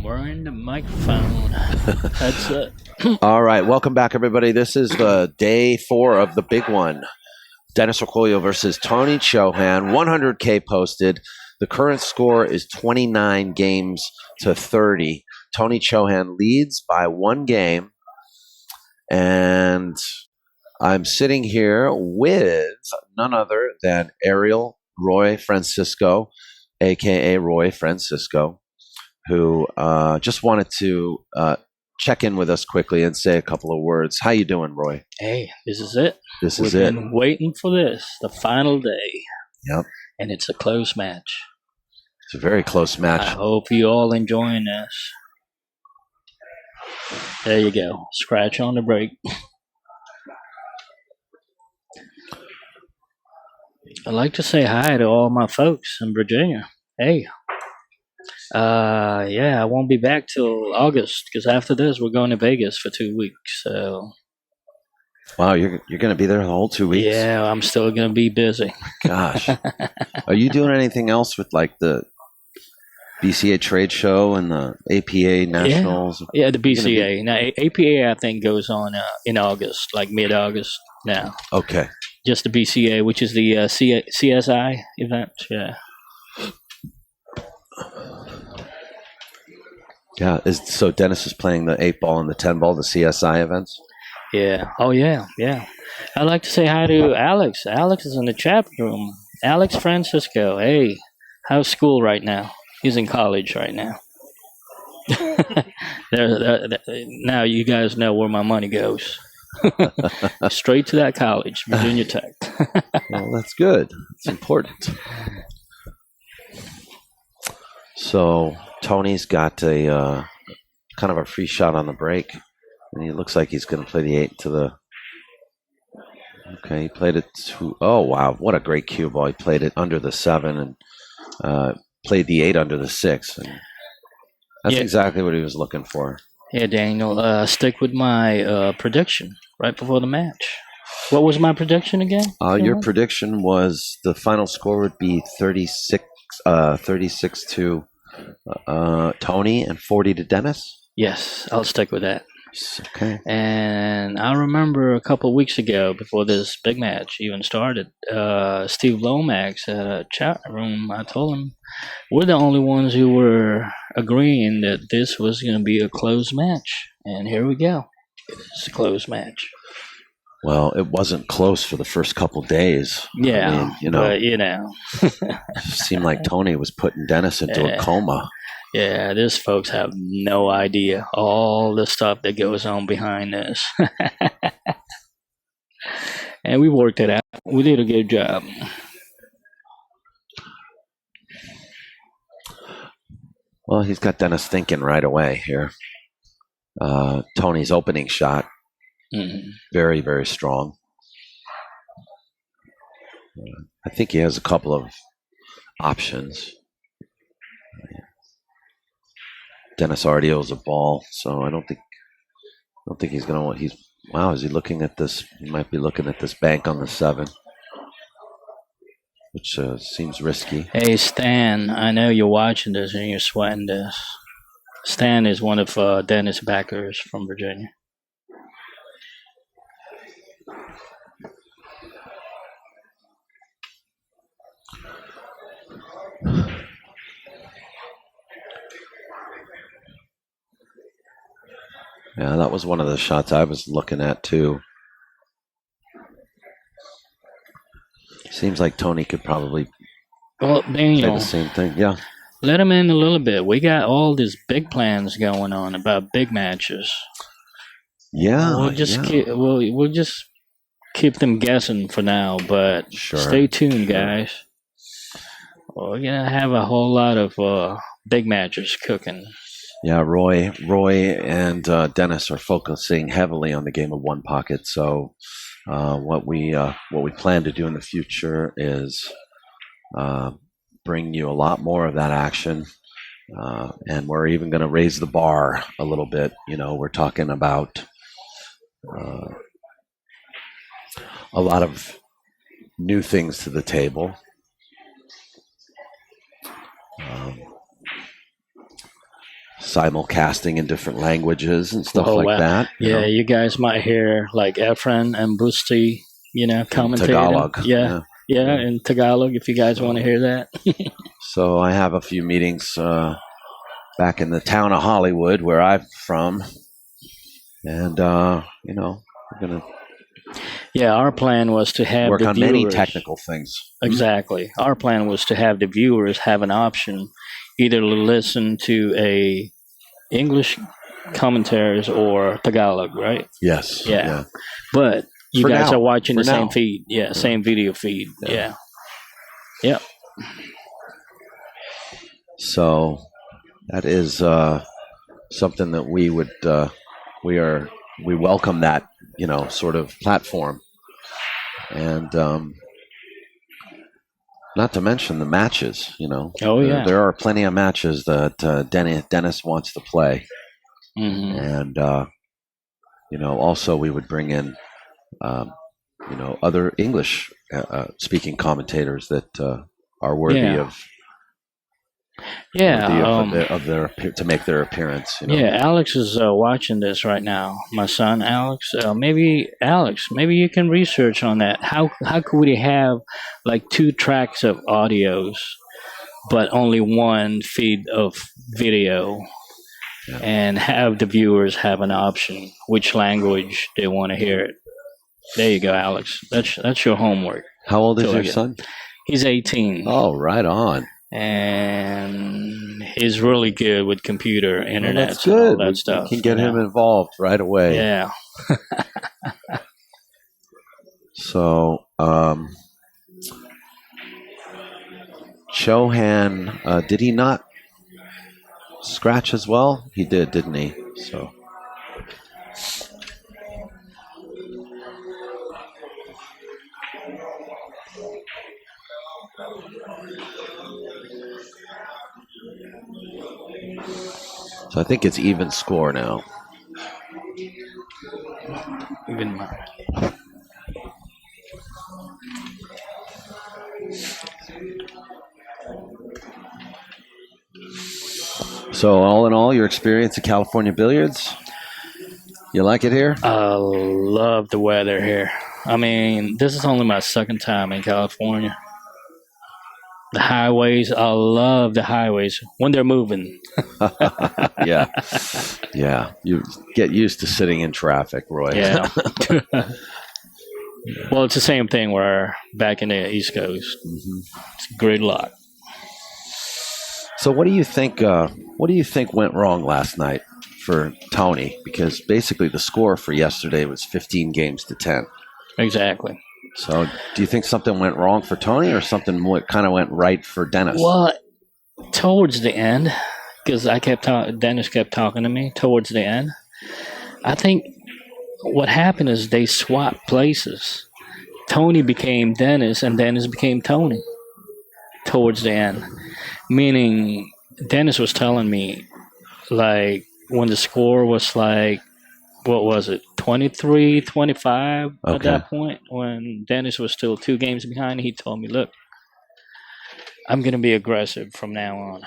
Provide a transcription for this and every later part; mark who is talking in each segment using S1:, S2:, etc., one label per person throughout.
S1: wearing the microphone. That's it.
S2: All right, welcome back, everybody. This is the day 4 of the big one. Dennis Orcollo versus Tony Chohan. 100K posted. The current score is 29 games to 30. Tony Chohan leads by 1 game. And I'm sitting here with none other than Ariel Roy Francisco, a.k.a. Roy Francisco, who just wanted to check in with us quickly and say a couple of words. How you doing, Roy?
S1: Hey, this is it.
S2: This
S1: We've
S2: is it.
S1: been waiting for this, the final day.
S2: Yep.
S1: And it's a close match.
S2: It's a very close match.
S1: I hope you all enjoying this. There you go. Scratch on the break. I'd like to say hi to all my folks in Virginia. Hey. Yeah, I won't be back till August because after this we're going to Vegas for 2 weeks. So.
S2: Wow, you're going to be there the whole 2 weeks?
S1: Yeah, I'm still going to be busy.
S2: Gosh. Are you doing anything else with like the BCA trade show and the APA nationals?
S1: Yeah, the BCA. Now, APA I think goes on in August, like mid-August now.
S2: Okay.
S1: Just the BCA, which is the CSI event. Yeah.
S2: Yeah. So Dennis is playing the 8-ball and the 10-ball, the CSI events?
S1: Yeah. Oh, yeah. Yeah. I'd like to say hi to Alex. Alex is in the chat room. Alex Francisco. Hey, how's school right now? He's in college right now. Now you guys know where my money goes. Straight to that college, Virginia Tech.
S2: Well, that's good. It's important. So Tony's got a kind of a free shot on the break, and he looks like he's going to play the 8 to the. Okay, he played it to. Oh wow, what a great cue ball! He played it under the 7 and played the 8 under the 6, and that's exactly what he was looking for.
S1: Yeah, Daniel. Stick with my prediction right before the match. What was my prediction again?
S2: Your prediction was the final score would be 36 to Tony and 40 to Dennis?
S1: Yes, I'll stick with that.
S2: Okay.
S1: And I remember a couple of weeks ago, before this big match even started, Steve Lomax at a chat room, I told him, we're the only ones who were agreeing that this was going to be a close match. And here we go. It's a close match.
S2: Well, it wasn't close for the first couple days.
S1: Yeah,
S2: I mean,
S1: it
S2: seemed like Tony was putting Dennis into a coma.
S1: Yeah, these folks have no idea all the stuff that goes on behind this. And we worked it out. We did a good job.
S2: Well, he's got Dennis thinking right away here. Tony's opening shot. Very, very strong. I think he has a couple of options. Dennis already owes a ball, so I don't think he's going to want. Wow, is he looking at this? He might be looking at this bank on the 7, which seems risky.
S1: Hey, Stan, I know you're watching this and you're sweating this. Stan is one of Dennis' backers from Virginia.
S2: Yeah, that was one of the shots I was looking at, too. Seems like Tony could probably say the same thing. Yeah.
S1: Let him in a little bit. We got all these big plans going on about big matches.
S2: Yeah.
S1: We'll just keep them guessing for now, but stay tuned, guys. We're going to have a whole lot of big matches cooking.
S2: Yeah, Roy and Dennis are focusing heavily on the game of one pocket. So what we plan to do in the future is bring you a lot more of that action, and we're even going to raise the bar a little bit. We're talking about a lot of new things to the table. simulcasting in different languages and stuff
S1: Oh
S2: like
S1: wow.
S2: that.
S1: Yeah, you guys might hear like Efren and Busti, commentating.
S2: Tagalog.
S1: Yeah,
S2: Yeah.
S1: in Tagalog if you guys want to hear that.
S2: So I have a few meetings back in the town of Hollywood, where I'm from, and we're gonna
S1: Yeah, our plan was to have
S2: work
S1: the
S2: on many
S1: viewers.
S2: technical things.
S1: Exactly. Our plan was to have the viewers have an option either to listen to a English commentaries or Tagalog, right?
S2: Yes.
S1: Yeah. But you
S2: For
S1: guys
S2: now.
S1: are watching
S2: For
S1: the same
S2: now.
S1: feed. Yeah, same video feed.
S2: Yeah.
S1: Yeah.
S2: So that is something that we would we welcome that sort of platform, and not to mention the matches.
S1: Oh yeah.
S2: There are plenty of matches that Dennis wants to play, and also we would bring in other English speaking commentators that are worthy
S1: Yeah.
S2: of
S1: Yeah.
S2: to make their appearance.
S1: Yeah, Alex is watching this right now. My son, Alex. Maybe you can research on that. How could we have like 2 tracks of audios, but only 1 feed of video, and have the viewers have an option which language they want to hear it. There you go, Alex. That's your homework.
S2: How old is your son?
S1: He's 18.
S2: Oh, right on.
S1: And he's really good with computer, internet,
S2: that's good.
S1: and all that stuff.
S2: You can get him involved right away.
S1: Yeah.
S2: So, Chohan, did he not scratch as well? He did, didn't he? So. So I think it's even score now.
S1: Even.
S2: So all in all, your experience at California Billiards, you like it here?
S1: I love the weather here. I mean, this is only my 2nd time in California. The highways, I love the highways when they're moving.
S2: Yeah. You get used to sitting in traffic, Roy.
S1: Yeah. Well, it's the same thing where back in the East Coast. It's a great lot.
S2: So what do you think went wrong last night for Tony? Because basically the score for yesterday was 15 games to 10.
S1: Exactly.
S2: So do you think something went wrong for Tony, or something kind of went right for Dennis?
S1: Well, towards the end, because Dennis kept talking to me towards the end, I think what happened is they swapped places. Tony became Dennis, and Dennis became Tony towards the end. Meaning, Dennis was telling me, like, when the score was like, what was it, 23-25 at that point, when Dennis was still 2 games behind, he told me, look, I'm going to be aggressive from now on.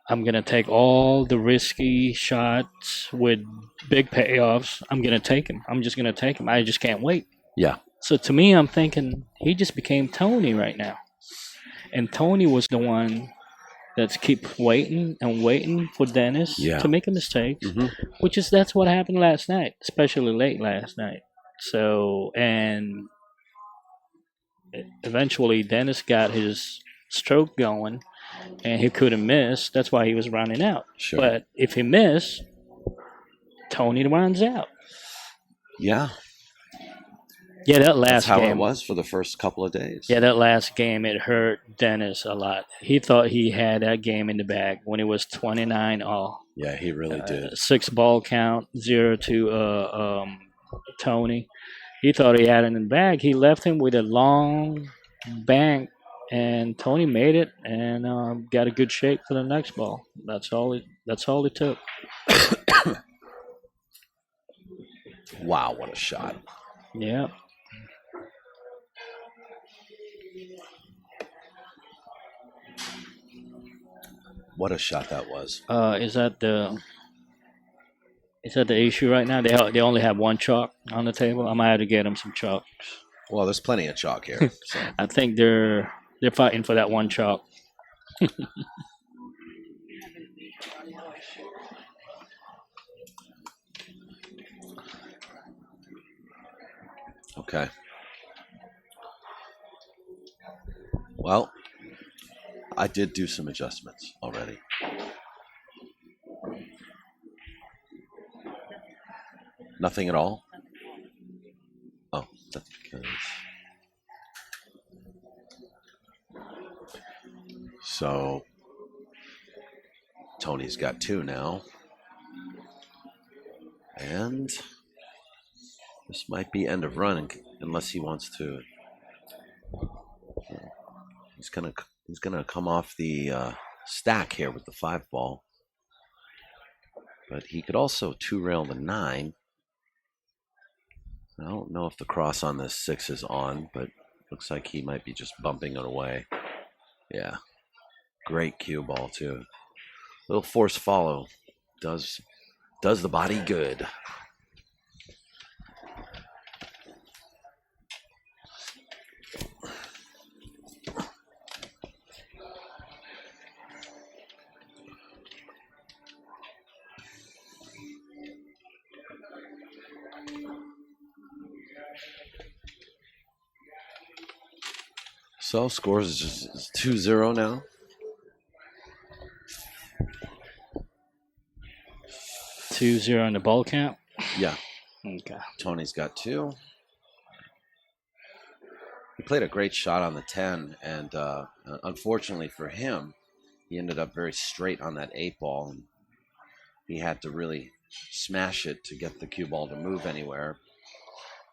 S1: I'm going to take all the risky shots with big payoffs. I'm going to take him. I'm just going to take him. I just can't wait.
S2: Yeah.
S1: So to me, I'm thinking he just became Tony right now. And Tony was the one that's keep waiting and waiting for Dennis to make a mistake, that's what happened last night, especially late last night. So, and eventually Dennis got his stroke going, and he couldn't miss. That's why he was running out.
S2: Sure.
S1: But if he missed, Tony runs out.
S2: Yeah.
S1: Yeah, that last
S2: That's how
S1: game
S2: it was for the first couple of days.
S1: Yeah, that last game, it hurt Dennis a lot. He thought he had that game in the bag when it was 29 all.
S2: Yeah, he really did.
S1: 6 ball count, 0 to Tony. He thought he had it in the bag. He left him with a long bank, and Tony made it and got a good shape for the next ball. That's all it took.
S2: Wow, what a shot.
S1: Yeah.
S2: What a shot that was.
S1: Is that the issue right now? They only have one chalk on the table. I might have to get them some chalks.
S2: Well, there's plenty of chalk here. So.
S1: I think they're fighting for that one chalk.
S2: Okay. Well, I did do some adjustments already. Nothing at all? Oh, that's because... So, Tony's got 2 now. And this might be end of run unless he wants to. He's gonna come off the stack here with the 5 ball. But he could also 2-rail the 9. I don't know if the cross on this 6 is on, but looks like he might be just bumping it away. Yeah. Great cue ball, too. Little force follow does the body good. So scores is just 2-0 now.
S1: 2-0 in the ball count.
S2: Yeah.
S1: Okay.
S2: Tony's got 2. He played a great shot on the 10, and unfortunately for him, he ended up very straight on that 8 ball, and he had to really smash it to get the cue ball to move anywhere.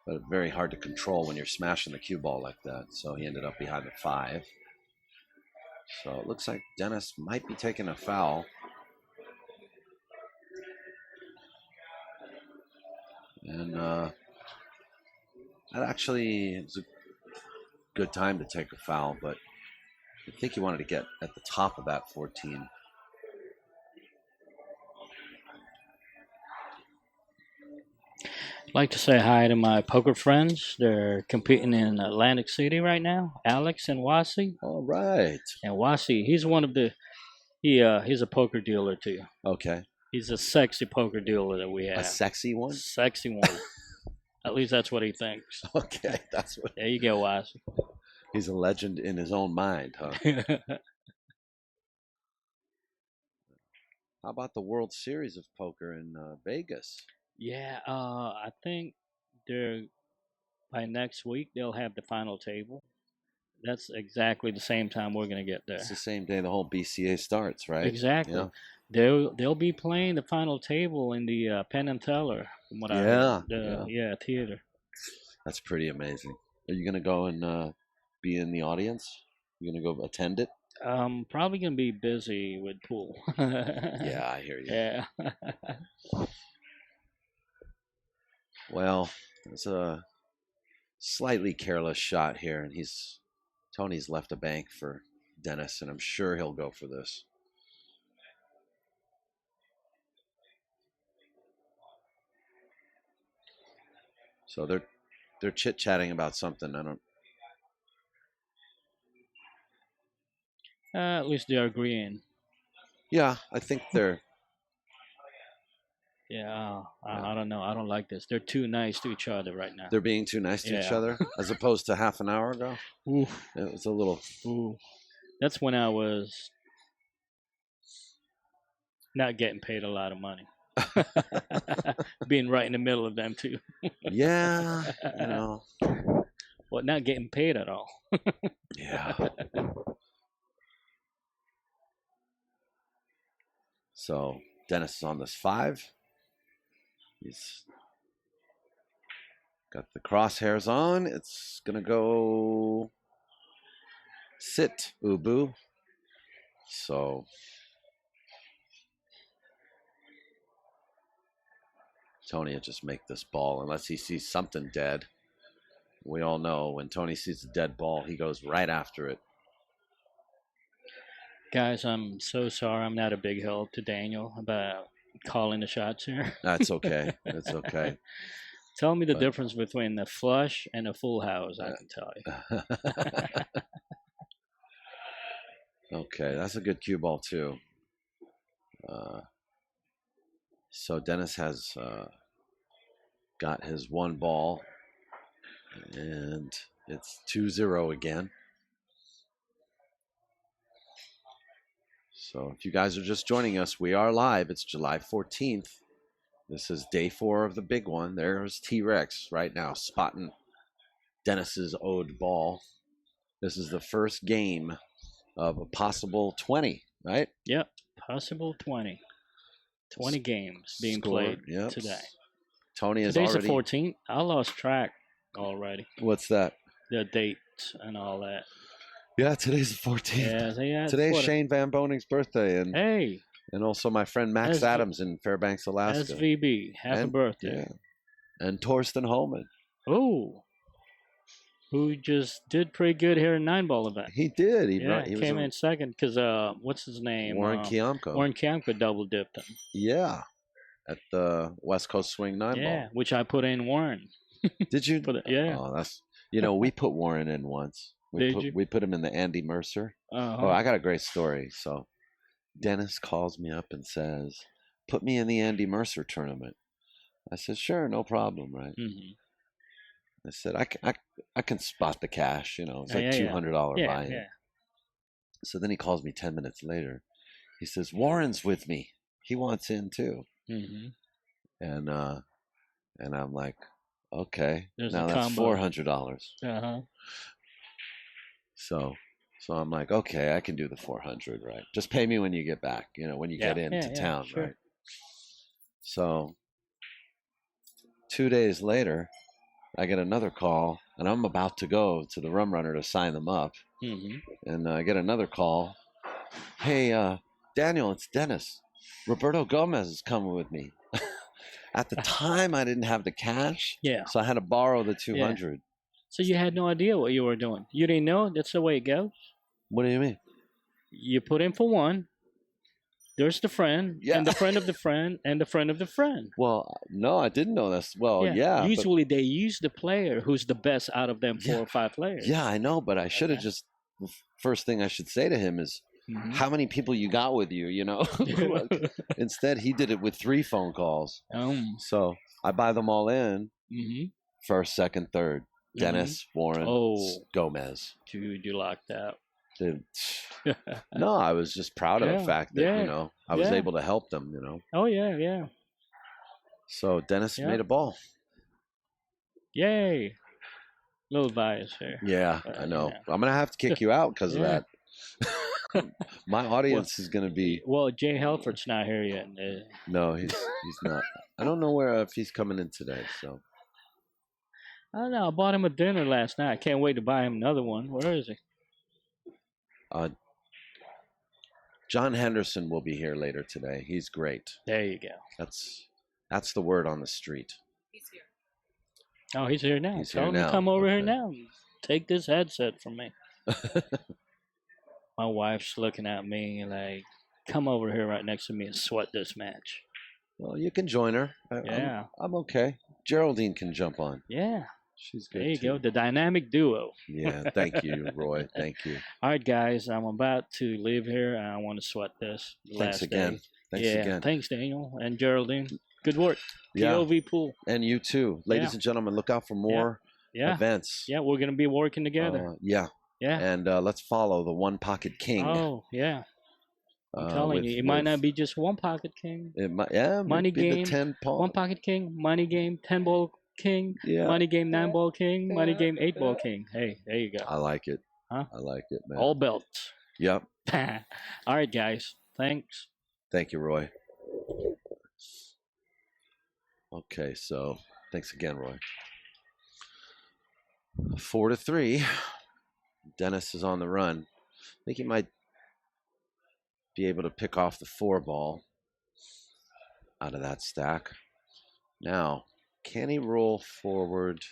S2: But very hard to control when you're smashing the cue ball like that. So he ended up behind the 5. So it looks like Dennis might be taking a foul. And that actually is a good time to take a foul, but I think he wanted to get at the top of that 14.
S1: I'd like to say hi to my poker friends. They're competing in Atlantic City right now. Alex and Wasi.
S2: All right.
S1: And Wasi, he's one of the he's a poker dealer too.
S2: Okay.
S1: He's a sexy poker dealer that we have.
S2: A sexy one?
S1: Sexy one. At least that's what he thinks.
S2: Okay, that's what.
S1: There you go, Wasi.
S2: He's a legend in his own mind, huh? How about the World Series of Poker in Vegas?
S1: Yeah, I think by next week they'll have the final table. That's exactly the same time we're gonna get there.
S2: It's the same day the whole BCA starts, right?
S1: Exactly.
S2: Yeah.
S1: They'll be playing the final table in the Penn and Teller, from what I heard. Theater.
S2: That's pretty amazing. Are you gonna go and be in the audience? You gonna go attend it?
S1: Probably gonna be busy with pool.
S2: Yeah, I hear you.
S1: Yeah.
S2: Well, it's a slightly careless shot here, and Tony's left a bank for Dennis, and I'm sure he'll go for this. So they're chit-chatting about something. I don't.
S1: At least they're agreeing.
S2: Yeah, I think they're.
S1: Yeah, I don't know. I don't like this. They're too nice to each other right now.
S2: They're being too nice to each other, as opposed to half an hour ago.
S1: Oof.
S2: It was a little.
S1: Ooh. That's when I was not getting paid a lot of money. Being right in the middle of them too.
S2: Yeah, you know.
S1: Well, not getting paid at all.
S2: Yeah. So Dennis is on this 5. He's got the crosshairs on. It's gonna go sit, Ubu. So Tony will just make this ball unless he sees something dead. We all know when Tony sees a dead ball, he goes right after it.
S1: Guys, I'm so sorry. I'm not a big help to Daniel about calling the shots here.
S2: That's okay. That's okay.
S1: Tell me the
S2: But
S1: difference between a flush and a full house. I can tell you.
S2: okay, that's a good cue ball too. So Dennis has got his one ball, and it's 2-0 again. So if you guys are just joining us, we are live. It's July 14th. This is day 4 of the big one. There's T-Rex right now spotting Dennis's owed ball. This is the first game of a possible 20, right?
S1: Yep, possible 20. 20 games being
S2: Score,
S1: played today.
S2: Tony is
S1: Today's
S2: already...
S1: the 14th. I lost track already.
S2: What's that?
S1: The dates and all that.
S2: Yeah, today's the 14th.
S1: Yeah, so yeah,
S2: Today's Shane Van Boning's birthday, and
S1: hey,
S2: and also my friend Max Adams in Fairbanks, Alaska.
S1: SVB, happy birthday.
S2: Yeah. And Torsten Holman.
S1: Oh, who just did pretty good here in 9-ball event.
S2: He did.
S1: He came in second because, what's his name?
S2: Warren Kiamko.
S1: Warren Kiamko double dipped him.
S2: Yeah, at the West Coast Swing 9-ball.
S1: Yeah, which I put in Warren.
S2: Did you?
S1: Yeah.
S2: Oh, that's, we put Warren in once. We put him in the Andy Mercer.
S1: Uh-huh.
S2: Oh, I got a great story. So Dennis calls me up and says, put me in the Andy Mercer tournament. I said, sure, no problem, right?
S1: Mm-hmm.
S2: I said, I can spot the cash, it's like $200 buy-in.
S1: Yeah.
S2: So then he calls me 10 minutes later. He says, Warren's with me. He wants in too.
S1: Mm-hmm.
S2: And I'm like, okay,
S1: There's
S2: now that's $400.
S1: Uh-huh.
S2: So I'm like, okay, I can do the 400, right? Just pay me when you get back, when you get into town,
S1: sure.
S2: right? So 2 days later, I get another call, and I'm about to go to the rum runner to sign them up.
S1: Mm-hmm.
S2: And I get another call. Hey, Daniel, it's Dennis. Roberto Gomez is coming with me. At the time, I didn't have the cash.
S1: Yeah.
S2: So I had to borrow the 200.
S1: Yeah. So you had no idea what you were doing. You didn't know? That's the way it goes.
S2: What do you mean?
S1: You put in for one. There's the friend, and the friend of the friend, and the friend of the friend.
S2: Well, no, I didn't know this. Well, yeah.
S1: Usually they use the player who's the best out of them 4 or 5 players.
S2: Yeah, I know, but I should have just... The first thing I should say to him is, how many people you got with you, Instead, he did it with 3 phone calls. So I buy them all in. First, second, third. Dennis, Warren, Gomez.
S1: Dude, you locked out.
S2: Dude. No, I was just proud of the fact that, I was able to help them,
S1: Oh, yeah.
S2: So Dennis made a ball.
S1: Yay. Little bias here.
S2: Yeah, I know. I'm going to have to kick you out because of that. My audience is going to be...
S1: Well, Jay Helford's not here yet.
S2: No, he's not. I don't know if he's coming in today, so...
S1: I don't know. I bought him a dinner last night. I can't wait to buy him another one. Where is he?
S2: John Henderson will be here later today. He's great.
S1: There you go.
S2: That's the word on the street.
S1: He's here. Oh, he's here now.
S2: He's
S1: Tell
S2: here
S1: him
S2: now.
S1: to come over here now. Take this headset from me. My wife's looking at me like, come over here right next to me and sweat this match.
S2: Well, you can join her. I'm okay. Geraldine can jump on.
S1: Yeah.
S2: She's good.
S1: There you go. The dynamic duo.
S2: Yeah. Thank you, Roy. Thank you.
S1: All right, guys. I'm about to leave here. I want to sweat this.
S2: Thanks again. Thanks again.
S1: Thanks, Daniel and Geraldine. Good work.
S2: Yeah.
S1: POVPOOL.
S2: And you too. Ladies and gentlemen, look out for more events.
S1: Yeah, we're going to be working together.
S2: Yeah. And let's follow the One Pocket King.
S1: Oh, yeah. I'm telling you, it might not be just One Pocket King.
S2: It might,
S1: Money game,
S2: the 10
S1: One Pocket King, Money game, 10-ball king, Money game, 9-ball king, Money game, 8-ball king. Hey, there you go.
S2: I like it.
S1: Huh?
S2: I like it, man.
S1: All belts.
S2: Yep.
S1: All right, guys. Thanks.
S2: Thank you, Roy. Okay, so thanks again, Roy. 4-3. Dennis is on the run. I think he might be able to pick off the 4 ball out of that stack. Now, can he roll forward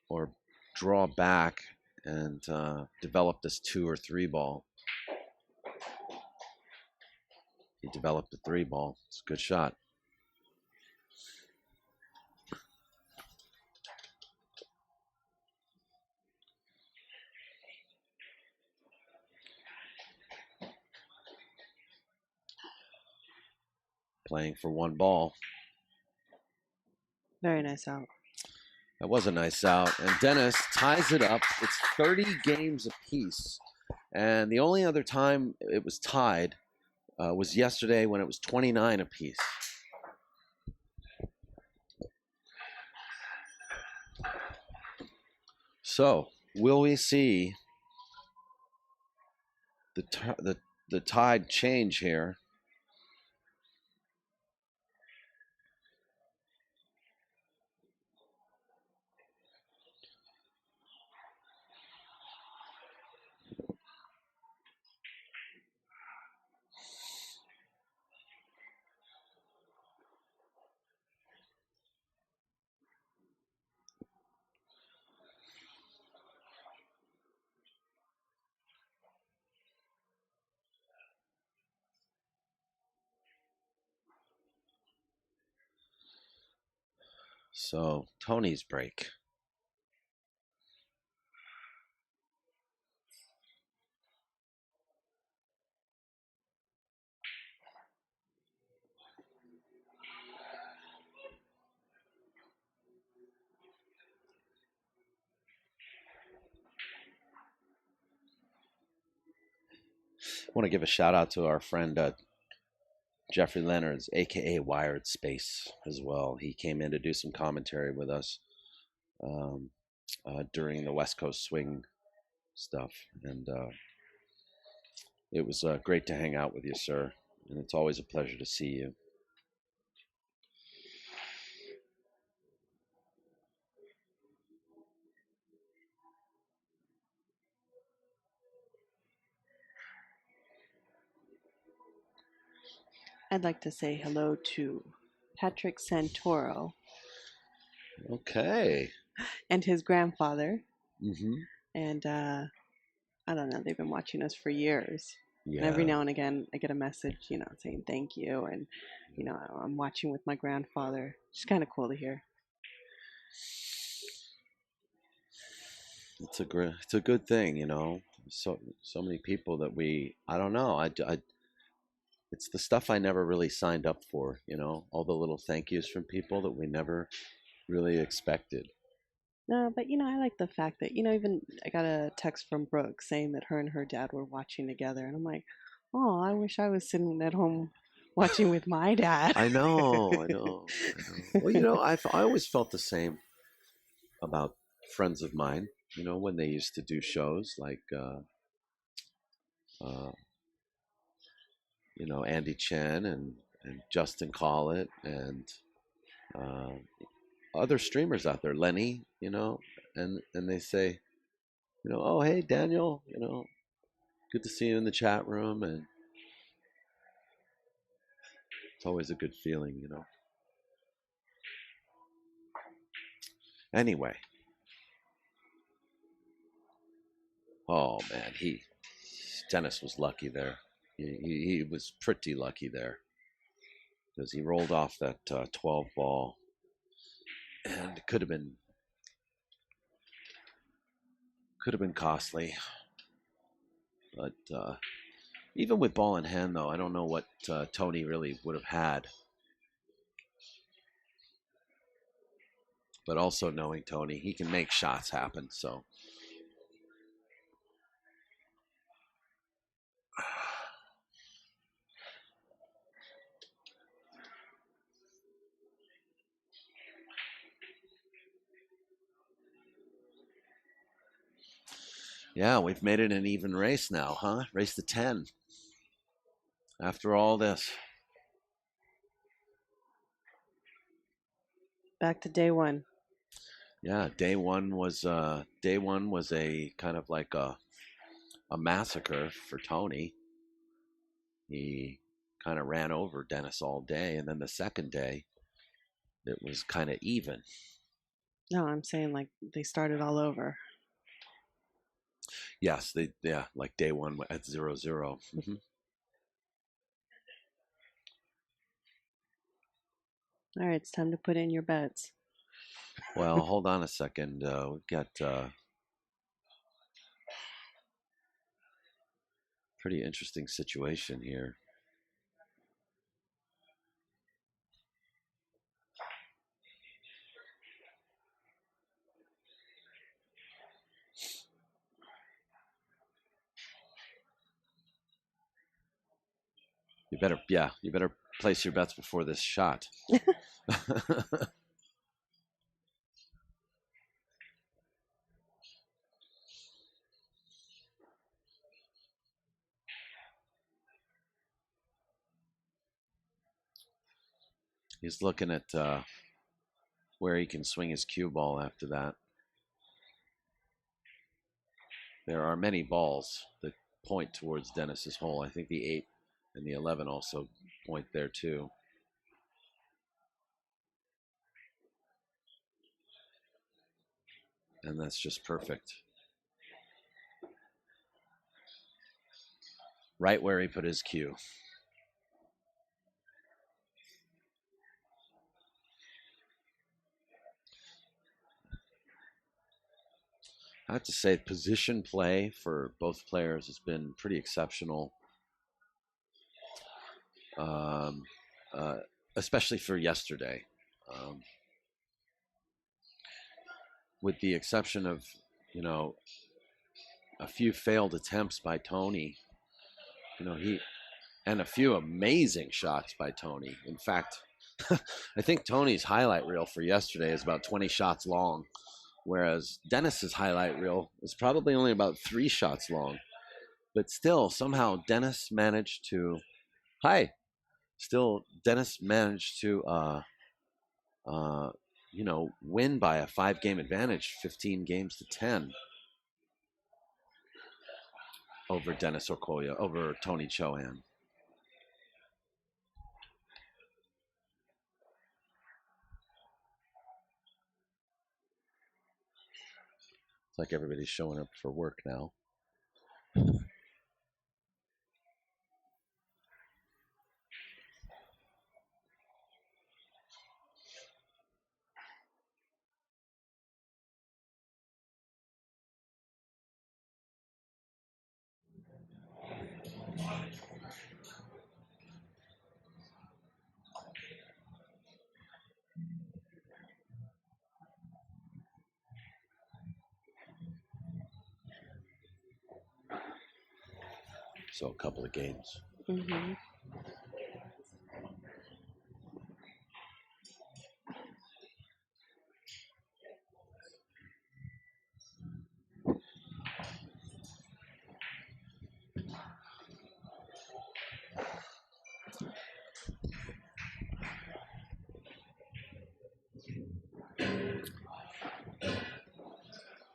S2: or draw back and develop this 2 or 3 ball? He developed a 3-ball. It's a good shot. Playing for 1 ball.
S3: Very nice out.
S2: That was a nice out. And Dennis ties it up. It's 30 games apiece. And the only other time it was tied was yesterday when it was 29 apiece. So, will we see the tide change here? So, Tony's break. I want to give a shout out to our friend Jeffrey Leonard's, aka Wired Space, as well. He came in to do some commentary with us during the West Coast Swing stuff, and it was great to hang out with you, sir. And it's always a pleasure to see you.
S3: I'd like to say hello to Patrick Santoro
S2: Okay.
S3: and his grandfather.
S2: Mm-hmm.
S3: And I don't know, they've been watching us for years.
S2: Yeah.
S3: And every now and again, I get a message, saying thank you. And, I'm watching with my grandfather. It's kind of cool to hear.
S2: It's a good thing, So many people that I don't know. It's the stuff I never really signed up for, all the little thank yous from people that we never really expected.
S3: No, but I like the fact that even I got a text from Brooke saying that her and her dad were watching together, and I'm like, oh, I wish I was sitting at home watching with my dad.
S2: I know. Well, I always felt the same about friends of mine, when they used to do shows like, Andy Chen and Justin Collett and other streamers out there, Lenny, and they say, oh, hey, Daniel, good to see you in the chat room. And it's always a good feeling, Anyway. Oh, man, Dennis was lucky there. He was pretty lucky there because he rolled off that 12 ball, and it could have been costly. But even with ball in hand, though, I don't know what Tony really would have had. But also knowing Tony, he can make shots happen. So yeah, we've made it an even race now, huh? Race to 10. After all this.
S3: Back to day one.
S2: Yeah, day one was a kind of like a massacre for Tony. He kind of ran over Dennis all day, and then the second day, it was kind of even.
S3: No, I'm saying like they started all over.
S2: Yes, like day one at 0-0. Mm-hmm.
S3: All right, it's time to put in your bets.
S2: Well, hold on a second. We've got pretty interesting situation here. You better place your bets before this shot. He's looking at where he can swing his cue ball after that. There are many balls that point towards Dennis's hole. I think the 8 and the 11 also point there too. And that's just perfect. Right where he put his cue. I have to say, position play for both players has been pretty exceptional, um, especially for yesterday. With the exception of, a few failed attempts by Tony, and a few amazing shots by Tony. In fact, I think Tony's highlight reel for yesterday is about 20 shots long, whereas Dennis's highlight reel is probably only about 3 shots long. But still, somehow Dennis managed to win by a 5-game advantage, 15 games to 10 over Dennis Orcollo, over Tony Chohan. It's like everybody's showing up for work now. So a couple of games.
S3: Mm-hmm.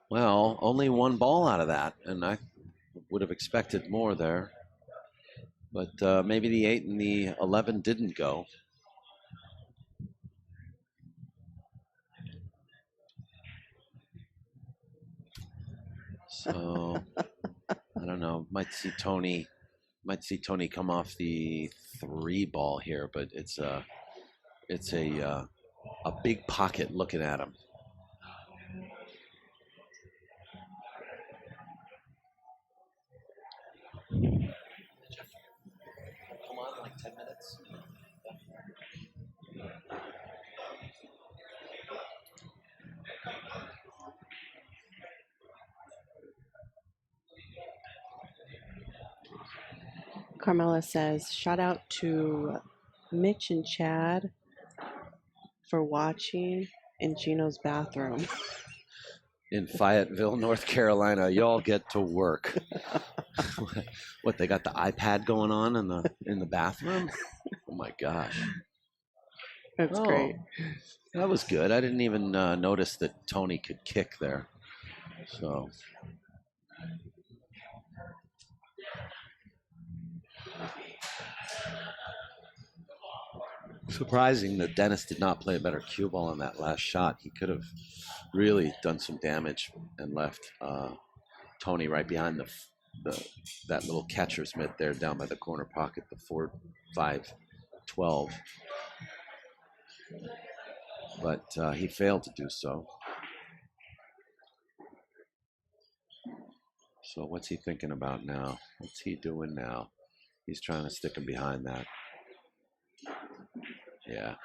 S2: Well, only one ball out of that, and I would have expected more there. But maybe the 8 and the 11 didn't go. So I don't know. Might see Tony come off the 3 ball here, but it's a big pocket looking at him. Come on, like 10 minutes.
S3: Carmela says, shout out to Mitch and Chad for watching in Gino's bathroom.
S2: In Fayetteville, North Carolina, y'all get to work. What, they got the iPad going on in the bathroom? Oh my gosh.
S3: That's great.
S2: That was good. I didn't even notice that Tony could kick there. So surprising that Dennis did not play a better cue ball on that last shot. He could have really done some damage and left Tony right behind that little catcher's mitt there down by the corner pocket, the 4-5-12. but he failed to do so. So what's he thinking about now? What's he doing now? He's trying to stick him behind that. Yeah.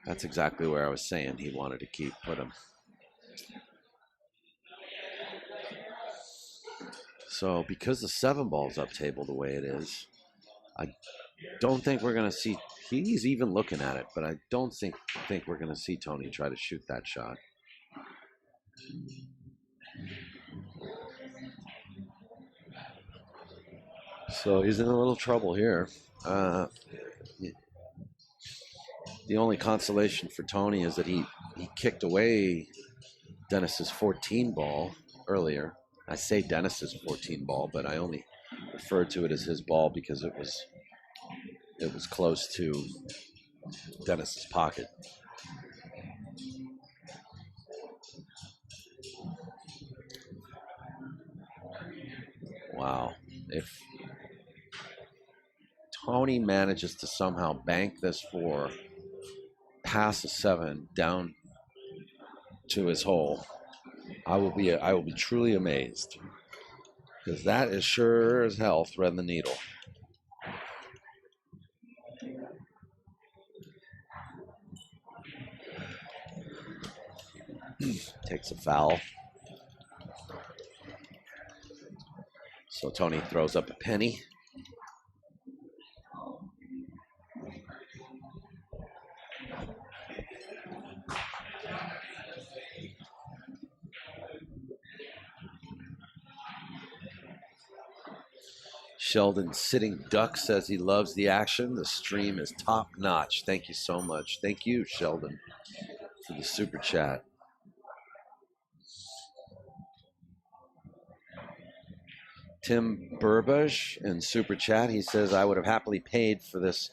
S2: That's exactly where I was saying he wanted to put him. So because the 7-ball's up table the way it is, I don't think we're going to see, he's even looking at it, but I don't think we're going to see Tony try to shoot that shot. So he's in a little trouble here. The only consolation for Tony is that he kicked away Dennis's 14 ball earlier. I say Dennis's 14 ball, but I only referred to it as his ball because it was close to Dennis's pocket. Wow. If Tony manages to somehow bank this 4, pass a 7 down to his hole, I will be truly amazed, because that is sure as hell threading the needle. Takes a foul. So Tony throws up a penny. Sheldon Sitting Duck says he loves the action. The stream is top notch. Thank you so much. Thank you, Sheldon, for the super chat. Tim Burbage in super chat. He says, I would have happily paid for this,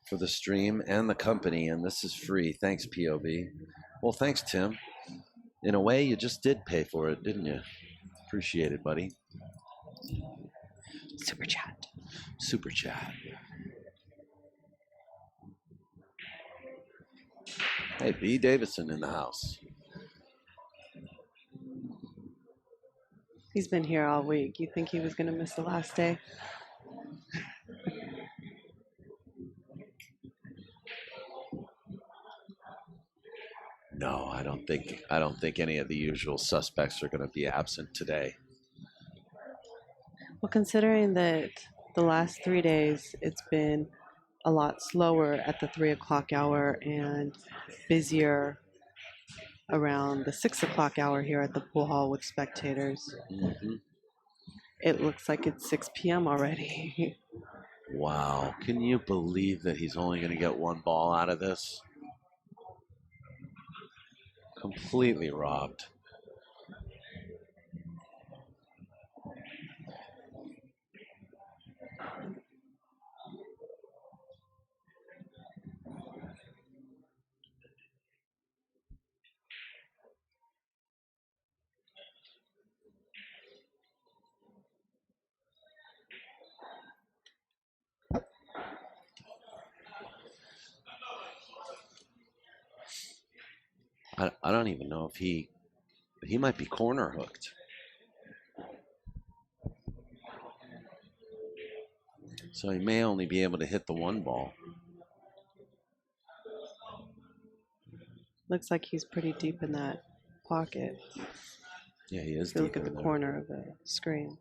S2: for the stream and the company, and this is free. Thanks, POV. Well, thanks, Tim. In a way, you just did pay for it, didn't you? Appreciate it, buddy.
S3: Super chat.
S2: Super chat. Hey, B. Davidson in the house.
S3: He's been here all week. You think he was going to miss the last day?
S2: No, I don't think any of the usual suspects are going to be absent today.
S3: Well, considering that the last 3 days it's been a lot slower at the 3 o'clock hour and busier around the 6 o'clock hour here at the pool hall with spectators.
S2: Mm-hmm.
S3: It looks like it's 6 p.m. already.
S2: Wow. Can you believe that he's only going to get 1 ball out of this? Completely robbed. I don't even know if he might be corner hooked. So he may only be able to hit the 1 ball.
S3: Looks like he's pretty deep in that pocket.
S2: Yeah, he is
S3: If you
S2: deep
S3: look at
S2: in
S3: the
S2: there.
S3: corner of the screen.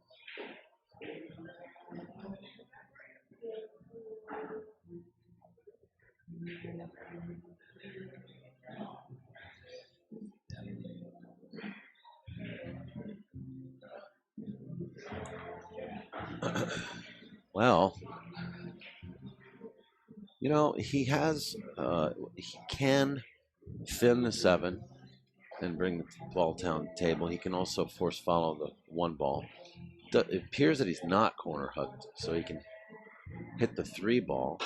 S2: Well, you know, he can thin the 7 and bring the ball down the table. He can also force follow the 1 ball. It appears that he's not corner hooked, so he can hit the 3 ball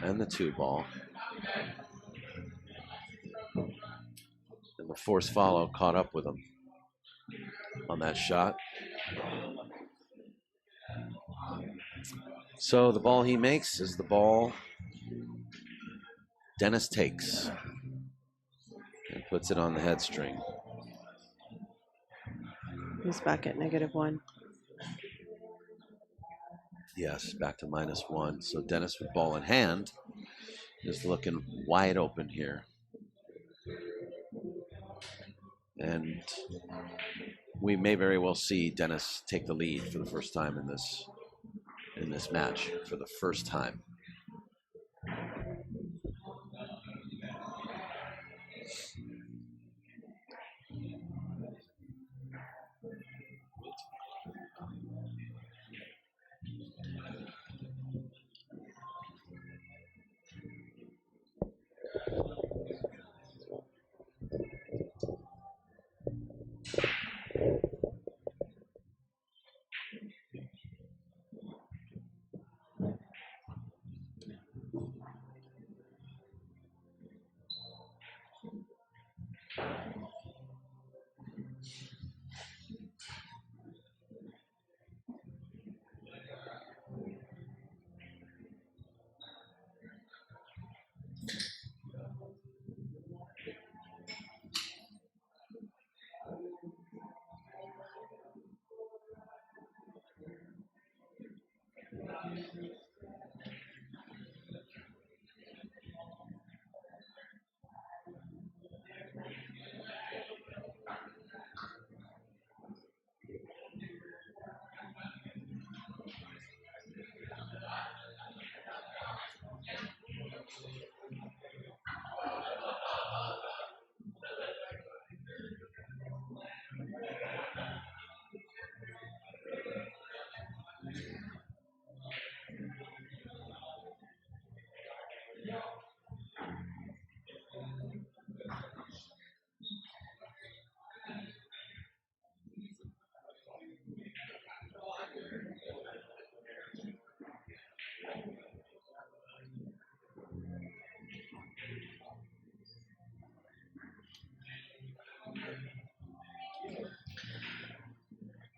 S2: and the 2 ball. And the force follow caught up with him on that shot. So the ball he makes is the ball Dennis takes and puts it on the head string.
S3: He's back at -1.
S2: Yes, back to -1. So Dennis with ball in hand is looking wide open here. And we may very well see Dennis take the lead for the first time in this match. For the first time.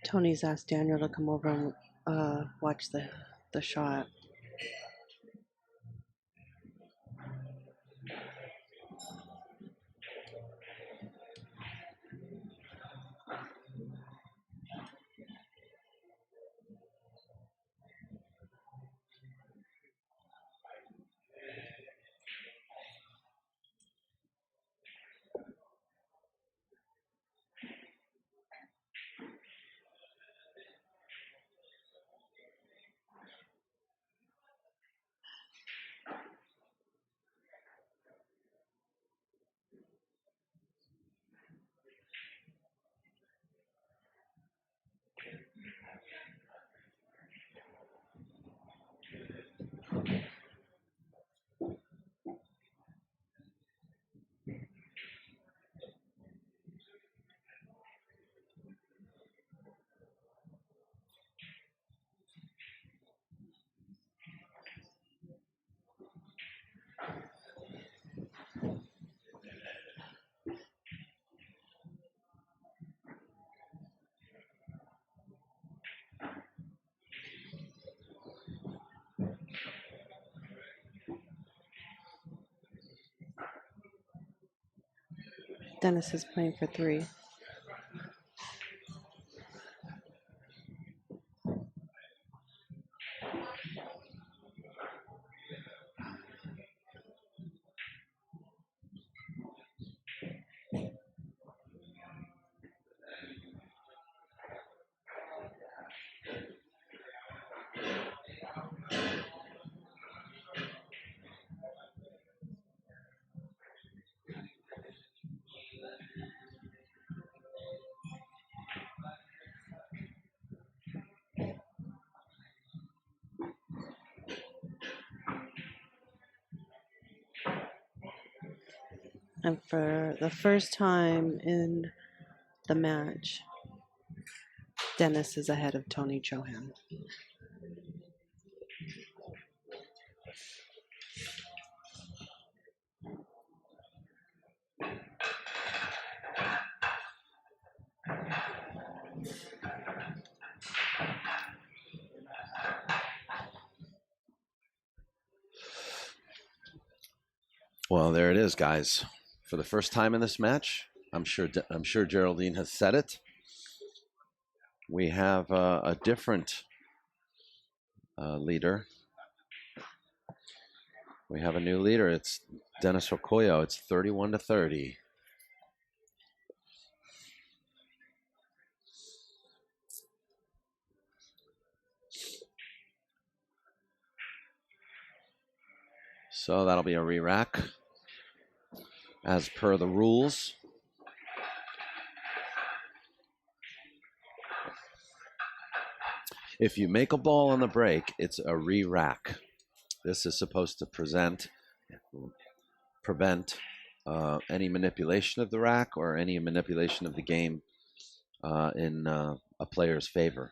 S3: Tony's asked Daniel to come over and watch the shot. Dennis is playing for 3. And for the first time in the match, Dennis is ahead of Tony Chohan.
S2: Well, there it is, guys. For the first time in this match, I'm sure Geraldine has said it. We have a different leader. We have a new leader. It's Dennis Orcollo. It's 31-30. So that'll be a re-rack as per the rules. If you make a ball on the break, it's a re-rack. This is supposed to prevent any manipulation of the rack or any manipulation of the game in a player's favor.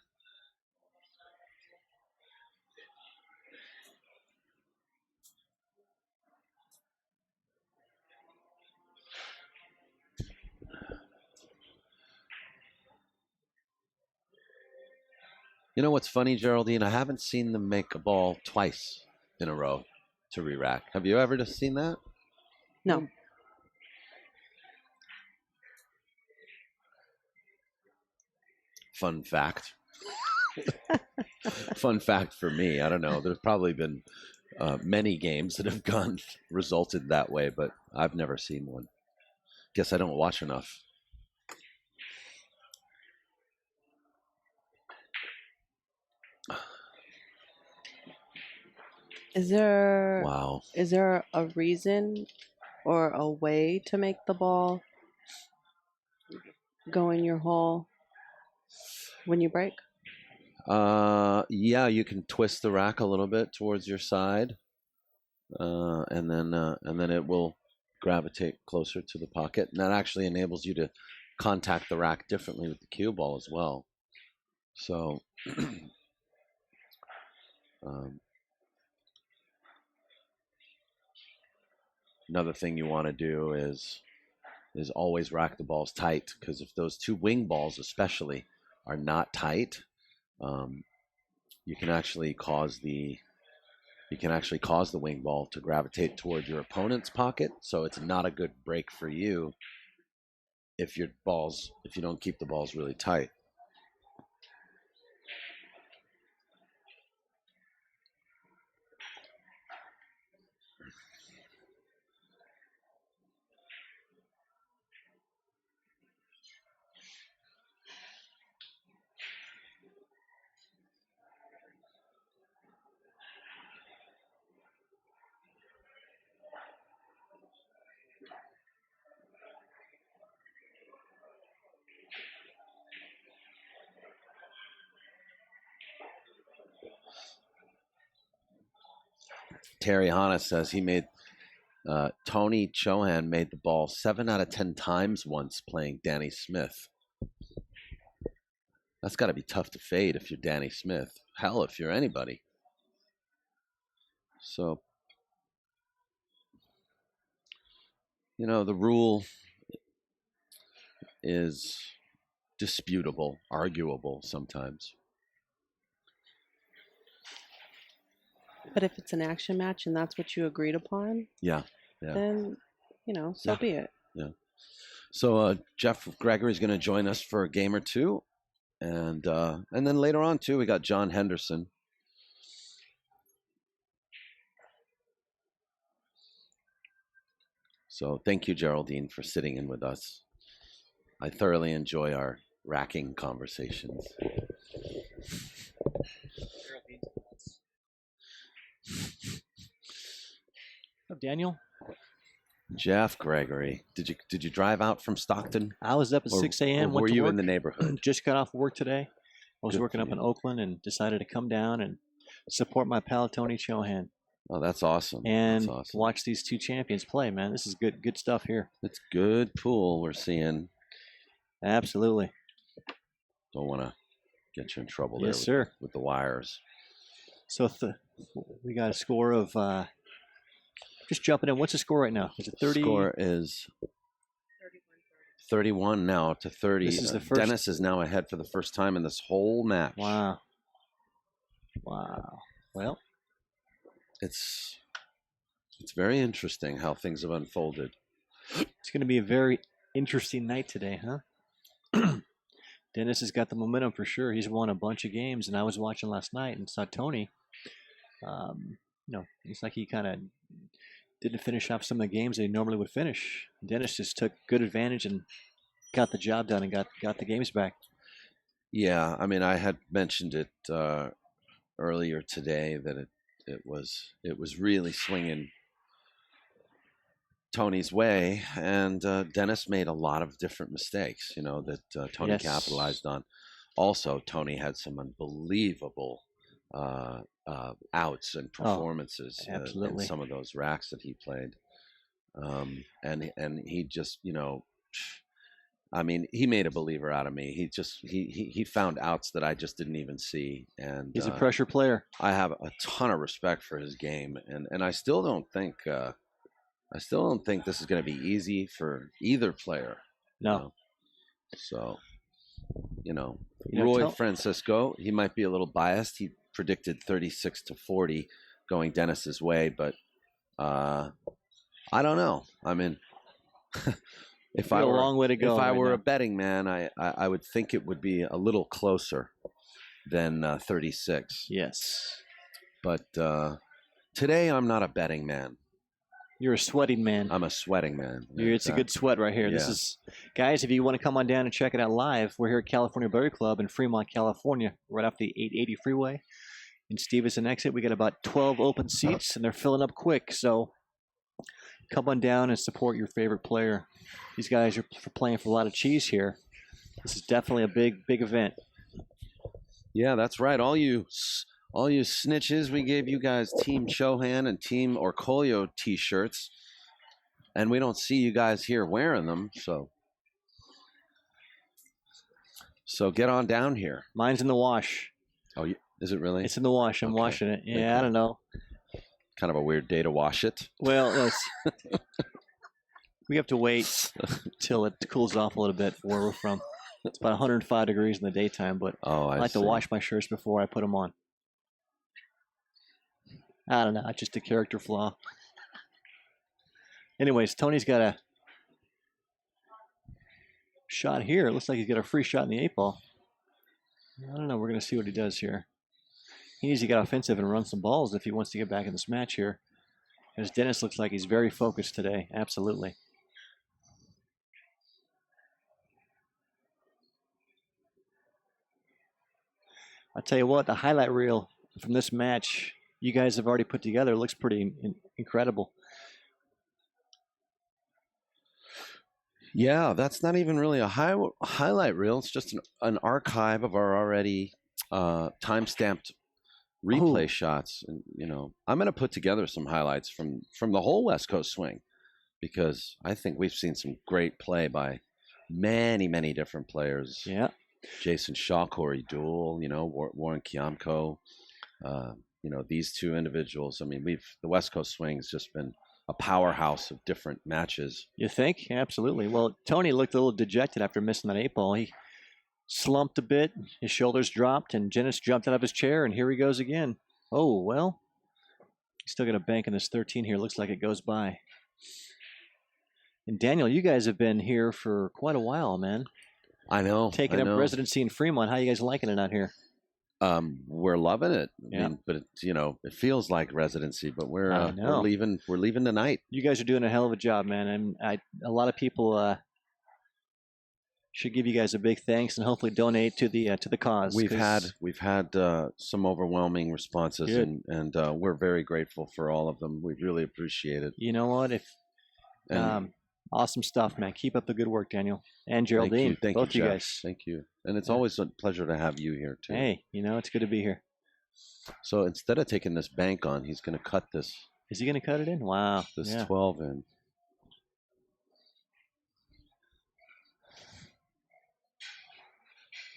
S2: You know what's funny, Geraldine? I haven't seen them make a ball twice in a row to re-rack. Have you ever just seen that?
S3: No.
S2: Fun fact. Fun fact for me. I don't know. There's probably been many games that have resulted that way, but I've never seen one. Guess I don't watch enough.
S3: Is there
S2: Wow.
S3: is there a reason or a way to make the ball go in your hole when you break?
S2: Yeah, you can twist the rack a little bit towards your side, and then it will gravitate closer to the pocket, and that actually enables you to contact the rack differently with the cue ball as well. So, another thing you want to do is always rack the balls tight, because if those two wing balls especially are not tight, you can actually cause the wing ball to gravitate toward your opponent's pocket. So it's not a good break for you if you don't keep the balls really tight. Terry Hanna says he made Tony Chohan made the ball 7 out of 10 times once playing Danny Smith. That's got to be tough to fade if you're Danny Smith. Hell, if you're anybody. So, the rule is disputable, arguable sometimes.
S3: But if it's an action match and that's what you agreed upon, then so be it.
S2: Yeah. So Jeff Gregory is going to join us for a game or two, and then later on too, we got John Henderson. So thank you, Geraldine, for sitting in with us. I thoroughly enjoy our racking conversations.
S4: Up, Daniel?
S2: Jeff Gregory, did you drive out from Stockton?
S4: I was up at 6 a.m.
S2: Or were you in the neighborhood?
S4: Just got off work today. I was
S2: Good
S4: working
S2: for
S4: up
S2: you.
S4: in Oakland and decided to come down and support my pal Tony Chohan
S2: Oh, that's awesome.
S4: and
S2: That's awesome.
S4: watch these two champions play. Man, this is good stuff here.
S2: It's good pool we're seeing.
S4: Absolutely.
S2: Don't want to get you in trouble
S4: Yes,
S2: there
S4: sir.
S2: with the wires.
S4: So we got a score of just jumping in. What's the score right now? Is it 30?
S2: Score is 31 now to 30.
S4: This is the first.
S2: Dennis is now ahead for the first time in this whole match.
S4: Wow. Well,
S2: It's It's very interesting how things have unfolded.
S4: It's going to be a very interesting night today, huh? Dennis has got the momentum for sure. He's won a bunch of games, and I was watching last night and saw Tony. It's like he kind of didn't finish off some of the games that he normally would finish. Dennis just took good advantage and got the job done and got the games back.
S2: Yeah, I mean, I had mentioned it earlier today that it was really swinging Tony's way, and Dennis made a lot of different mistakes, that Tony
S4: Yes.
S2: capitalized on. Also, Tony had some unbelievable outs and performances in
S4: absolutely.
S2: some of those racks that he played, and he just, I mean, he made a believer out of me. He found outs that I just didn't even see, and
S4: He's a pressure player.
S2: I have a ton of respect for his game, and I still don't think this is going to be easy for either player.
S4: No.
S2: So,
S4: know,
S2: Roy Francisco, he might be a little biased. He predicted 36-40 going Dennis's way, but I don't know. I mean, if I were
S4: a long way to go.
S2: If I were a betting man, I would think it would be a little closer than 36.
S4: Yes.
S2: But today I'm not a betting man.
S4: You're a sweating man.
S2: I'm a sweating man.
S4: It's a good sweat right here. Yeah. This is, guys, if you want to come on down and check it out live, we're here at California Billiard Club in Fremont, California, right off the 880 freeway. In Stevenson exit, we got about 12 open seats, and they're filling up quick. So come on down and support your favorite player. These guys are playing for a lot of cheese here. This is definitely a big event.
S2: Yeah, that's right. All you snitches, we gave you guys Team Chohan and Team Orcollo t-shirts, and we don't see you guys here wearing them, so get on down here.
S4: Mine's in the wash.
S2: Oh, is it really?
S4: It's in the wash. I'm washing it. Yeah, I don't know.
S2: Kind of a weird day to wash it.
S4: Well, we have to wait till it cools off a little bit for where we're from. It's about 105 degrees in the daytime, but I like to wash my shirts before I put them on. I don't know. It's just a character flaw. Anyways, Tony's got a shot here. It looks like he's got a free shot in the 8-ball. I don't know. We're going to see what he does here. He needs to get offensive and run some balls if he wants to get back in this match here. Because Dennis looks like he's very focused today. Absolutely. I'll tell you what, the highlight reel from this match you guys have already put together looks pretty incredible.
S2: Yeah, that's not even really a highlight reel. It's just an archive of our already time-stamped replay shots. And I'm going to put together some highlights from the whole West Coast swing, because I think we've seen some great play by many different players.
S4: Yeah.
S2: Jason Shaw, Corey Deuel, Warren Kiamko, these two individuals. I mean, the West Coast swing's just been a powerhouse of different matches.
S4: You think? Absolutely. Well, Tony looked a little dejected after missing that 8-ball. He slumped a bit, his shoulders dropped, and Dennis jumped out of his chair, and here he goes again. Oh, well, he's still got a bank in this 13 here. Looks like it goes by. And Daniel, you guys have been here for quite a while, man.
S2: I know.
S4: Taking up residency in Fremont. How you guys liking it out here?
S2: We're loving it.
S4: Yeah.
S2: I mean, but it feels like residency, but we're leaving. We're leaving tonight.
S4: You guys are doing a hell of a job, man. And a lot of people should give you guys a big thanks and hopefully donate to the cause.
S2: We've had some overwhelming responses, and we're very grateful for all of them. We really appreciate it.
S4: You know what? Awesome stuff, man. Keep up the good work, Daniel and Geraldine.
S2: Thank
S4: both
S2: you,
S4: you
S2: Jeff.
S4: guys.
S2: Thank you. And it's always a pleasure to have you here too.
S4: Hey, it's good to be here.
S2: So instead of taking this bank on, he's going to cut this.
S4: Is he going to cut it in? Wow.
S2: This 12 in.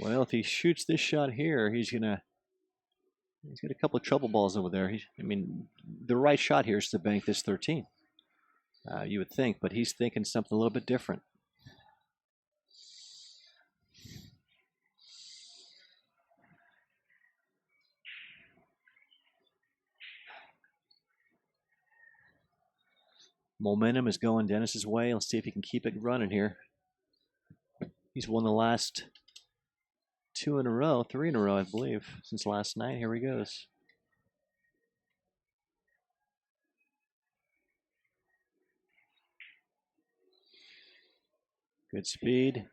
S4: Well, if he shoots this shot here, he's got a couple of trouble balls over there. The right shot here is to bank this 13. You would think, but he's thinking something a little bit different. Momentum is going Dennis's way. Let's see if he can keep it running here. He's won the last 3 in a row, I believe, since last night. Here he goes. Good speed.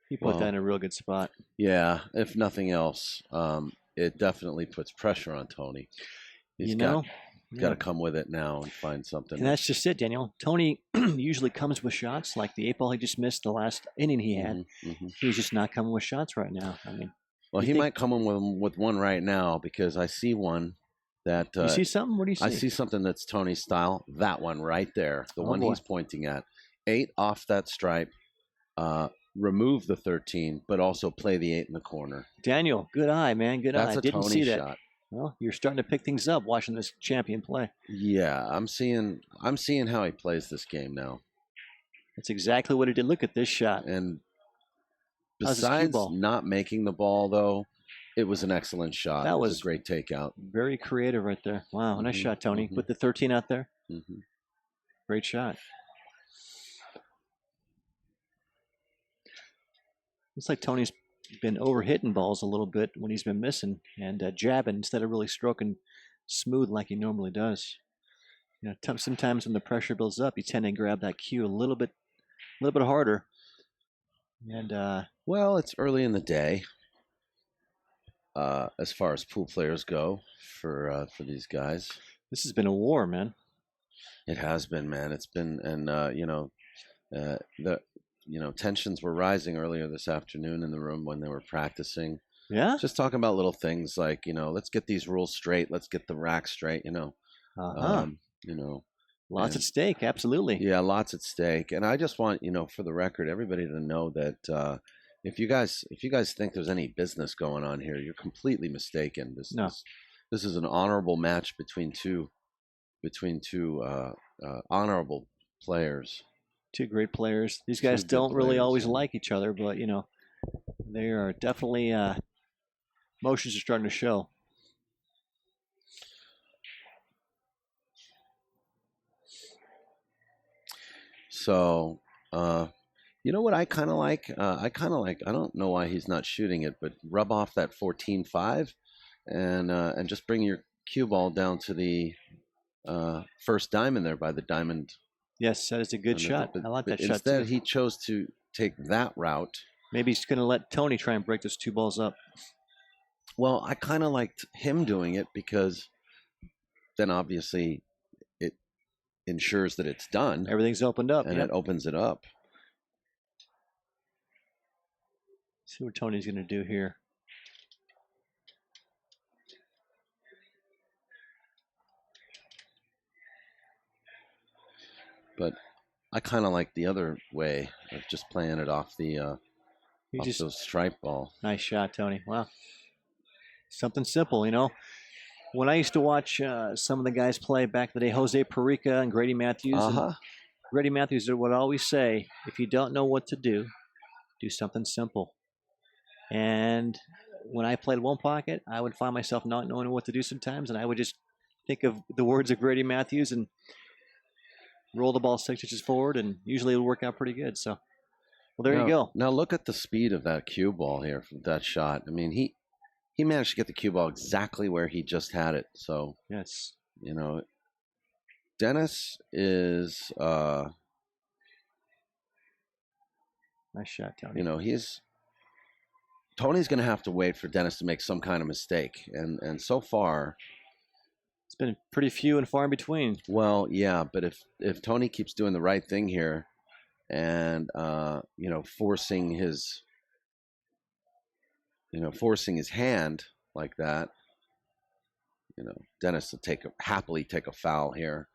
S4: He put that in a real good spot.
S2: Yeah, if nothing else, it definitely puts pressure on Tony. He's got to come with it now and find something.
S4: And that's just it, Daniel. Tony usually comes with shots, like the 8-ball he just missed the last inning he had. He's just not coming with shots right now. I mean,
S2: well, he might come in with one right now because I see one that.
S4: You see something? What do you see?
S2: I see something that's Tony's style. That one right there, the one he's pointing at. 8 off that stripe. Remove the 13, but also play the 8 in the corner.
S4: Daniel, good eye, man. Good eye.
S2: That's a
S4: Didn't
S2: Tony
S4: see that.
S2: shot.
S4: Well, you're starting to pick things up watching this champion play.
S2: Yeah, I'm seeing how he plays this game now.
S4: That's exactly what he did. Look at this shot.
S2: And besides not making the ball, though, it was an excellent shot. That was a great takeout.
S4: Very creative right there. Wow, nice shot, Tony. Put the 13 out there. Great shot. Looks like Tony's been overhitting balls a little bit when he's been missing and jabbing instead of really stroking smooth like he normally does. You know, sometimes when the pressure builds up, you tend to grab that cue a little bit harder. And
S2: well, it's early in the day. As far as pool players go, for these guys,
S4: this has been a war, man.
S2: It has been, man. It's been, and tensions were rising earlier this afternoon in the room when they were practicing.
S4: Yeah.
S2: Just talking about little things like, let's get these rules straight. Let's get the rack straight,
S4: Lots at stake. Absolutely.
S2: Yeah, lots at stake. And I just want, for the record, everybody to know that if you guys think there's any business going on here, you're completely mistaken. This is an honorable match between two honorable players.
S4: 2 great players. These guys don't really always like each other, but they are definitely motions are starting to show.
S2: So, you know what I kind of like? I don't know why he's not shooting it, but rub off that 14-5 and just bring your cue ball down to the first diamond there by the diamond.
S4: Yes, that is a good shot. I like that shot.
S2: Instead, he chose to take that route.
S4: Maybe he's going to let Tony try and break those 2 balls up.
S2: Well, I kind of liked him doing it because then obviously it ensures that it's done.
S4: Everything's opened up.
S2: And it opens it up.
S4: See what Tony's going to do here.
S2: But I kind of like the other way of just playing it off the those stripe ball.
S4: Nice shot, Tony. Wow. Something simple, When I used to watch some of the guys play back in the day, Jose Perica and Grady Matthews. Grady Matthews would always say, if you don't know what to do something simple. And when I played one pocket, I would find myself not knowing what to do sometimes, and I would just think of the words of Grady Matthews and roll the ball 6 inches forward, and usually it would work out pretty good. So, well, there you go.
S2: Now look at the speed of that cue ball here from that shot. I mean, he managed to get the cue ball exactly where he just had it. So,
S4: yes,
S2: Dennis is
S4: nice shot, Tony.
S2: Tony's going to have to wait for Dennis to make some kind of mistake, and so far
S4: it's been pretty few and far in between.
S2: Well, yeah, but if Tony keeps doing the right thing here, and forcing his hand like that, Dennis will happily take a foul here.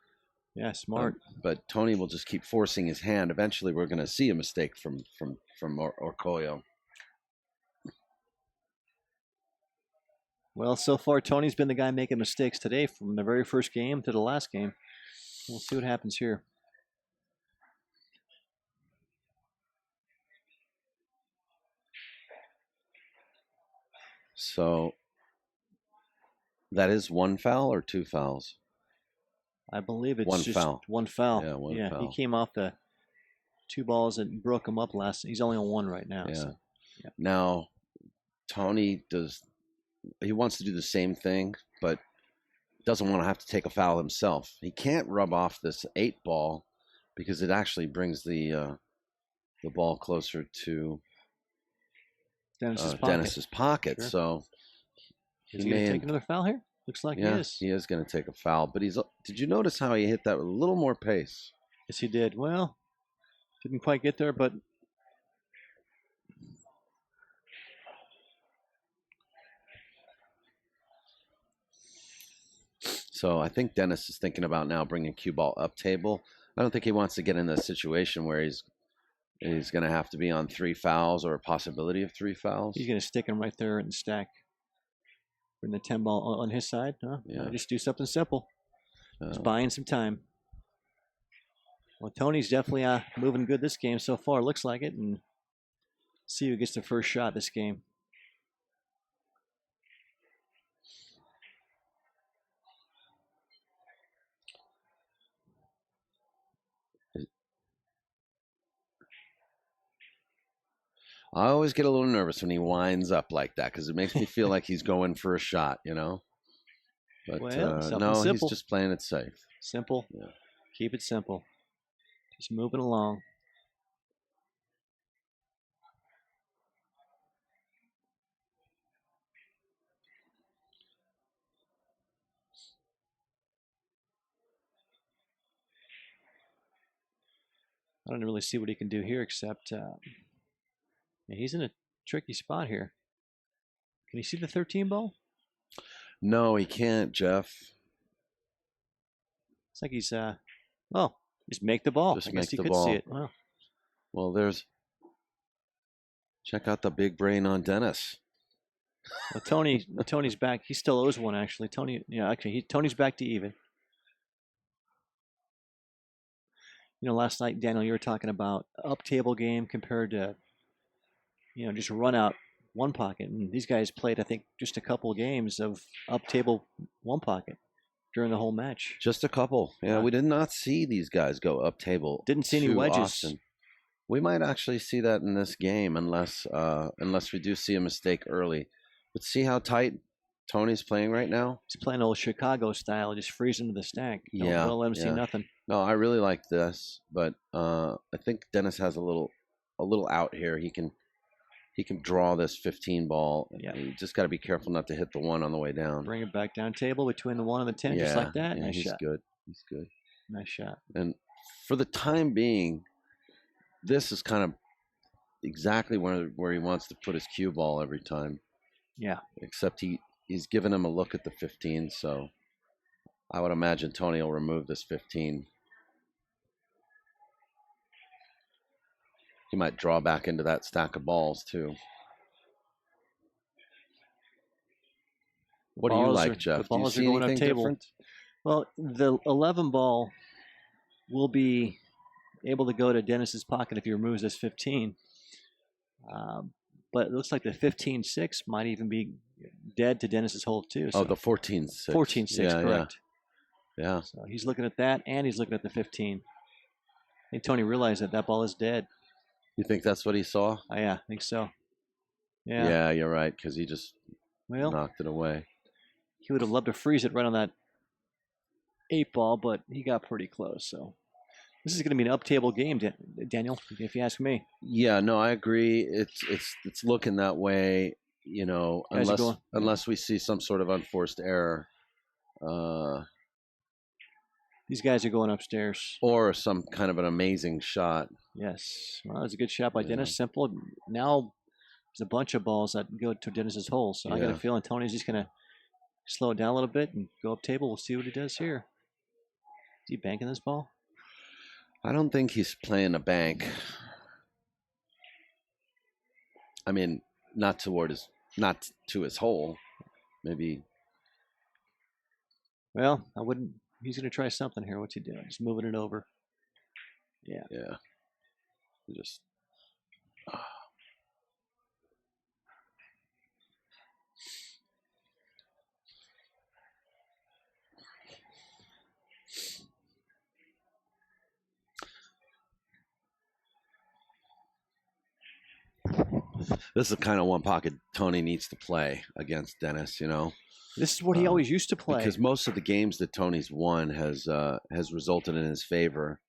S4: Yeah, smart.
S2: But Tony will just keep forcing his hand. Eventually, we're going to see a mistake from Orcollo.
S4: Well, so far, Tony's been the guy making mistakes today from the very first game to the last game. We'll see what happens here.
S2: So, that is 1 foul or 2 fouls?
S4: I believe it's
S2: One
S4: just
S2: foul.
S4: one foul.
S2: Yeah, one
S4: He
S2: foul.
S4: came off the 2 balls that broke him up last. He's only on 1 right now.
S2: Yeah.
S4: So.
S2: Now, Tony he wants to do the same thing, but doesn't want to have to take a foul himself. He can't rub off this 8 ball because it actually brings the ball closer to Dennis's pocket.
S4: Sure.
S2: So
S4: is he going to take another foul here? Looks like
S2: he is going to take a foul. But did you notice how he hit that with a little more pace?
S4: Yes, he did. Well, didn't quite get there, but
S2: so I think Dennis is thinking about now bringing cue ball up table. I don't think he wants to get in a situation where he's going to have to be on 3 fouls or a possibility of 3 fouls.
S4: he's going to stick him right there in the stack. Bring the 10 ball on his side. Huh?
S2: Yeah.
S4: Just do something simple. Just buying some time. Well, Tony's definitely moving good this game so far. Looks like it. And see who gets the first shot this game.
S2: I always get a little nervous when he winds up like that because it makes me feel like he's going for a shot, you know? But no,
S4: simple.
S2: he's just playing it safe.
S4: Simple.
S2: Yeah.
S4: Keep it simple. Just moving along. I don't really see what he can do here except he's in a tricky spot here. Can you see the 13 ball?
S2: No, he can't, Jeff.
S4: It's like he's just make the ball.
S2: Just
S4: I guess
S2: make
S4: he
S2: the
S4: could
S2: ball.
S4: see it. Wow.
S2: Well, check out the big brain on Dennis.
S4: Well, Tony's back. He still owes one actually. Tony's back to even. Last night, Daniel, you were talking about up table game compared to, just run out one pocket. And these guys played, I think, just a couple of games of up table one pocket during the whole match.
S2: Just a couple. Yeah, we did not see these guys go up table.
S4: Didn't see any wedges.
S2: Often. We might actually see that in this game unless we do see a mistake early. But see how tight Tony's playing right now?
S4: He's playing old Chicago style, just freeze into the stack. Don't let him see nothing.
S2: No, I really like this, but I think Dennis has a little out here. He can draw this 15 ball.
S4: Yeah.
S2: You just got to be careful not to hit the 1 on the way down.
S4: Bring it back down table between the 1 and the 10, just like that.
S2: Yeah,
S4: nice
S2: he's
S4: shot.
S2: good. He's good.
S4: Nice shot.
S2: And for the time being, this is kind of exactly where he wants to put his cue ball every time.
S4: Yeah.
S2: Except he's given him a look at the 15, so I would imagine Tony will remove this 15. He might draw back into that stack of balls too. What do you like, Jeff? Do you see anything different?
S4: Well, the 11 ball will be able to go to Dennis's pocket if he removes this 15. But it looks like the 15-6 might even be dead to Dennis's hold too. So
S2: the 14-6.
S4: 14-6, correct.
S2: Yeah.
S4: So he's looking at that, and he's looking at the 15. I think Tony realized that ball is dead.
S2: You think that's what he saw?
S4: Yeah, I think so. Yeah.
S2: Yeah, you're right, because he just knocked it away.
S4: He would have loved to freeze it right on that 8 ball, but he got pretty close. So this is going to be an up-table game, Daniel, if you ask me.
S2: Yeah, no, I agree. It's looking that way, unless we see some sort of unforced error.
S4: These guys are going upstairs.
S2: Or some kind of an amazing shot.
S4: Yes. Well, it's a good shot by Dennis. Simple. Now there's a bunch of balls that go to Dennis's hole. So I got a feeling Tony's just going to slow it down a little bit and go up table. We'll see what he does here. Is he banking this ball?
S2: I don't think he's playing a bank. I mean, not to his hole. Maybe.
S4: Well, I wouldn't. He's going to try something here. What's he doing? Just moving it over. Yeah.
S2: Yeah. Just. This is the kind of one pocket Tony needs to play against Dennis. You know,
S4: This is what he always used to play.
S2: because most of the games that Tony's won has resulted in his favor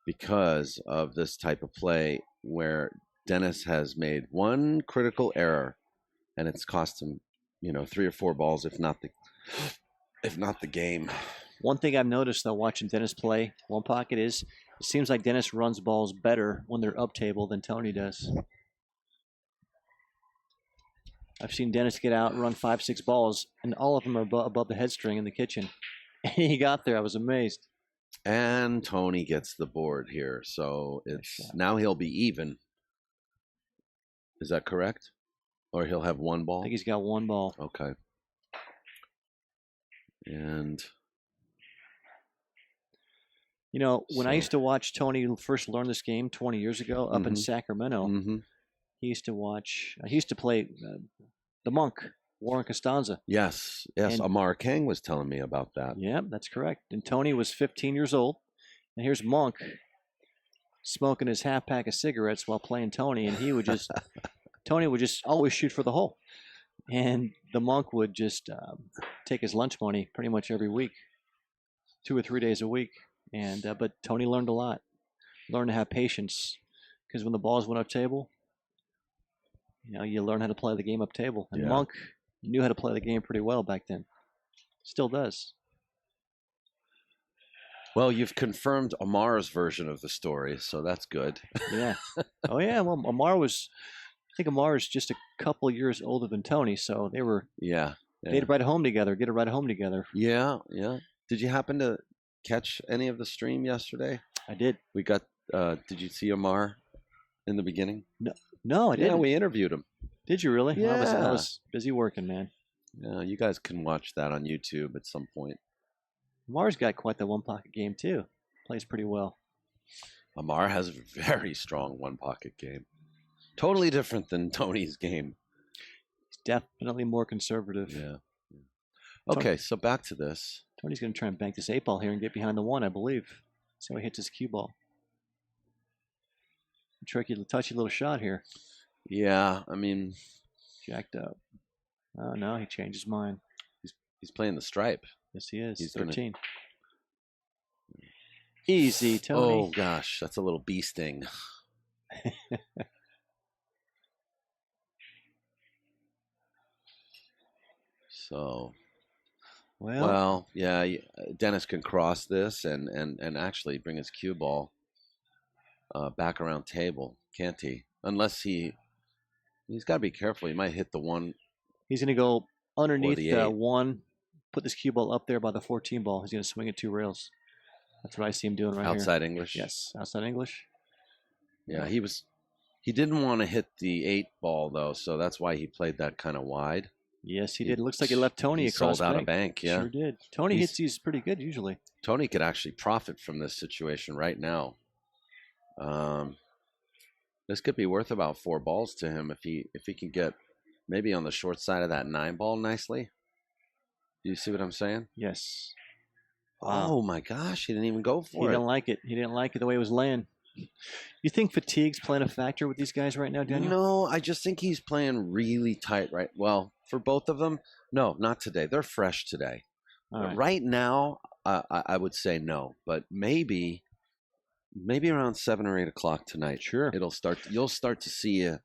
S2: because of this type of play where Dennis has made one critical error, and it's cost him, 3 or 4 balls, if not the game.
S4: One thing I've noticed, though, watching Dennis play one pocket is it seems like Dennis runs balls better when they're up table than Tony does. I've seen Dennis get out and run 5, 6 balls, and all of them are above the head string in the kitchen. And he got there. I was amazed.
S2: And Tony gets the board here, so now he'll be even. Is that correct? Or he'll have 1
S4: I
S2: ball?
S4: think he's got 1 ball.
S2: Okay. And
S4: when I used to watch Tony first learn this game 20 years ago up in Sacramento, he used to play the monk, Warren Costanza.
S2: yes,
S4: And-
S2: Amar Kang was telling me about that.
S4: Yeah, that's correct. And Tony was 15 years old. And here's Monk smoking his half pack of cigarettes while playing Tony. And Tony would just always shoot for the hole. And the Monk would just take his lunch money pretty much every week, 2 or 3 days a week. And but Tony learned a lot, learned to have patience, because when the balls went up table, you learn how to play the game up table. And
S2: Yeah.
S4: Monk knew how to play the game pretty well back then. Still does.
S2: Well, you've confirmed Amar's version of the story, so that's good.
S4: Yeah. Oh yeah. Well, I think Amar is just a couple years older than Tony, so
S2: Yeah.
S4: they'd ride home together, get a ride home together.
S2: Yeah. Did you happen to catch any of the stream yesterday?
S4: I did.
S2: We got. Did you see Amar in the beginning?
S4: No, I
S2: Yeah,
S4: didn't.
S2: we interviewed him.
S4: Did you really? Well, I
S2: Yeah.
S4: was busy working, man.
S2: Yeah, you guys can watch that on YouTube at some point.
S4: Amar's got quite the one pocket game too. Plays pretty well.
S2: Amar has a very strong one pocket game. Totally different than Tony's game.
S4: He's definitely more conservative.
S2: Yeah. Okay, so back to this.
S4: Tony's going to try and bank this 8 ball here and get behind the 1, I believe. See how he hits his cue ball. Tricky, touchy little shot here.
S2: Yeah, I mean,
S4: Jacked up. Oh no, he changed his mind.
S2: he's playing the stripe.
S4: Yes, he is.
S2: He's gonna-
S4: 13. Easy, Tony.
S2: Oh gosh, that's a little bee sting. So, well, yeah, Dennis can cross this and actually bring his cue ball back around table, can't he? Unless he's got to be careful. He might hit the 1.
S4: He's going to go underneath
S2: the
S4: the
S2: 8.
S4: 1, put this cue ball up there by the 14 ball. He's going to swing it 2 rails. That's what I see him doing right here.
S2: Outside English.
S4: Yes, outside English.
S2: Yeah, he didn't want to hit the 8 ball though, so that's why he played that kind of wide.
S4: Yes, he did. It looks like he left Tony
S2: He
S4: across
S2: sold out
S4: bank.
S2: a bank. Yeah,
S4: Sure did. Tony
S2: He's-
S4: hits these pretty good usually.
S2: Tony could actually profit from this situation right now. This could be worth about 4 balls to him if he can get maybe on the short side of that 9 ball nicely. Do you see what I'm saying?
S4: Yes. Wow.
S2: Oh my gosh, he didn't even go
S4: He
S2: for it.
S4: didn't like it. He didn't like it the way it was laying. You think fatigue's playing a factor with these guys right now, Daniel?
S2: No, I just think he's playing really tight right. Well, for both of them, no, not today. They're fresh today.
S4: All right.
S2: Right now, I would say no, but maybe around 7 or 8 o'clock tonight.
S4: Sure.
S2: You'll start to see a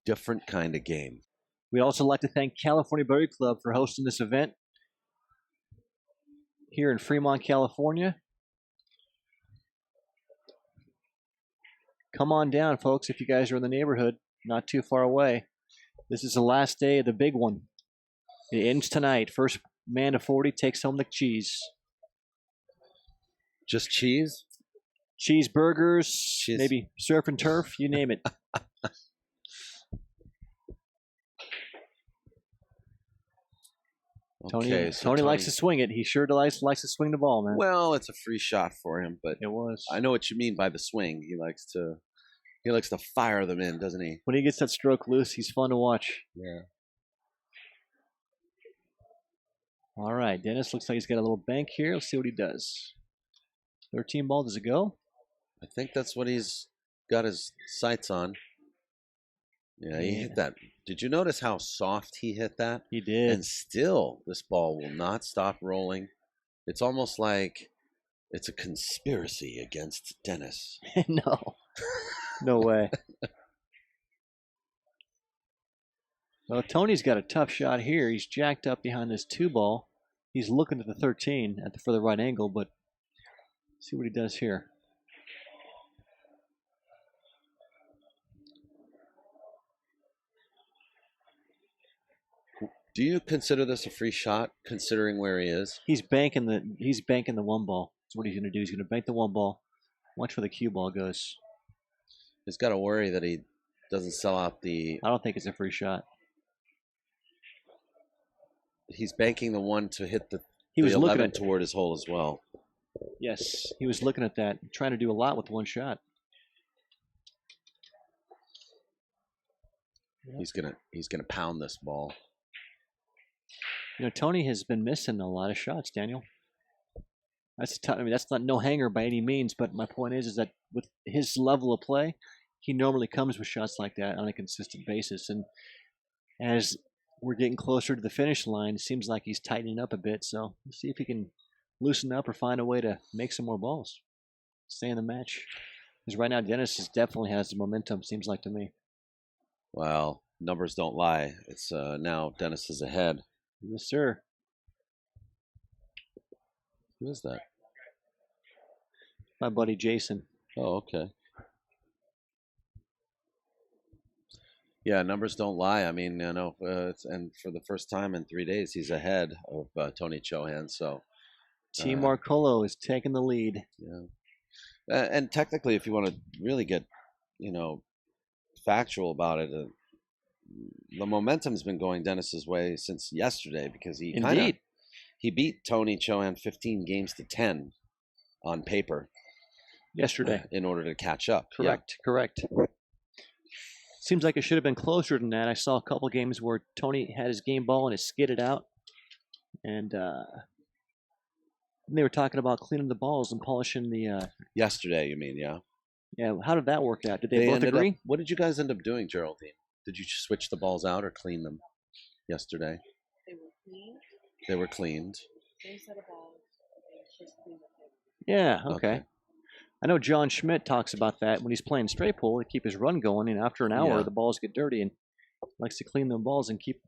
S2: different kind of game.
S4: We'd also like to thank California Billiard Club for hosting this event here in Fremont, California. Come on down, folks, if you guys are in the neighborhood, not too far away. This is the last day of the big one. It ends tonight. First man to 40 takes home the cheese.
S2: Just cheese?
S4: Cheeseburgers,
S2: Cheese.
S4: maybe surf and turf, you name it.
S2: Okay, so
S4: Tony likes to swing it. He sure likes to swing the ball, man.
S2: Well, it's a free shot for him, but
S4: It was.
S2: I know what you mean by the swing. He likes to fire them in, doesn't he?
S4: When he gets that stroke loose, he's fun to watch.
S2: Yeah.
S4: All right, Dennis looks like he's got a little bank here. Let's see what he does. 13 ball, does it go?
S2: I think that's what he's got his sights on. Yeah, he hit that. Did you notice how soft he hit that?
S4: He did.
S2: And still, this ball will not stop rolling. It's almost like it's a conspiracy against Dennis.
S4: No. No way. Well, Tony's got a tough shot here. He's jacked up behind this 2-ball. He's looking at the 13 for the right angle, but see what he does here.
S2: Do you consider this a free shot, considering where he is?
S4: He's banking the 1-ball. That's what he's going to do. He's going to bank the 1-ball. Watch where the cue ball goes.
S2: He's got to worry that he doesn't sell out the.
S4: I don't think it's a free shot.
S2: He's banking the 1 to hit the.
S4: He was looking
S2: 11 toward his hole as well.
S4: Yes, he was looking at that, trying to do a lot with one shot.
S2: He's gonna pound this ball.
S4: You know, Tony has been missing a lot of shots, Daniel. That's tough. I mean, that's not no hanger by any means, but my point is that with his level of play, he normally comes with shots like that on a consistent basis. And as we're getting closer to the finish line, it seems like he's tightening up a bit. So we'll see if he can loosen up or find a way to make some more balls, stay in the match. Because right now, Dennis definitely has the momentum, seems like to me.
S2: Well, numbers don't lie. It's now Dennis is ahead.
S4: Yes, sir.
S2: Who is that?
S4: My buddy Jason.
S2: Oh, okay. Yeah, numbers don't lie. I mean, you know, and for the first time in 3 days, he's ahead of Tony Chohan. So,
S4: Team Orcollo is taking the lead.
S2: Yeah, and technically, if you want to really get, you know, factual about it, the momentum's been going Dennis's way since yesterday because he he beat Tony Chohan 15 games to 10 on paper
S4: yesterday
S2: in order to catch up.
S4: Correct.
S2: Yeah.
S4: Correct. Seems like it should have been closer than that. I saw a couple games where Tony had his game ball and it skidded out, and they were talking about cleaning the balls and polishing the.
S2: Yesterday, you mean? Yeah.
S4: Yeah. How did that work out? Did they both agree?
S2: What did you guys end up doing, Geraldine? Did you switch the balls out or clean them yesterday?
S3: They were clean.
S2: They were cleaned.
S3: Same set of balls. Just clean
S4: Yeah. Okay. I know John Schmidt talks about that when he's playing straight pool to keep his run going, and after an hour the balls get dirty, and likes to clean the balls and keep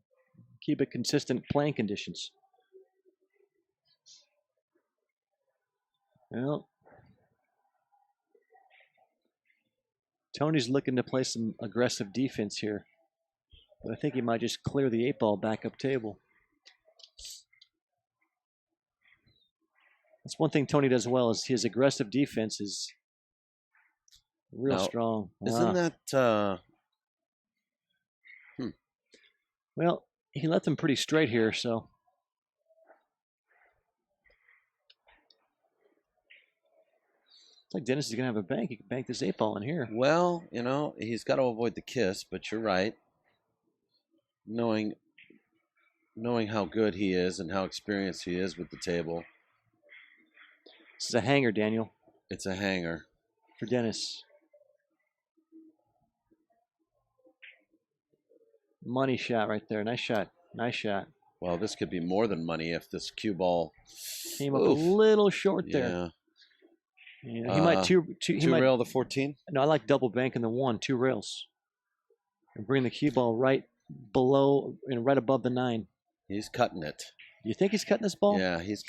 S4: it consistent playing conditions. Well, Tony's looking to play some aggressive defense here, but I think he might just clear the 8-ball back up table. That's one thing Tony does well is his aggressive defense is real strong.
S2: Isn't that
S4: Well, he left them pretty straight here, so it's like Dennis is gonna have a bank. He can bank this 8-ball in here.
S2: Well, you know, he's got to avoid the kiss, but you're right. Knowing how good he is and how experienced he is with the table.
S4: This is a hanger, Daniel.
S2: It's a hanger.
S4: For Dennis. Money shot right there. Nice shot. Nice shot.
S2: Well, this could be more than money if this cue ball
S4: came up a little short there. Yeah, he might two
S2: rail the 14.
S4: No, I like double banking the 1, 2 rails, and bring the cue ball right below and right above the 9.
S2: He's cutting it.
S4: You think he's cutting this ball?
S2: Yeah, he's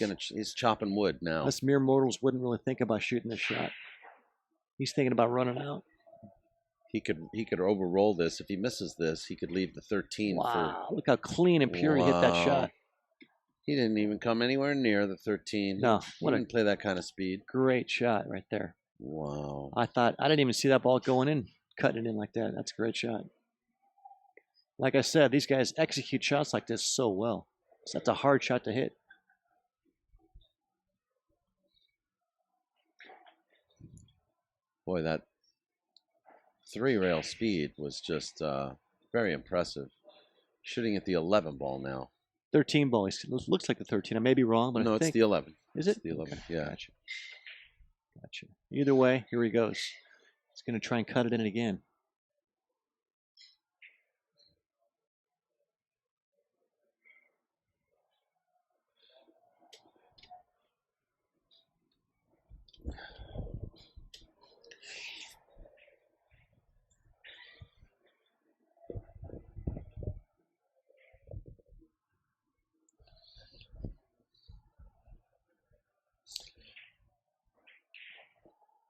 S2: chopping wood now.
S4: Us mere mortals wouldn't really think about shooting this shot. He's thinking about running out.
S2: He could overroll this. If he misses this, he could leave the 13.
S4: Wow, look how clean and pure he hit that shot.
S2: He didn't even come anywhere near the 13.
S4: No,
S2: he didn't play that kind of speed.
S4: Great shot right there.
S2: Wow.
S4: I didn't even see that ball going in, cutting it in like that. That's a great shot. Like I said, these guys execute shots like this so well. So that's a hard shot to hit.
S2: Boy, that 3-rail speed was just very impressive. Shooting at the 11 ball now.
S4: 13 ball. It looks like the 13. I may be wrong, but
S2: no,
S4: I think
S2: it's the 11.
S4: Is it?
S2: It's the 11.
S4: Okay.
S2: Yeah.
S4: Gotcha. Either way, here he goes. He's going to try and cut it in again.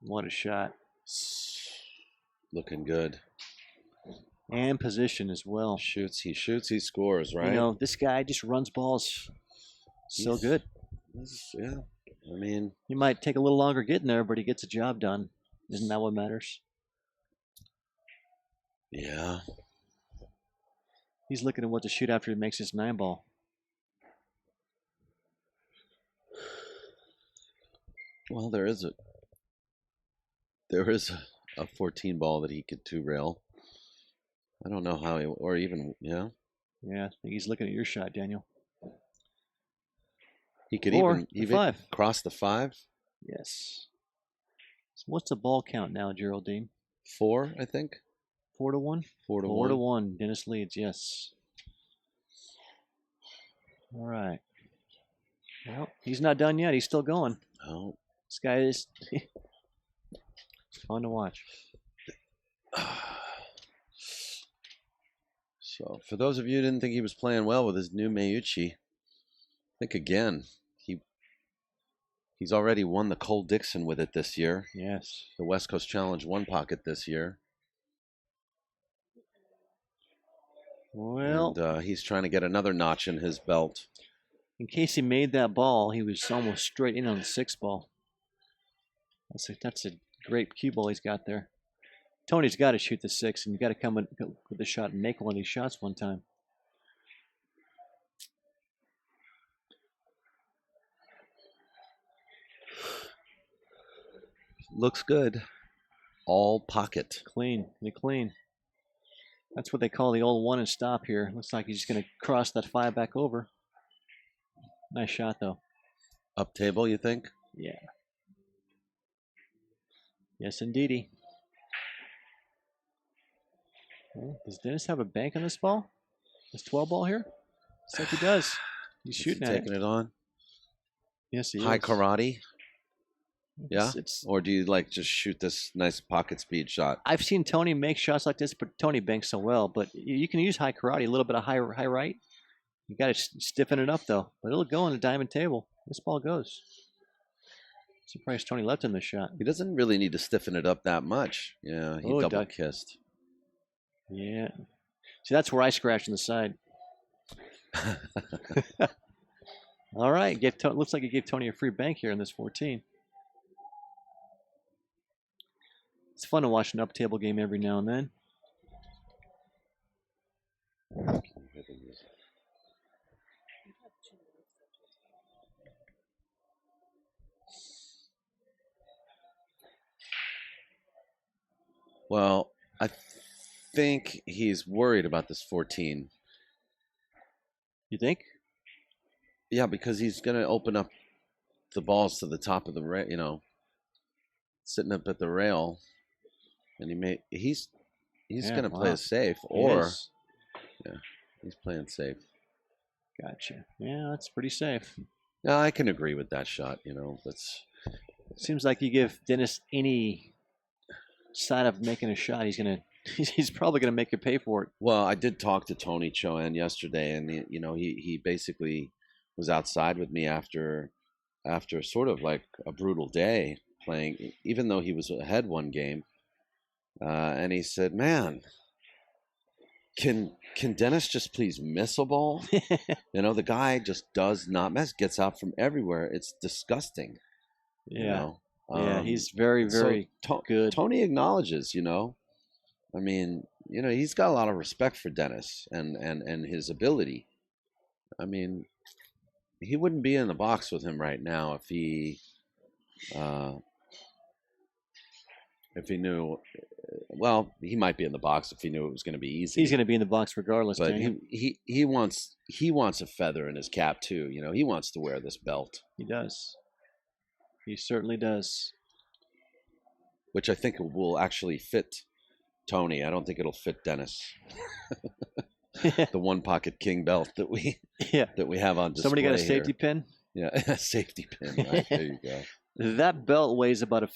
S4: What a shot.
S2: Looking good.
S4: And position as well.
S2: Shoots, he scores, right?
S4: You know, this guy just runs balls so
S2: He's-
S4: good.
S2: Yeah. I mean,
S4: He might take a little longer getting there, but he gets a job done. Isn't that what matters?
S2: yeah.
S4: He's looking at what to shoot after he makes his 9-ball.
S2: Well, there is a 14 ball that he could 2-rail. I don't know how he, or even, yeah.
S4: Yeah, I think he's looking at your shot, Daniel.
S2: He could
S4: Or
S2: even
S4: the 5.
S2: cross the 5.
S4: Yes. So what's the ball count now, Geraldine?
S2: 4, I think.
S4: 4-1?
S2: 4 to
S4: 4 to
S2: 1.
S4: 1. Dennis leads, yes. All right. Well, he's not done yet. He's still going.
S2: Oh.
S4: This guy is fun to watch.
S2: So, for those of you who didn't think he was playing well with his new Meucci, I think again, he's already won the Cole Dixon with it this year.
S4: Yes.
S2: The West Coast Challenge 1 pocket this year.
S4: Well,
S2: and he's trying to get another notch in his belt.
S4: in case he made that ball, he was almost straight in on the 6 ball. That's a great cue ball he's got there. Tony's got to shoot the 6, and you got to come in with the shot and make one of these shots one time.
S2: Looks good. All pocket.
S4: Clean. Clean. That's what they call the old 1 and stop here. Looks like he's just going to cross that 5 back over. Nice shot, though.
S2: Up table, you think?
S4: Yeah. Yes, indeedy. Well, does Dennis have a bank on this ball? This 12 ball here? Looks like he does. He's shooting at
S2: taking it on.
S4: Yes, he
S2: High
S4: is.
S2: karate. Yeah.
S4: It's
S2: Or do you like just shoot this nice pocket speed shot?
S4: I've seen Tony make shots like this, but Tony banks so well. But you can use high karate, a little bit of high right. You got to stiffen it up though. But it'll go on the diamond table. This ball goes. Surprised Tony left in this shot.
S2: He doesn't really need to stiffen it up that much. Yeah, he double kissed.
S4: Yeah. See, that's where I scratched on the side. All right. Looks like he gave Tony a free bank here in this 14. It's fun to watch an up table game every now and then.
S2: Well, I think he's worried about this 14.
S4: You think?
S2: Yeah, because he's going to open up the balls to the top of the rail, you know, sitting up at the rail, and he's going to play it safe, or he's playing safe.
S4: Gotcha. Yeah, that's pretty safe.
S2: Yeah, I can agree with that shot. You know,
S4: seems like you give Dennis any sign of making a shot, he's probably gonna make you pay for it.
S2: Well, I did talk to Tony Chohan yesterday, and he basically was outside with me after sort of like a brutal day playing, even though he was ahead 1 game, and he said, "Man, can Dennis just please miss a ball?" You know, the guy just does not miss, gets out from everywhere. It's disgusting.
S4: Yeah.
S2: You know?
S4: Yeah, he's very, very good.
S2: Tony acknowledges, you know, I mean, you know, he's got a lot of respect for Dennis and his ability. I mean, he wouldn't be in the box with him right now if he knew. Well, he might be in the box if he knew it was going to be easy.
S4: He's going to be in the box regardless.
S2: But he wants a feather in his cap too. You know, he wants to wear this belt.
S4: He does. He certainly does.
S2: Which I think will actually fit Tony. I don't think it'll fit Dennis. The 1 pocket king belt that we have on display.
S4: Somebody got a safety pin?
S2: Yeah, a safety pin. Right? There you go.
S4: That belt weighs about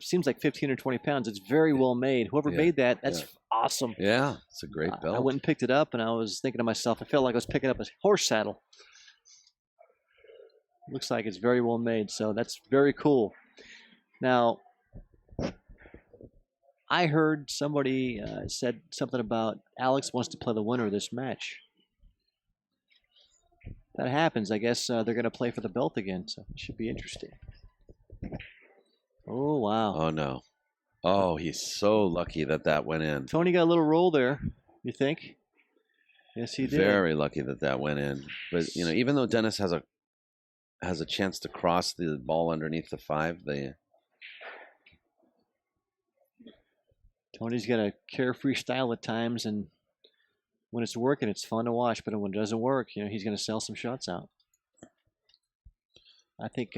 S4: seems like 15 or 20 pounds. It's very well made. Whoever made that's awesome.
S2: Yeah, it's a great belt.
S4: I went and picked it up, and I was thinking to myself, I felt like I was picking up a horse saddle. Looks like it's very well made, so that's very cool. Now, I heard somebody said something about Alex wants to play the winner of this match. That happens, I guess they're going to play for the belt again, so it should be interesting. Oh, wow.
S2: Oh, no. Oh, he's so lucky that went in.
S4: Tony got a little roll there, you think? Yes, he did.
S2: Very lucky that went in. But, you know, even though Dennis has a chance to cross the ball underneath the 5,
S4: Tony's got a carefree style at times, and when it's working, it's fun to watch. But when it doesn't work, you know, he's going to sell some shots out. I think.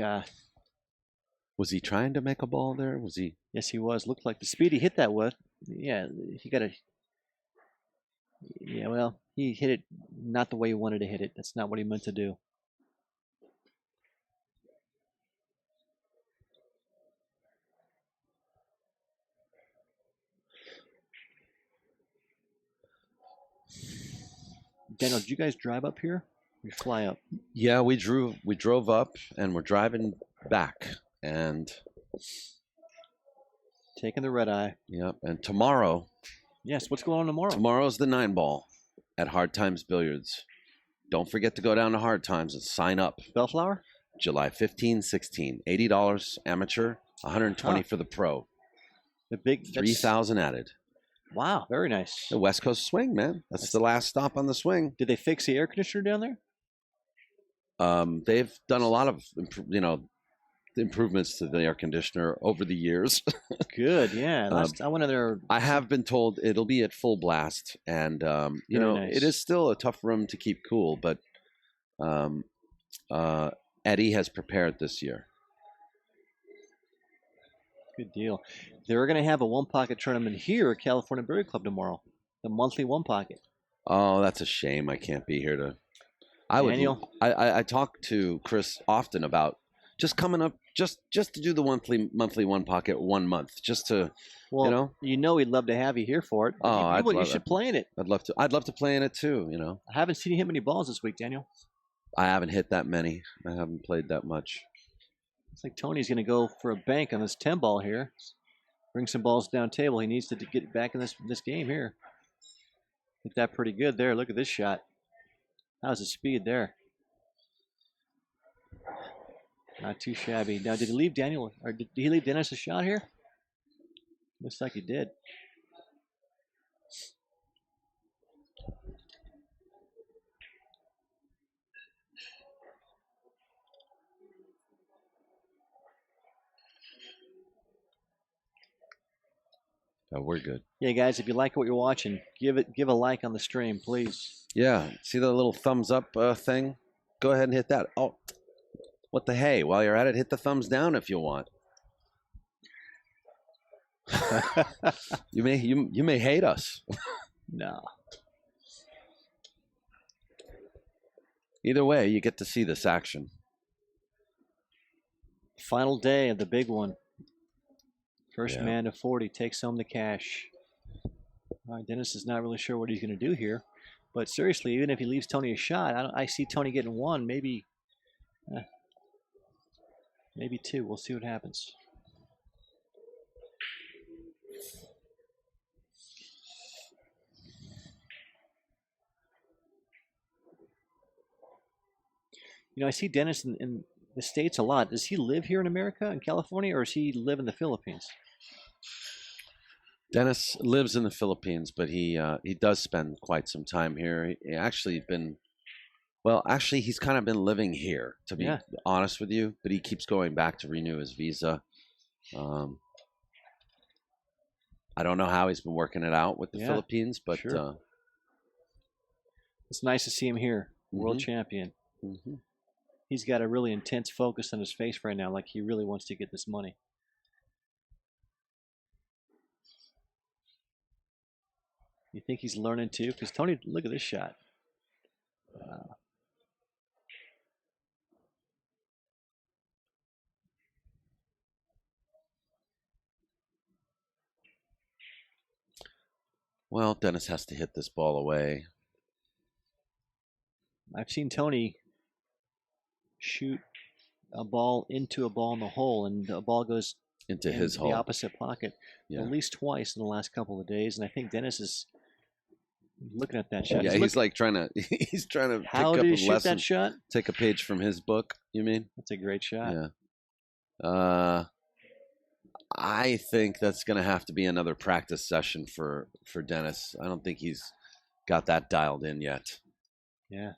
S2: was he trying to make a ball there? Was he?
S4: Yes, he was. Looked like the speed he hit that with. Yeah, he got a. Yeah, well, he hit it not the way he wanted to hit it. That's not what he meant to do. Daniel, did you guys drive up here? We fly up.
S2: Yeah, we drove up, and we're driving back, and
S4: Taking the red eye.
S2: yep. And tomorrow,
S4: Yes, what's going on tomorrow?
S2: tomorrow's the 9-ball at Hard Times Billiards. Don't forget to go down to Hard Times and sign up.
S4: Bellflower?
S2: July 15, 16, $80 amateur, 120 for the pro,
S4: The big
S2: 3,000 added.
S4: Wow, very nice.
S2: The West Coast swing, man. That's the last stop on the swing.
S4: Did they fix the air conditioner down there?
S2: They've done a lot of improvements to the air conditioner over the years.
S4: Good, yeah. I went in there.
S2: I have been told it'll be at full blast, and you know,
S4: nice.
S2: it is still a tough room to keep cool, but Eddie has prepared this year.
S4: Good deal. They're going to have a one pocket tournament here at California Billiard Club tomorrow. The monthly one pocket.
S2: Oh, that's a shame. I can't be here to. I would.
S4: Daniel?
S2: I talk to Chris often about just coming up, just to do the monthly one pocket 1 month, just to,
S4: Well, you know we'd love to have you here for it.
S2: Oh, I'd
S4: you
S2: love
S4: should
S2: it.
S4: play in it.
S2: I'd love to play in it too. You know,
S4: I haven't seen you hit many balls this week, Daniel.
S2: I haven't hit that many. I haven't played that much.
S4: It's like Tony's going to go for a bank on this 10 ball here. Bring some balls down table. He needs to get back in this game here. Hit that pretty good there. Look at this shot. How's the speed there? Not too shabby. Now, did he leave Daniel, or did he leave Dennis a shot here? Looks like he did.
S2: Oh, we're good.
S4: Yeah, guys, if you like what you're watching, give a like on the stream, please.
S2: Yeah, see the little thumbs up thing? Go ahead and hit that. Oh, what the hey? While you're at it, hit the thumbs down if you want. You may hate us.
S4: No.
S2: Either way, you get to see this action.
S4: Final day of the big one. First
S2: Yeah.
S4: man to 40 takes home the cash. All right, Dennis is not really sure what he's going to do here. But seriously, even if he leaves Tony a shot, I see Tony getting one, maybe two. We'll see what happens. You know, I see Dennis in the States a lot. Does he live here in America, in California, or does he live in the Philippines?
S2: Dennis lives in the Philippines, but he does spend quite some time here. Actually, he's kind of been living here, to be honest with you. But he keeps going back to renew his visa. I don't know how he's been working it out with the Philippines, but
S4: sure. It's nice to see him here, world champion.
S2: Mm-hmm.
S4: He's got a really intense focus on his face right now, like he really wants to get this money. You think he's learning too? Because Tony, look at this shot. Wow.
S2: Well, Dennis has to hit this ball away.
S4: I've seen Tony shoot a ball into a ball in the hole, and the ball goes
S2: into
S4: in
S2: his
S4: the
S2: hole.
S4: opposite pocket
S2: Yeah.
S4: at least twice in the last couple of days, and I think Dennis is looking at that shot.
S2: Yeah, he's like trying to he's trying to
S4: How
S2: pick
S4: do
S2: up
S4: you
S2: a
S4: shoot
S2: lesson,
S4: that shot?
S2: take a page from his book. You mean?
S4: That's a great shot.
S2: Yeah. I think that's going to have to be another practice session for Dennis. I don't think he's got that dialed in yet.
S4: Yeah.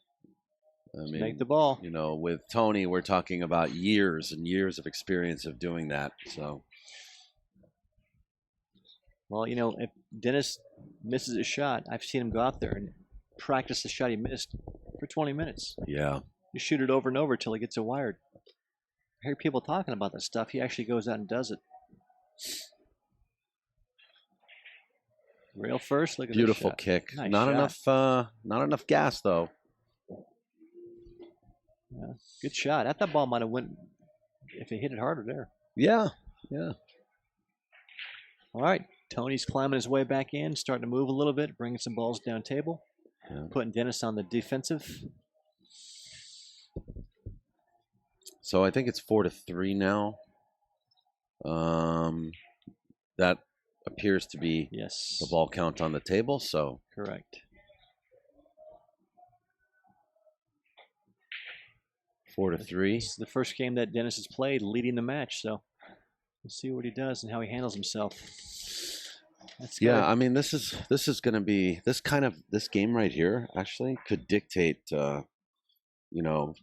S2: I mean,
S4: Make the ball.
S2: You know, with Tony, we're talking about years and years of experience of doing that. So,
S4: well, you know, if Dennis misses a shot, I've seen him go out there and practice the shot he missed for 20 minutes.
S2: yeah.
S4: You shoot it over and over until he gets it wired. I hear people talking about that stuff. He actually goes out and does it. Rail first. Look at
S2: Beautiful
S4: this shot.
S2: kick.
S4: Nice
S2: Not
S4: shot.
S2: enough gas though.
S4: Yeah, good shot. I thought that ball might have went if he hit it harder there.
S2: Yeah. Yeah.
S4: All right. Tony's climbing his way back in, starting to move a little bit, bringing some balls down table,
S2: Yeah.
S4: putting Dennis on the defensive.
S2: So I think it's 4-3 now. That appears to be
S4: Yes.
S2: the ball count on the table. So
S4: Correct.
S2: 4-3.
S4: This is the first game that Dennis has played leading the match, so we'll see what he does and how he handles himself. That's good.
S2: Yeah, I mean, this is going to be this game right here actually could dictate, you know,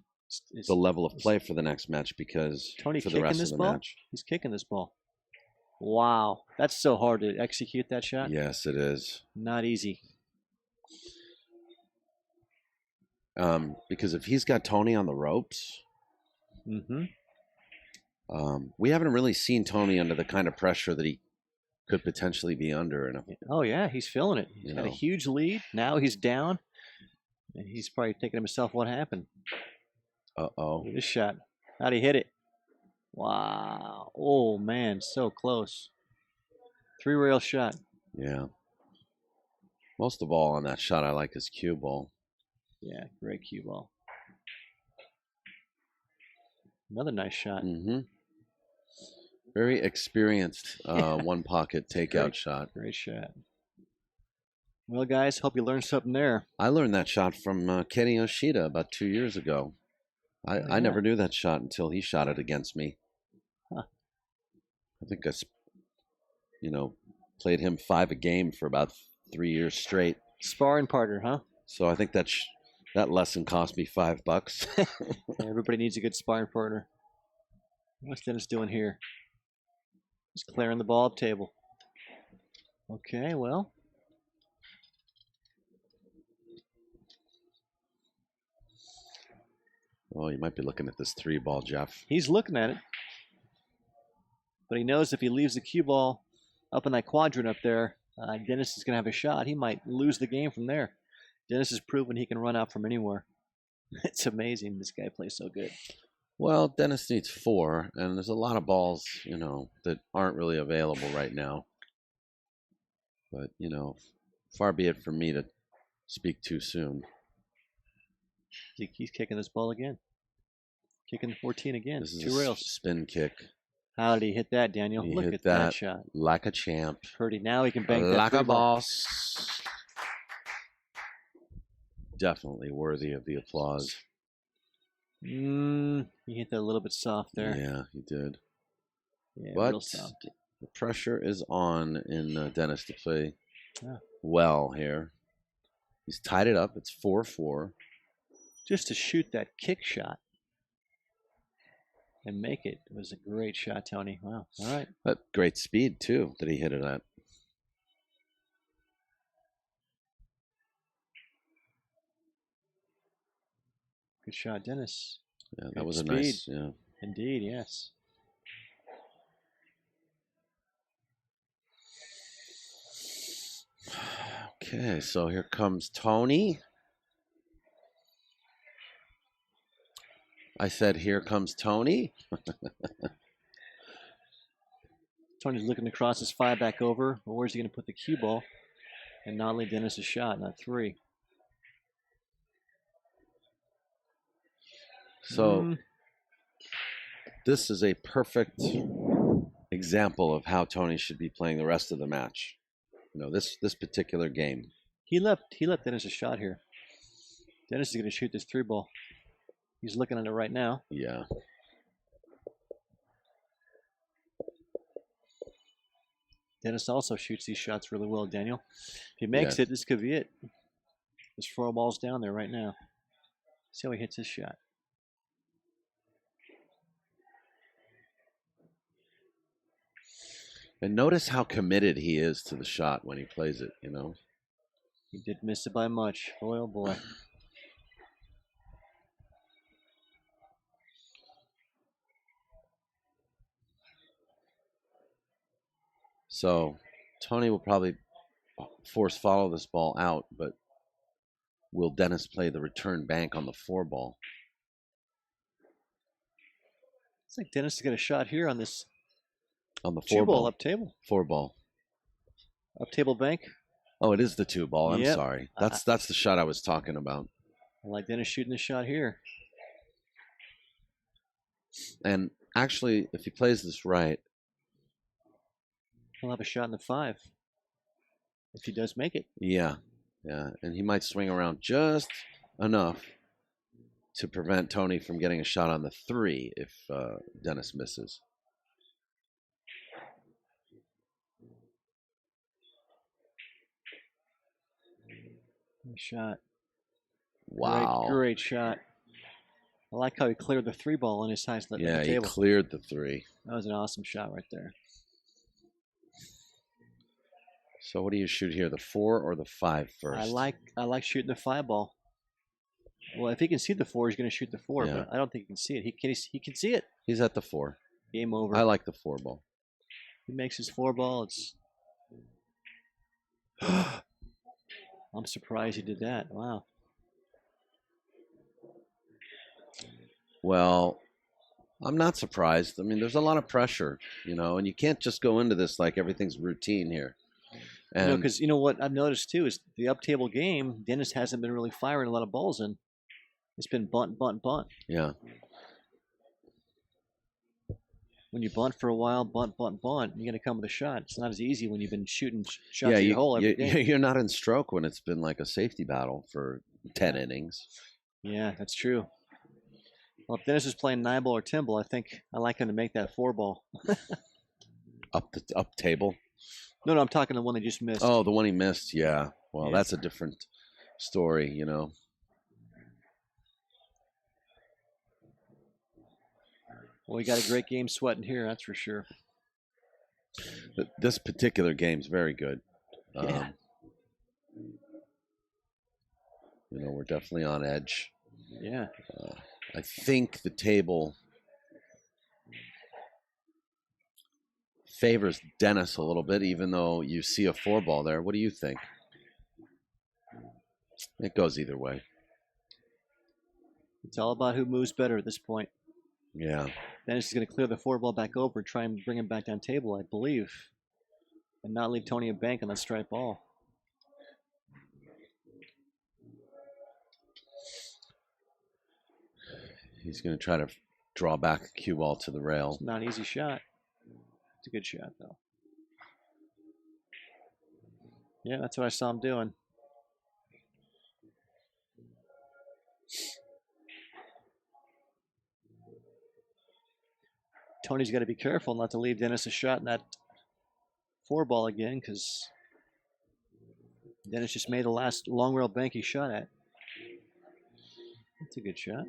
S2: the level of play for the next match because
S4: Tony
S2: for the
S4: kicking
S2: rest
S4: this
S2: of the
S4: ball?
S2: match.
S4: He's kicking this ball. Wow. That's so hard to execute that shot.
S2: Yes, it is.
S4: Not easy.
S2: Because if he's got Tony on the ropes,
S4: Mm-hmm.
S2: we haven't really seen Tony under the kind of pressure that he could potentially be under. And
S4: Oh, yeah, he's feeling it. He's
S2: You
S4: got a
S2: know.
S4: huge lead. Now he's down, and he's probably thinking to himself, what happened?
S2: uh-oh.
S4: Look at this shot. How'd he hit it? Wow. Oh, man, so close. 3-rail shot.
S2: Yeah. Most of all on that shot, I like his cue ball.
S4: Yeah, great cue ball. Another nice shot.
S2: Mm-hmm. Very experienced one pocket takeout shot.
S4: Great shot. Well, guys, hope you learned something there.
S2: I learned that shot from Kenny Yoshida about 2 years ago. I never knew that shot until he shot it against me.
S4: Huh.
S2: I think played him 5 a game for about 3 years straight.
S4: Sparring partner, huh?
S2: So I think that lesson cost me $5.
S4: Everybody needs a good sparring partner. What's Dennis doing here? He's clearing the ball up table. Okay, well.
S2: Well, you might be looking at this 3-ball, Jeff.
S4: He's looking at it. But he knows if he leaves the cue ball up in that quadrant up there, Dennis is going to have a shot. He might lose the game from there. Dennis has proven he can run out from anywhere. It's amazing this guy plays so good.
S2: Well, Dennis needs 4, and there's a lot of balls, that aren't really available right now. But, far be it from me to speak too soon.
S4: He's kicking this ball again. Kicking 14 again.
S2: This is
S4: 2
S2: a
S4: rails.
S2: spin kick.
S4: How did he hit that, Daniel?
S2: He
S4: Look
S2: hit
S4: at that
S2: that
S4: shot.
S2: like a champ.
S4: Pretty. Now he can bank that
S2: Like
S4: 3
S2: a
S4: ball.
S2: boss. Definitely worthy of the applause.
S4: He hit that a little bit soft there.
S2: Yeah, he did.
S4: Yeah,
S2: But
S4: real soft.
S2: the pressure is on in Dennis to play
S4: Yeah.
S2: well here. He's tied it up. It's 4-4.
S4: Just to shoot that kick shot and make it was a great shot, Tony. Wow. All right.
S2: But great speed, too, that he hit it at.
S4: Good shot, Dennis.
S2: Yeah, that
S4: Good
S2: was
S4: speed.
S2: a nice, yeah.
S4: Indeed, yes.
S2: Okay, so here comes Tony. I said, here comes Tony.
S4: Tony's looking to cross his 5 back over. Well, where's he going to put the cue ball? And not only Dennis a shot, not 3.
S2: So this is a perfect example of how Tony should be playing the rest of the match. This particular game.
S4: He left Dennis a shot here. Dennis is going to shoot this 3-ball. He's looking at it right now.
S2: Yeah.
S4: Dennis also shoots these shots really well, Daniel. If he makes
S2: Yes.
S4: it, this could be it. There's 4 balls down there right now. See how he hits his shot.
S2: And notice how committed he is to the shot when he plays it,
S4: He did miss it by much. Boy, oh boy.
S2: So Tony will probably force follow this ball out, but will Dennis play the return bank on the 4-ball?
S4: It's like Dennis has got a shot here on this
S2: On the
S4: 2-ball
S2: 4-ball.
S4: up table.
S2: 4-ball.
S4: Up table bank.
S2: Oh, it is the 2-ball. I'm
S4: Yep.
S2: sorry. That's the shot I was talking about.
S4: I like Dennis shooting this shot here.
S2: And actually, if he plays this right,
S4: He'll have a shot in the 5. If he does make it.
S2: yeah, and he might swing around just enough to prevent Tony from getting a shot on the 3 if Dennis misses.
S4: Nice shot.
S2: Wow.
S4: Great shot. I like how he cleared the 3-ball on his side at
S2: Yeah,
S4: the
S2: he
S4: table.
S2: cleared the 3.
S4: That was an awesome shot right there.
S2: So what do you shoot here, the 4 or the 5 first?
S4: I like shooting the 5-ball. Well, if he can see the 4, he's going to shoot the 4,
S2: Yeah.
S4: but I don't think he can see it. He can see it.
S2: He's at the 4.
S4: Game over.
S2: I like the 4-ball.
S4: He makes his 4-ball. It's. I'm surprised he did that. Wow.
S2: Well, I'm not surprised. I mean, there's a lot of pressure, and you can't just go into this like everything's routine here. And
S4: Because you know what I've noticed too is the up table game. Dennis hasn't been really firing a lot of balls in. It's been bunt.
S2: yeah,
S4: When you bunt for a while, bunt, you're going to come with a shot. It's not as easy when you've been shooting shots
S2: yeah,
S4: in your hole every game.
S2: you're not in stroke when it's been like a safety battle for 10 innings.
S4: Yeah, that's true. Well, if Dennis is playing 9-ball or 10-ball, I think I like him to make that 4-ball.
S2: Up table.
S4: No, I'm talking the one they just missed.
S2: Oh, the one he missed. Yeah. Well,
S4: Yeah.
S2: that's a different story,
S4: Well, we got a great game sweating here, that's for sure.
S2: This particular game's very good.
S4: Yeah.
S2: We're definitely on edge.
S4: Yeah.
S2: I think the table favors Dennis a little bit, even though you see a 4-ball there. What do you think? It goes either way.
S4: It's all about who moves better at this point.
S2: Yeah.
S4: Dennis is going to clear the 4-ball back over and try and bring him back down table, I believe, and not leave Tony a bank on that striped ball.
S2: He's going to try to draw back a cue ball to the rail.
S4: It's not an easy shot. It's a good shot, though. Yeah, that's what I saw him doing. Tony's got to be careful not to leave Dennis a shot in that 4-ball again, because Dennis just made the last long rail bank he shot at. That's a good shot.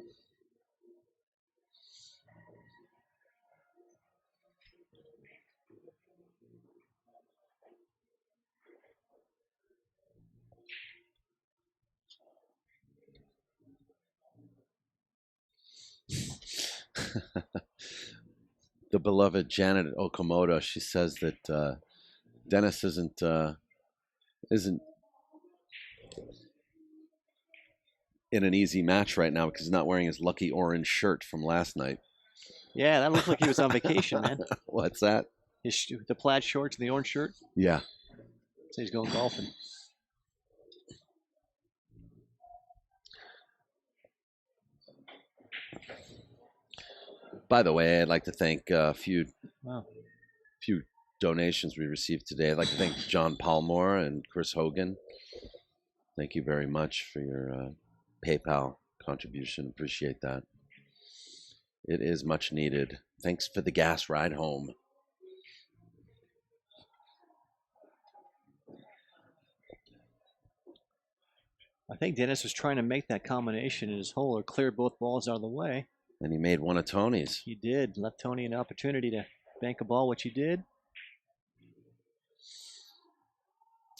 S2: The beloved Janet Okamoto, she says that Dennis isn't in an easy match right now because he's not wearing his lucky orange shirt from last night.
S4: Yeah, that looked like he was on vacation, man.
S2: What's that?
S4: The plaid shorts and the orange shirt.
S2: Yeah.
S4: So he's going golfing.
S2: By the way, I'd like to thank a few
S4: Wow.
S2: few donations we received today. I'd like to thank John Palmore and Chris Hogan. Thank you very much for your PayPal contribution. Appreciate that. It is much needed. Thanks for the gas ride home.
S4: I think Dennis was trying to make that combination in his hole or clear both balls out of the way.
S2: And he made one of Tony's.
S4: He did. Left Tony an opportunity to bank a ball, which he did.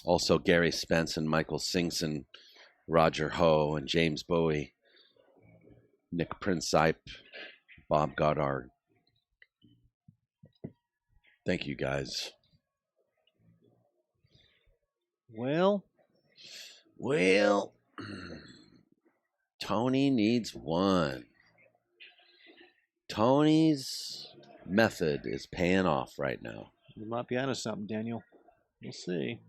S2: Also, Gary Spence and Michael Singson, Roger Ho and James Bowie, Nick Principe, Bob Goddard. Thank you, guys.
S4: Well,
S2: Tony needs one. Tony's method is paying off right now.
S4: you might be onto something, Daniel. We'll see.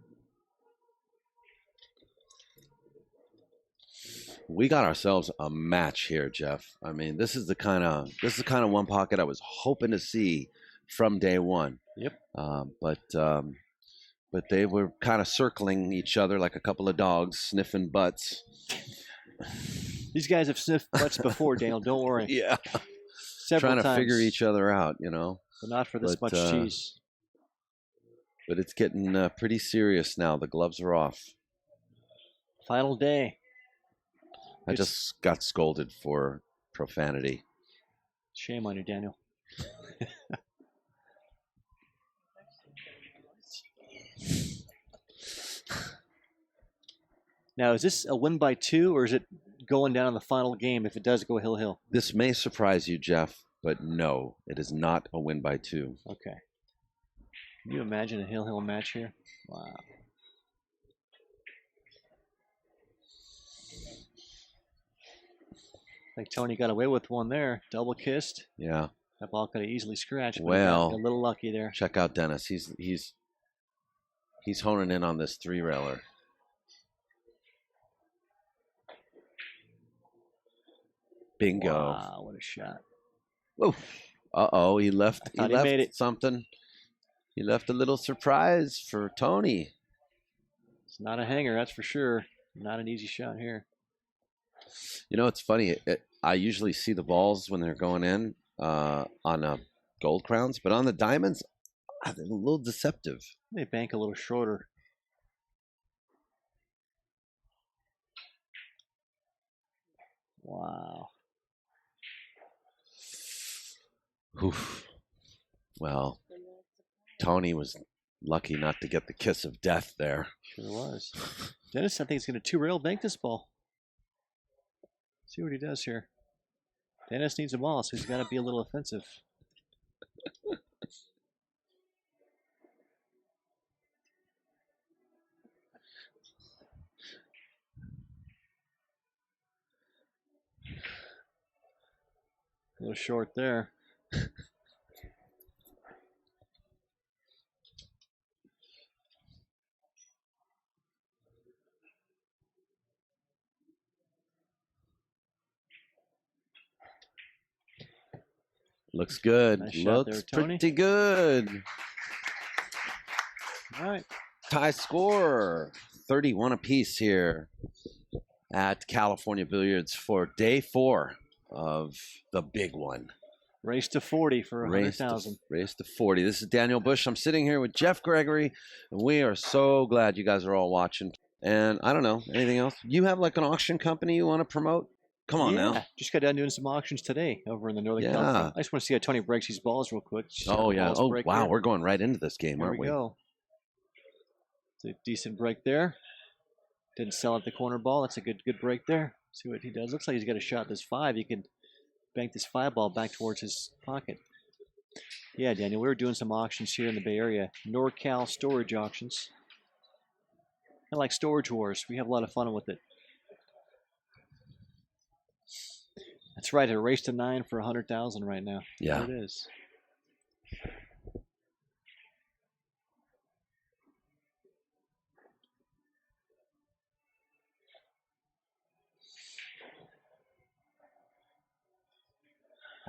S2: We got ourselves a match here, Jeff. I mean, this is the kind of one pocket I was hoping to see from day one.
S4: Yep.
S2: But they were kind of circling each other like a couple of dogs, sniffing butts.
S4: These guys have sniffed butts before, Daniel. Don't worry.
S2: Yeah.
S4: Several
S2: Trying to
S4: times,
S2: figure each other out, you know.
S4: but not for this much cheese.
S2: But it's getting pretty serious now. The gloves are off.
S4: Final day.
S2: I just got scolded for profanity.
S4: Shame on you, Daniel. Now, is this a win by 2, or is it going down in the final game if it does go hill-hill?
S2: This may surprise you, Jeff, but no, it is not a win by 2.
S4: Okay. Can you imagine a hill-hill match here? Wow. I think Tony got away with one there. Double kissed.
S2: Yeah.
S4: That ball could have easily scratched. But
S2: Well,
S4: he got a little lucky there.
S2: Check out Dennis. He's honing in on this 3-railer. Bingo.
S4: Wow, what a shot.
S2: Whoa. Uh-oh, he left
S4: made it.
S2: something. He left a little surprise for Tony.
S4: It's not a hanger, that's for sure. Not an easy shot here.
S2: You know, it's funny. I usually see the balls when they're going in on gold crowns, but on the diamonds, they're a little deceptive.
S4: They bank a little shorter. Wow.
S2: Oof. Well, Tony was lucky not to get the kiss of death there.
S4: Sure was. Dennis, I think he's going to 2-rail bank this ball. See what he does here. Dennis needs a ball, so he's got to be a little offensive. A little short there.
S2: Looks good.
S4: Nice shot
S2: Looks
S4: there, Tony.
S2: pretty good.
S4: All right.
S2: Tie score, 31 apiece here at California Billiards for day 4 of the big one.
S4: Race to 40 for 100,000.
S2: Race to 40. This is Daniel Busch. I'm sitting here with Jeff Gregory, and we are so glad you guys are all watching. And I don't know, anything else? You have like an auction company you want to promote? Come on now.
S4: Just got done doing some auctions today over in the Northern California. I just want to see how Tony breaks these balls real quick.
S2: Oh, yeah. Oh, wow.
S4: Here.
S2: We're going right into this game,
S4: There
S2: aren't
S4: we
S2: we?
S4: go. It's a decent break there. Didn't sell at the corner ball. That's a good break there. See what he does. Looks like he's got a shot this 5. He can bank this 5 ball back towards his pocket. Yeah, Daniel, we were doing some auctions here in the Bay Area. NorCal storage auctions. Kind of like Storage Wars. We have a lot of fun with it. That's right. A race to 9 for 100,000 right now.
S2: Yeah.
S4: There it is.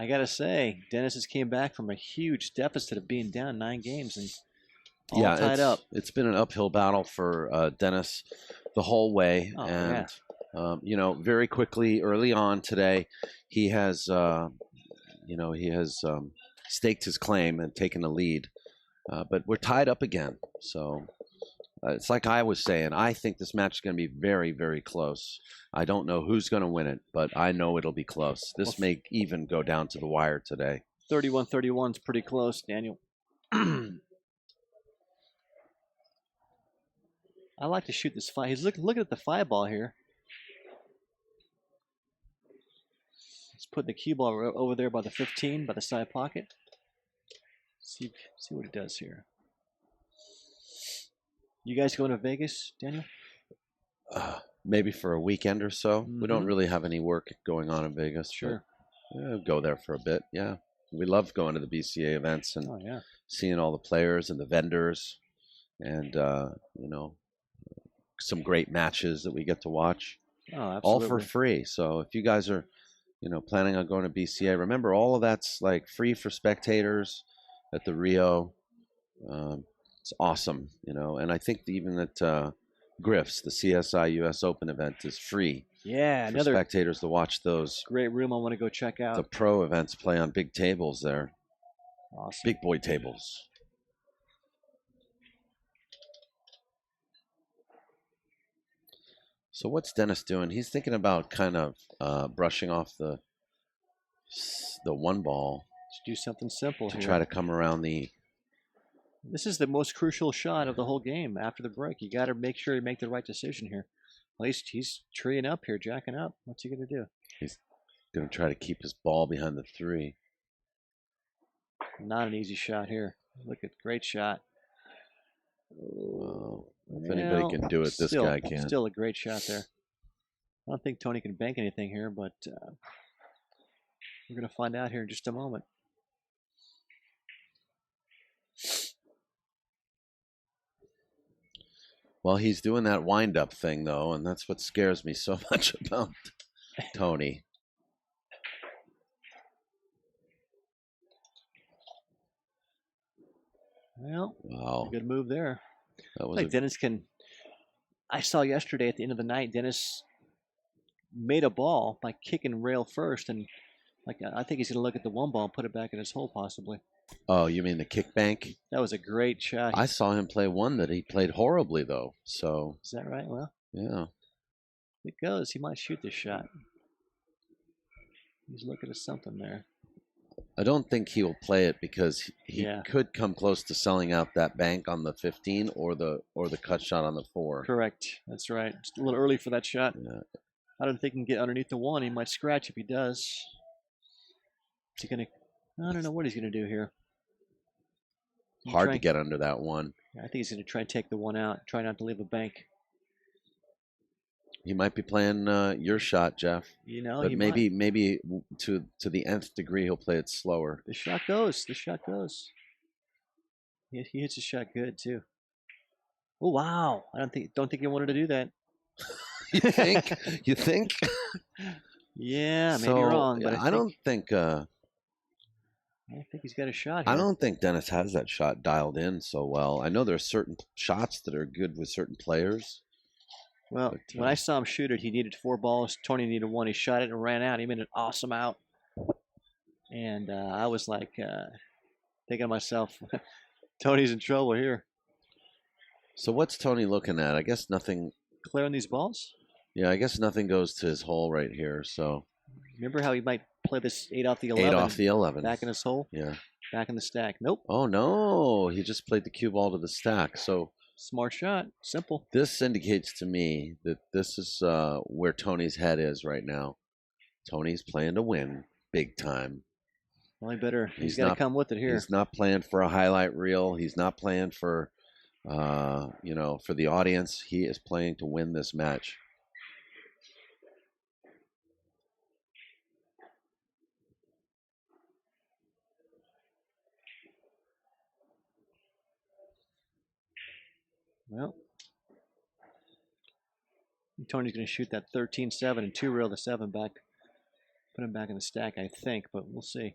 S4: I gotta say, Dennis has came back from a huge deficit of being down 9 games and all tied up.
S2: It's been an uphill battle for Dennis the whole way,
S4: Oh,
S2: and
S4: yeah.
S2: very quickly early on today, he has staked his claim and taken a lead, but we're tied up again. So it's like I was saying. I think this match is going to be very, very close. I don't know who's going to win it, but I know it'll be close. This may even go down to the wire today.
S4: 31-31 is pretty close, Daniel. I like to shoot this five. He's looking at the 5 ball here. He's putting the cue ball over there by the 15, by the side pocket. See what he does here. You guys going to Vegas, Daniel?
S2: Maybe for a weekend or so. We don't
S4: Mhm.
S2: really have any work going on in Vegas.
S4: Sure.
S2: Go there for a bit. Yeah, we love going to the BCA events and
S4: Oh, yeah.
S2: seeing all the players and the vendors, and some great matches that we get to watch,
S4: Oh,
S2: all
S4: absolutely.
S2: for free. So if you guys are, planning on going to BCA, remember all of that's like free for spectators at the Rio. It's awesome, and I think even at Griff's, the CSI US Open event, is free
S4: Yeah,
S2: for
S4: another
S2: spectators to watch those.
S4: great room I want to go check
S2: The
S4: out.
S2: pro events play on big tables there,
S4: Awesome.
S2: big boy tables. So what's Dennis doing? He's thinking about kind of brushing off the 1 ball
S4: Let's do something simple
S2: to
S4: here.
S2: try to come around the.
S4: This is the most crucial shot of the whole game after the break. You got to make sure you make the right decision here. At least he's treeing up here, jacking up. What's he going to do?
S2: He's going to try to keep his ball behind the 3.
S4: Not an easy shot here. Look at great shot.
S2: Well, if anybody can do it, this guy can.
S4: Still a great shot there. I don't think Tony can bank anything here, but we're going to find out here in just a moment.
S2: Well, he's doing that wind-up thing, though, and that's what scares me so much about Tony.
S4: Well,
S2: Wow.
S4: good move there.
S2: That was
S4: Like Dennis can. I saw yesterday at the end of the night, Dennis made a ball by kicking rail first, and I think he's going to look at the 1 ball and put it back in his hole possibly.
S2: Oh, you mean the kick bank?
S4: That was a great shot.
S2: I saw him play one that he played horribly, though. So
S4: Is that right? Well,
S2: yeah,
S4: it goes. He might shoot this shot. He's looking at something there.
S2: I don't think he will play it because he
S4: Yeah.
S2: could come close to selling out that bank on the 15 or the cut shot on the 4.
S4: Correct. That's right. Just a little early for that shot.
S2: Yeah.
S4: I don't think he can get underneath the 1. He might scratch if he does. Is he gonna? I don't know what he's gonna do here.
S2: Hard to get under that 1.
S4: I think he's gonna try and take the 1 out. Try not to leave a bank.
S2: He might be playing your shot, Jeff.
S4: But
S2: But maybe to the nth degree, he'll play it slower.
S4: The shot goes. The shot goes. He hits his shot good too. Oh wow! I don't think he wanted to do that.
S2: You think? You think?
S4: Yeah, maybe wrong, but
S2: I don't think.
S4: I think he's got a shot here.
S2: I don't think Dennis has that shot dialed in so well. I know there are certain shots that are good with certain players.
S4: Well, when I saw him shoot it, he needed 4 balls. Tony needed 1. He shot it and ran out. He made an awesome out. And I was like, thinking to myself, Tony's in trouble here.
S2: So what's Tony looking at? I guess nothing.
S4: Clearing these balls?
S2: Yeah, I guess nothing goes to his hole right here. So
S4: Remember how he might play this 8 off the 11?
S2: 8 off the 11.
S4: Back in his hole?
S2: Yeah.
S4: Back in the stack. Nope.
S2: Oh no, he just played the cue ball to the stack. So
S4: Smart shot. Simple.
S2: this indicates to me that this is where Tony's head is right now. Tony's playing to win big time.
S4: Well, he better. He's
S2: He's
S4: got to
S2: not-
S4: come with it here.
S2: He's not playing for a highlight reel. He's not playing for, for the audience. He is playing to win this match.
S4: Well, Tony's going to shoot that 13-7 and 2 reel the 7 back Put him back in the stack, I think, but we'll see.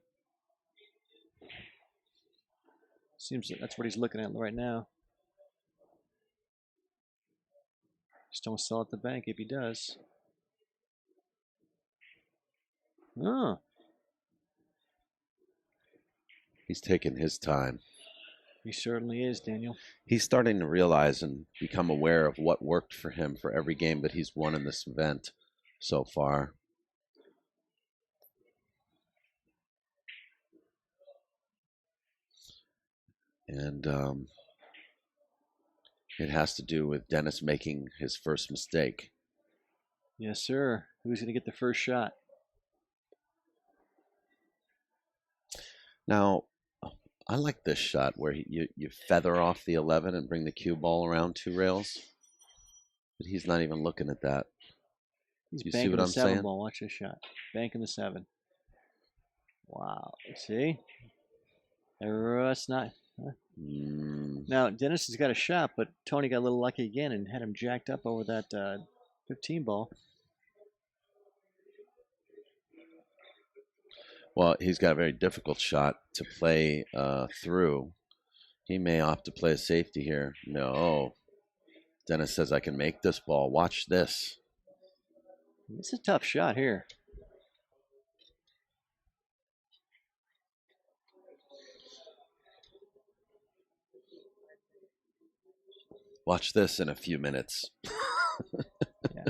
S4: Seems like that's what he's looking at right now. Just don't sell at the bank if he does. Oh,
S2: He's taking his time.
S4: he certainly is, Daniel.
S2: He's starting to realize and become aware of what worked for him for every game that he's won in this event so far. And it has to do with Dennis making his first mistake.
S4: Yes, sir. Who's going to get the first shot?
S2: Now, I like this shot where you feather off the 11 and bring the cue ball around 2 rails. But he's not even looking at that.
S4: He's
S2: You see
S4: banking
S2: what
S4: the
S2: I'm
S4: 7
S2: saying?
S4: ball. Watch this shot. Banking the 7. Wow. See? That's not. Now, Dennis has got a shot, but Tony got a little lucky again and had him jacked up over that 15 ball.
S2: Well, he's got a very difficult shot to play through. He may opt to play a safety here. No. Dennis says, I can make this ball. Watch this.
S4: It's a tough shot here.
S2: Watch this in a few minutes.
S4: Yeah.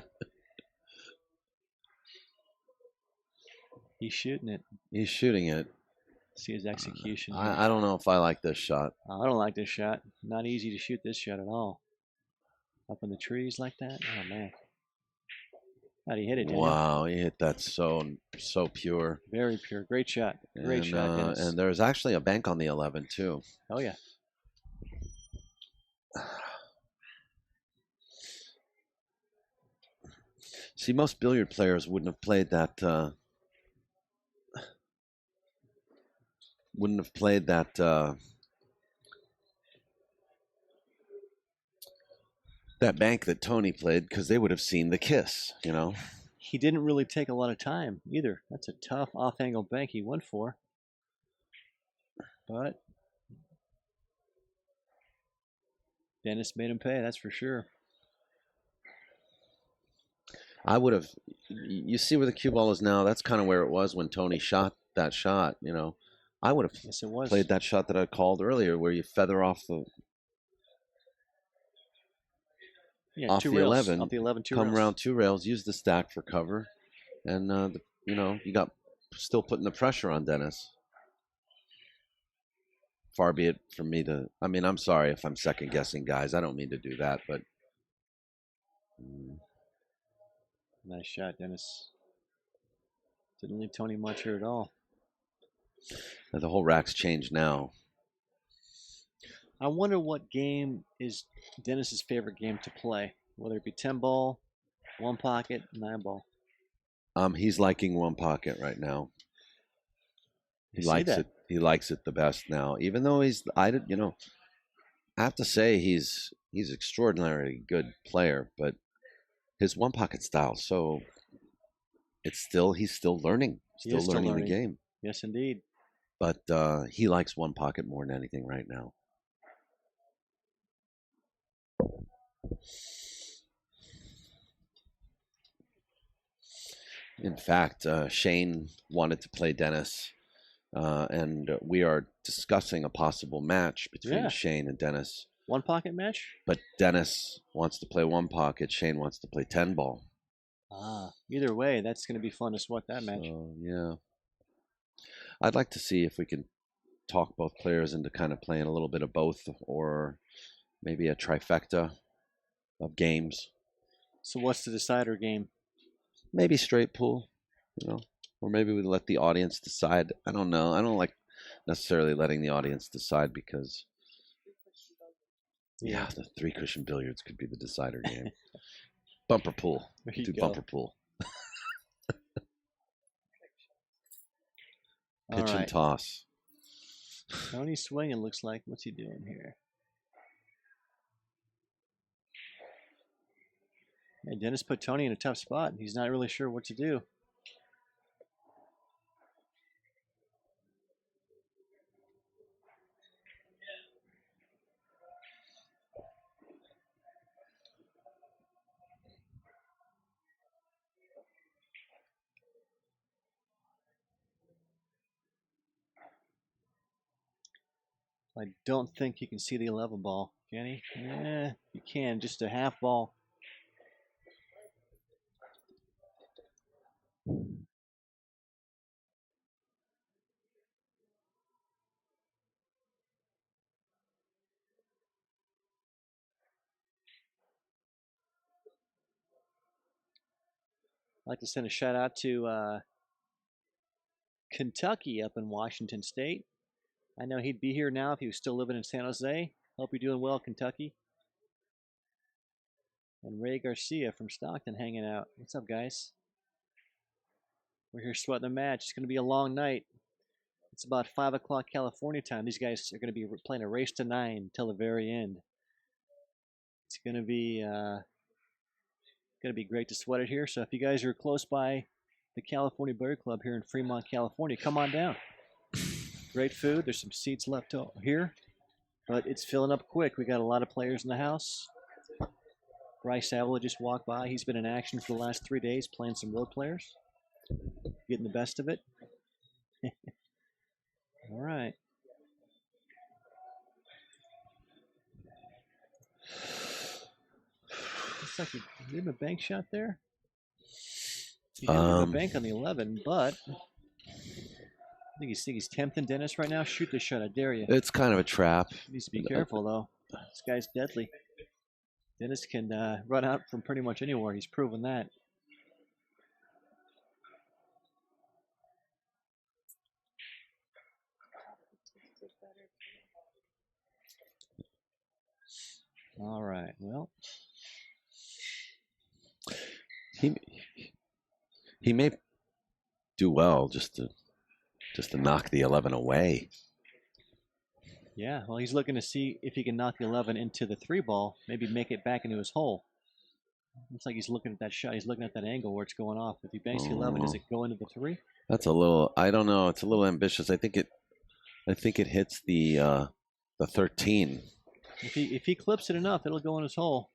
S4: He's shooting it.
S2: He's shooting it.
S4: See his execution.
S2: I don't know if I like this shot.
S4: I don't like this shot. Not easy to shoot this shot at all. Up in the trees like that. Oh, man. How'd he hit it, Daniel?
S2: Wow, he hit that so pure.
S4: Very pure. Great shot. Great shot, Dennis.
S2: And there's actually a bank on the 11 too.
S4: Oh, yeah.
S2: See, most billiard players wouldn't have played that. That bank that Tony played because they would have seen the kiss. You know.
S4: He didn't really take a lot of time either. That's a tough off-angle bank he went for. But Dennis made him pay, that's for sure.
S2: I would have. You see where the cue ball is now? That's kind of where it was when Tony shot that shot. You know, I would have
S4: Yes, it was.
S2: played that shot that I called earlier, where you feather off the off
S4: 2
S2: the
S4: rails.
S2: 11,
S4: Off the 11, 2
S2: come
S4: rails.
S2: around 2 rails, use the stack for cover, and you got still putting the pressure on Dennis. Far be it from me to. I mean, I'm sorry if I'm second guessing, guys. I don't mean to do that, but.
S4: Nice shot, Dennis. Didn't leave Tony much here at all.
S2: The whole rack's changed now.
S4: I wonder what game is Dennis's favorite game to play, whether it be 10 ball, 1 pocket, 9 ball.
S2: He's liking 1 pocket right now. He likes it. He likes it the best now, even though I have to say he's extraordinarily good player, but his 1 pocket style, so he's still learning, learning the game.
S4: Yes, indeed.
S2: But he likes 1 pocket more than anything right now. In fact, Shane wanted to play Dennis, and we are discussing a possible match between Shane and Dennis.
S4: 1 pocket match?
S2: But Dennis wants to play 1 pocket. Shane wants to play 10 ball.
S4: Either way, that's going to be fun to sweat that match.
S2: Yeah. I'd like to see if we can talk both players into kind of playing a little bit of both, or maybe a trifecta of games.
S4: So what's the decider game?
S2: Maybe straight pool, or maybe we let the audience decide. I don't know. I don't like necessarily letting the audience decide because, the 3 cushion billiards could be the decider game. Bumper pool. Do bumper pool. Pitch and toss.
S4: Tony's swinging, looks like. What's he doing here? Yeah, Dennis put Tony in a tough spot. He's not really sure what to do. I don't think you can see the 11 ball. Can he? Yeah, you can. Just a half ball. I'd like to send a shout out to Kentucky up in Washington State. I know he'd be here now if he was still living in San Jose. Hope you're doing well, Kentucky. And Ray Garcia from Stockton hanging out. What's up, guys? We're here sweating the match. It's going to be a long night. It's about 5 o'clock California time. These guys are going to be playing a race to 9 until the very end. It's going to be great to sweat it here. So if you guys are close by the California Billiard Club here in Fremont, California, come on down. Great food. There's some seats left here, but it's filling up quick. We got a lot of players in the house. Bryce Avila just walked by. He's been in action for the last 3 days playing some road players, getting the best of it. All right. Looks like you have a bank shot there. You have a bank on the 11, but I think he's tempting Dennis right now. Shoot the shot, I dare you.
S2: It's kind of a trap.
S4: Needs to be careful though. This guy's deadly. Dennis can run out from pretty much anywhere. He's proven that. All right. Well,
S2: he may do well just to knock the 11 away.
S4: Yeah, well, he's looking to see if he can knock the 11 into the 3 ball, maybe make it back into his hole. Looks like he's looking at that shot. He's looking at that angle where it's going off. If he banks the 11, does it go into the 3?
S2: That's a little. I don't know. It's a little ambitious. I think it hits the 13.
S4: If he clips it enough, it'll go in his hole.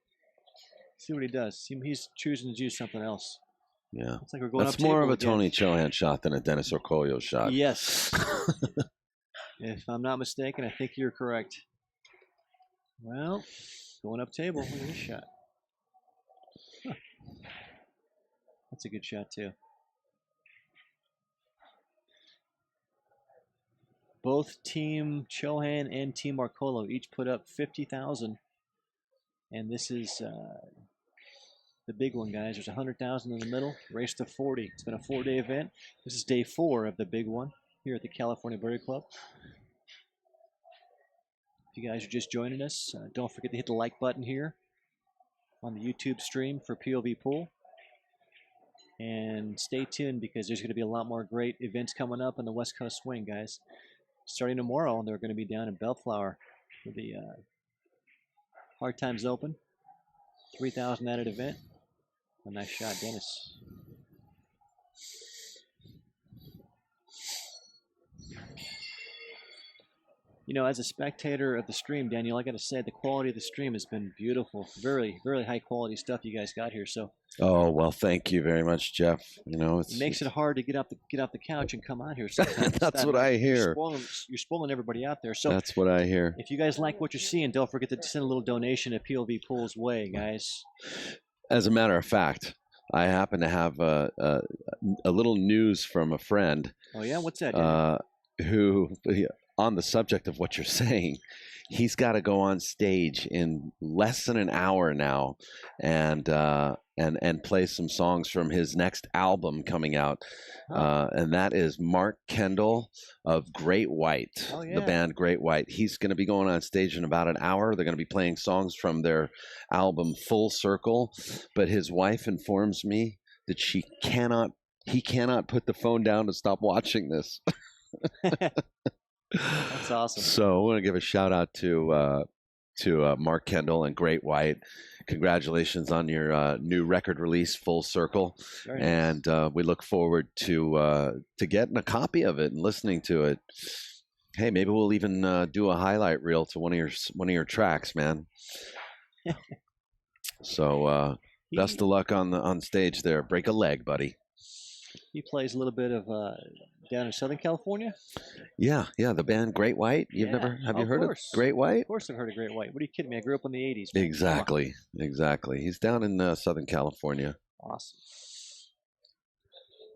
S4: See what he does. He's choosing to do something else.
S2: Yeah,
S4: looks like we're going
S2: that's
S4: up
S2: more of a
S4: again.
S2: Tony Chohan shot than a Dennis Orcollo shot.
S4: Yes. If I'm not mistaken, I think you're correct. Well, going up table. Look at this shot. Huh. That's a good shot too. Both Team Chohan and Team Orcollo each put up 50,000, and this is the big one, guys. There's 100,000 in the middle. Race to 40. It's been a 4-day event. This is day 4 of the big one here at the California Billiard Club. If you guys are just joining us, don't forget to hit the like button here on the YouTube stream for POVPOOL. And stay tuned because there's going to be a lot more great events coming up in the West Coast Swing, guys. Starting tomorrow, they're going to be down in Bellflower for the Hard Times Open. 3,000 added event. A nice shot, Dennis. You know, as a spectator of the stream, Daniel, I got to say the quality of the stream has been beautiful. Very, very high quality stuff you guys got here. So.
S2: Oh well, thank you very much, Jeff. You know,
S4: it makes it hard to get off the couch and come out here. Sometimes.
S2: That's what I hear.
S4: You're spoiling everybody out there. So
S2: that's what I hear.
S4: If you guys like what you're seeing, don't forget to send a little donation at POVPOOL's way, guys.
S2: As a matter of fact, I happen to have a little news from a friend.
S4: Oh yeah, what's that?
S2: Who, on the subject of what you're saying, he's got to go on stage in less than an hour now, and play some songs from his next album coming out, and that is Mark Kendall of Great White, the band Great White. He's going to be going on stage in about an hour. They're going to be playing songs from their album Full Circle, but his wife informs me that he cannot put the phone down to stop watching this.
S4: That's awesome.
S2: So I want to give a shout out to Mark Kendall and Great White. Congratulations on your new record release, Full Circle.
S4: Very nice.
S2: And we look forward to getting a copy of it and listening to it. Hey, maybe we'll even do a highlight reel to one of your tracks, man. So best of luck on stage there. Break a leg, buddy.
S4: He plays a little bit of down in Southern California?
S2: Yeah, the band Great White. Have you heard of Great White?
S4: Of course I've heard of Great White. What are you kidding me? I grew up in the 80s. Man.
S2: Exactly. He's down in Southern California.
S4: Awesome.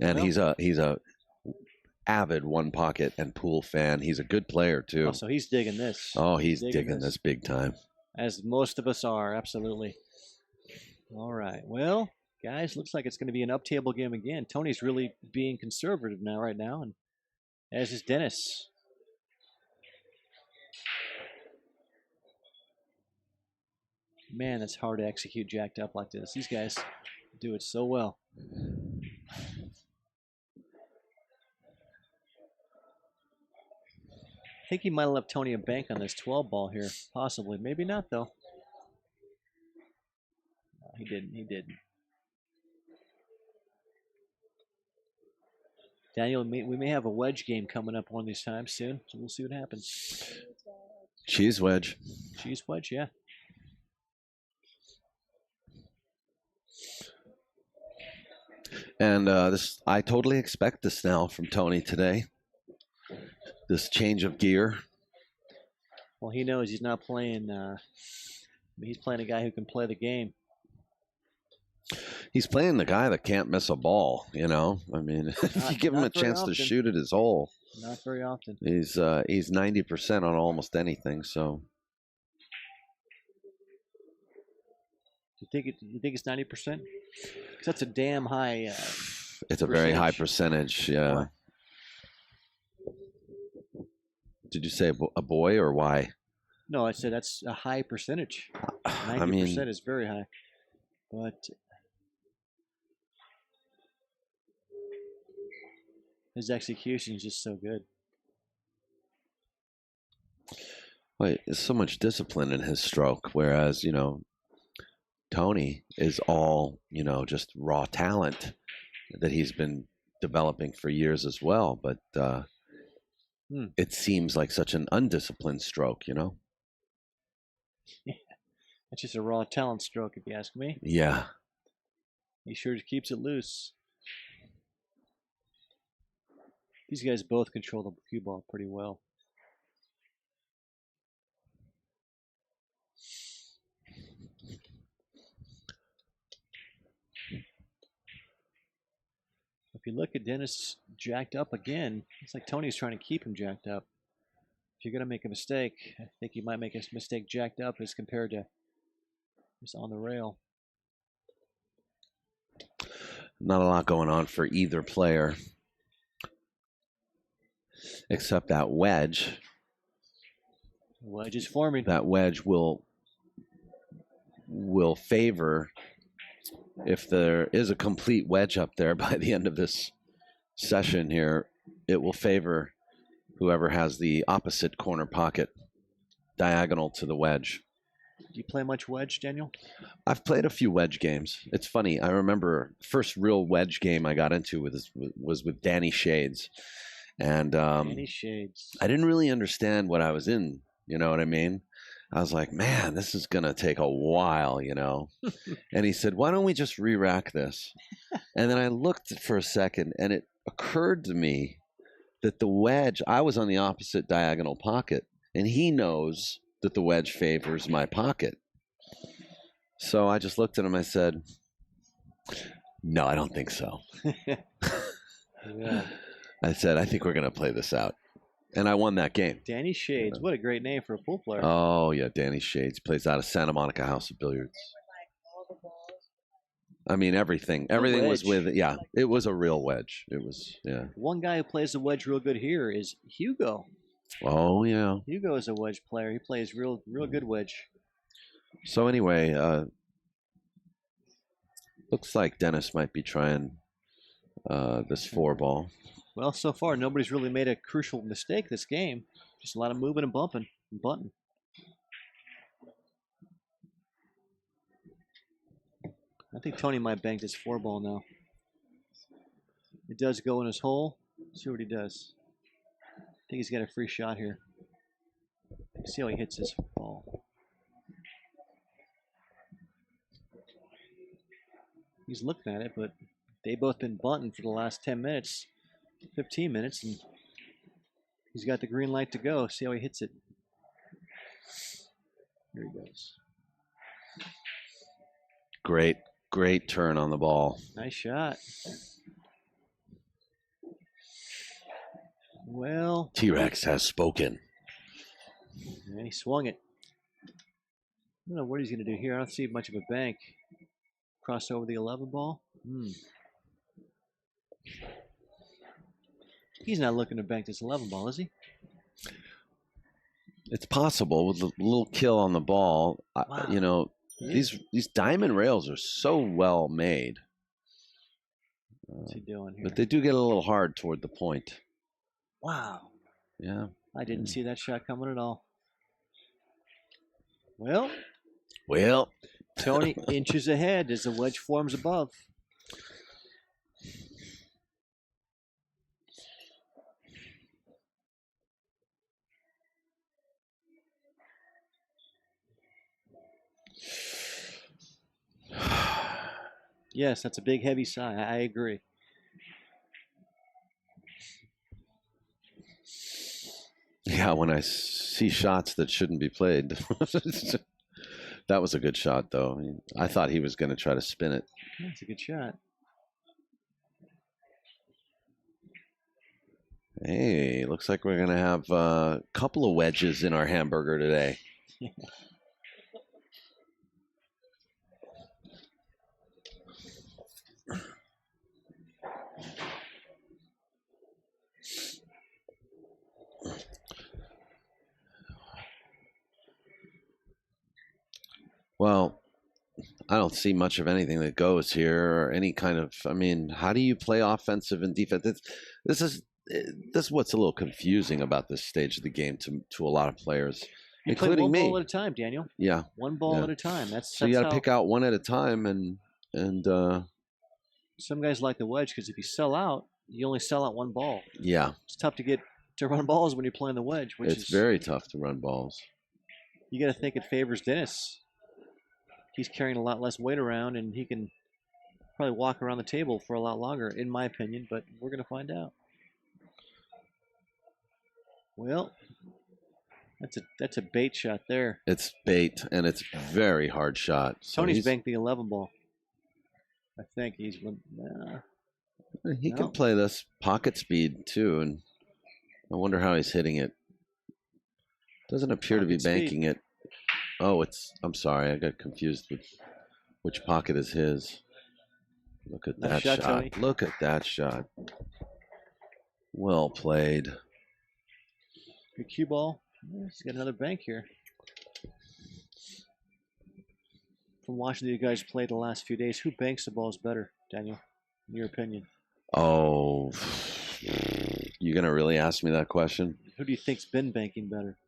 S2: And he's a avid one pocket and pool fan. He's a good player too.
S4: Oh, so he's digging this.
S2: Oh, he's digging this big time.
S4: As most of us are, absolutely. All right. Well, guys, looks like it's going to be an up-table game again. Tony's really being conservative right now, and as is Dennis. Man, it's hard to execute jacked up like this. These guys do it so well. I think he might have left Tony a bank on this 12 ball here. Possibly. Maybe not, though. No, he didn't. Daniel, we may have a wedge game coming up one of these times soon, so we'll see what happens.
S2: Cheese wedge.
S4: Cheese wedge, yeah.
S2: And I totally expect this now from Tony today. This change of gear.
S4: Well, he knows he's not playing. He's playing a guy who can play the game.
S2: He's playing the guy that can't miss a ball. I mean, if you give him a chance to shoot at his hole,
S4: not very often.
S2: He's 90% on almost anything. So,
S4: you think it's 90%? Because that's a damn high.
S2: It's a very high percentage. Yeah.
S4: What?
S2: Did you say a boy or why?
S4: No, I said that's a high percentage. 90% is very high. But his execution is just so good.
S2: Well, there's so much discipline in his stroke, whereas, Tony is all, just raw talent that he's been developing for years as well. But it seems like such an undisciplined stroke,
S4: It's just a raw talent stroke, if you ask me.
S2: Yeah.
S4: He sure keeps it loose. These guys both control the cue ball pretty well. If you look at Dennis jacked up again, it's like Tony's trying to keep him jacked up. If you're going to make a mistake, I think you might make a mistake jacked up as compared to just on the rail.
S2: Not a lot going on for either player. Except that wedge.
S4: Wedge is forming.
S2: That wedge will favor, if there is a complete wedge up there by the end of this session here, it will favor whoever has the opposite corner pocket diagonal to the wedge.
S4: Do you play much wedge, Daniel?
S2: I've played a few wedge games. It's funny. I remember first real wedge game I got into was with Danny Shades. And
S4: Danny Shades.
S2: I didn't really understand what I was in. You know what I mean? I was like, man, this is going to take a while, And he said, why don't we just re-rack this? And then I looked for a second, and it occurred to me that the wedge, I was on the opposite diagonal pocket, and he knows that the wedge favors my pocket. So I just looked at him, I said, no, I don't think so.
S4: Yeah.
S2: I said, I think we're going to play this out. And I won that game.
S4: Danny Shades. What a great name for a pool player.
S2: Oh, yeah, Danny Shades. Plays out of Santa Monica House of Billiards. I mean, everything. Everything was with it. Yeah, it was a real wedge. It was, yeah.
S4: One guy who plays the wedge real good here is Hugo.
S2: Oh, yeah.
S4: Hugo is a wedge player. He plays real good wedge.
S2: So anyway, looks like Dennis might be trying this 4-ball.
S4: Well, so far, nobody's really made a crucial mistake this game. Just a lot of moving and bumping and button. I think Tony might bank this 4-ball now. It does go in his hole. Let's see what he does. I think he's got a free shot here. See how he hits his ball. He's looking at it, but they've both been bunting for the last 10 minutes. 15 minutes, and he's got the green light to go. See how he hits it. Here he goes.
S2: Great turn on the ball.
S4: Nice shot. Well,
S2: T-Rex has spoken.
S4: and he swung it. I don't know what he's going to do here. I don't see much of a bank. Cross over the 11 ball. He's not looking to bank this 11 ball, is he?
S2: It's possible with a little kill on the ball.
S4: Wow.
S2: You know,
S4: Yeah.
S2: these diamond rails are so well made.
S4: What's he doing here?
S2: But they do get a little hard toward the point.
S4: Wow.
S2: Yeah.
S4: I didn't see that shot coming at all. Well, Tony inches ahead as the wedge forms above. Yes, that's a big, heavy sigh. I agree.
S2: Yeah, when I see shots that shouldn't be played. That was a good shot, though. I thought he was going to try to spin it.
S4: That's a good shot.
S2: Hey, looks like we're going to have a couple of wedges in our hamburger today. Well, I don't see much of anything that goes here or any kind of, I mean, how do you play offensive and defense? This is what's a little confusing about this stage of the game to a lot of players,
S4: You play
S2: including
S4: one
S2: me.
S4: ball at a time, Daniel.
S2: Yeah.
S4: One ball
S2: Yeah.
S4: at a time. That's
S2: So you got to
S4: how
S2: pick out one at a time and
S4: some guys like the wedge because if you sell out, you only sell out one ball.
S2: yeah,
S4: It's tough to run balls when you're playing the wedge, which
S2: it's
S4: is
S2: very tough to run balls.
S4: You got to think it favors Dennis. He's carrying a lot less weight around, and he can probably walk around the table for a lot longer, in my opinion. But we're going to find out. Well, that's a bait shot there.
S2: It's bait, and it's a very hard shot. So
S4: Tony's banked the 11 ball. I think he's.
S2: He
S4: No.
S2: can play this pocket speed too, and I wonder how he's hitting it. Doesn't appear to be
S4: Pocket speed.
S2: banking it. Oh, I'm sorry, I got confused with which pocket is his. Look at
S4: Nice
S2: that
S4: shot,
S2: shot.
S4: Tony.
S2: Look at that shot. Well played.
S4: Good cue ball. He's got another bank here. From watching you guys play the last few days, who banks the balls better, Daniel, in your opinion?
S2: Oh, you gonna really ask me that question?
S4: Who do you think's been banking better?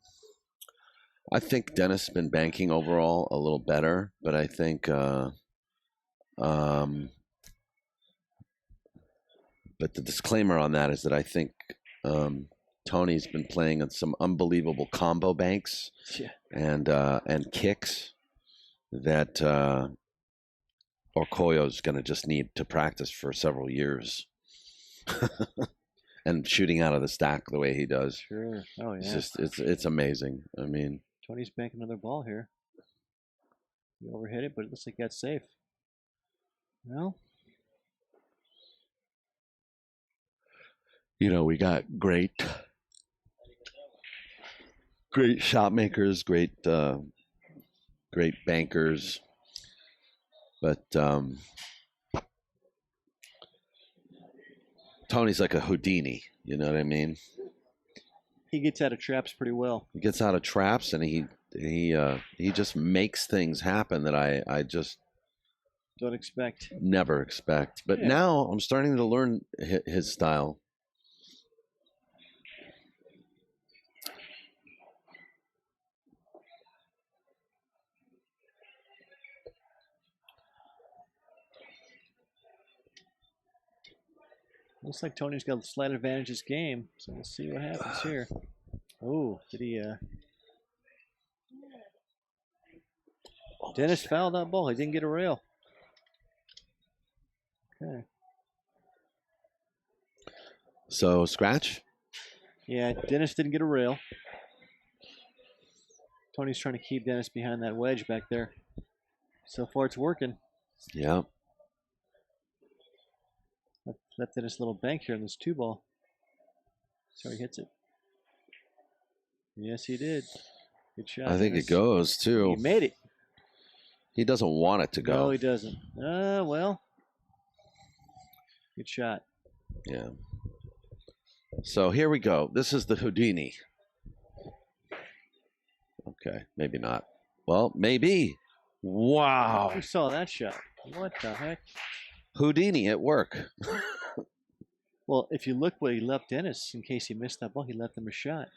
S2: I think Dennis has been banking overall a little better, but I think but the disclaimer on that is that I think Tony's been playing on some unbelievable combo banks
S4: Yeah.
S2: and kicks that Orcollo's going to just need to practice for several years. And shooting out of the stack the way he does.
S4: Sure. Oh, yeah.
S2: It's just it's amazing. I mean,
S4: Tony's banking another ball here. He overhit it, but it looks like that's safe. Well,
S2: you know, we got great shot makers, great bankers, but Tony's like a Houdini. You know what I mean?
S4: he gets out of traps pretty well.
S2: He gets out of traps and he just makes things happen that I just
S4: Don't expect.
S2: never expect. But
S4: Yeah.
S2: now I'm starting to learn his style.
S4: Looks like Tony's got a slight advantage this game, so we'll see what happens here. Oh, did he? Dennis fouled that ball. He didn't get a rail. Okay.
S2: So scratch.
S4: Yeah, Dennis didn't get a rail. Tony's trying to keep Dennis behind that wedge back there. So far, it's working.
S2: Yeah.
S4: Left Dennis a little bank here in this 2-ball. So he hits it. Yes, he did. Good shot.
S2: I think
S4: Dennis.
S2: it goes too.
S4: He made it.
S2: He doesn't want it to go.
S4: No, he doesn't. Well. Good shot.
S2: Yeah. So here we go. This is the Houdini. Okay, maybe not. Well, maybe. Wow.
S4: Who saw that shot? What the heck?
S2: Houdini at work.
S4: Well, if you look what he left Dennis, in case he missed that ball, he left him a shot.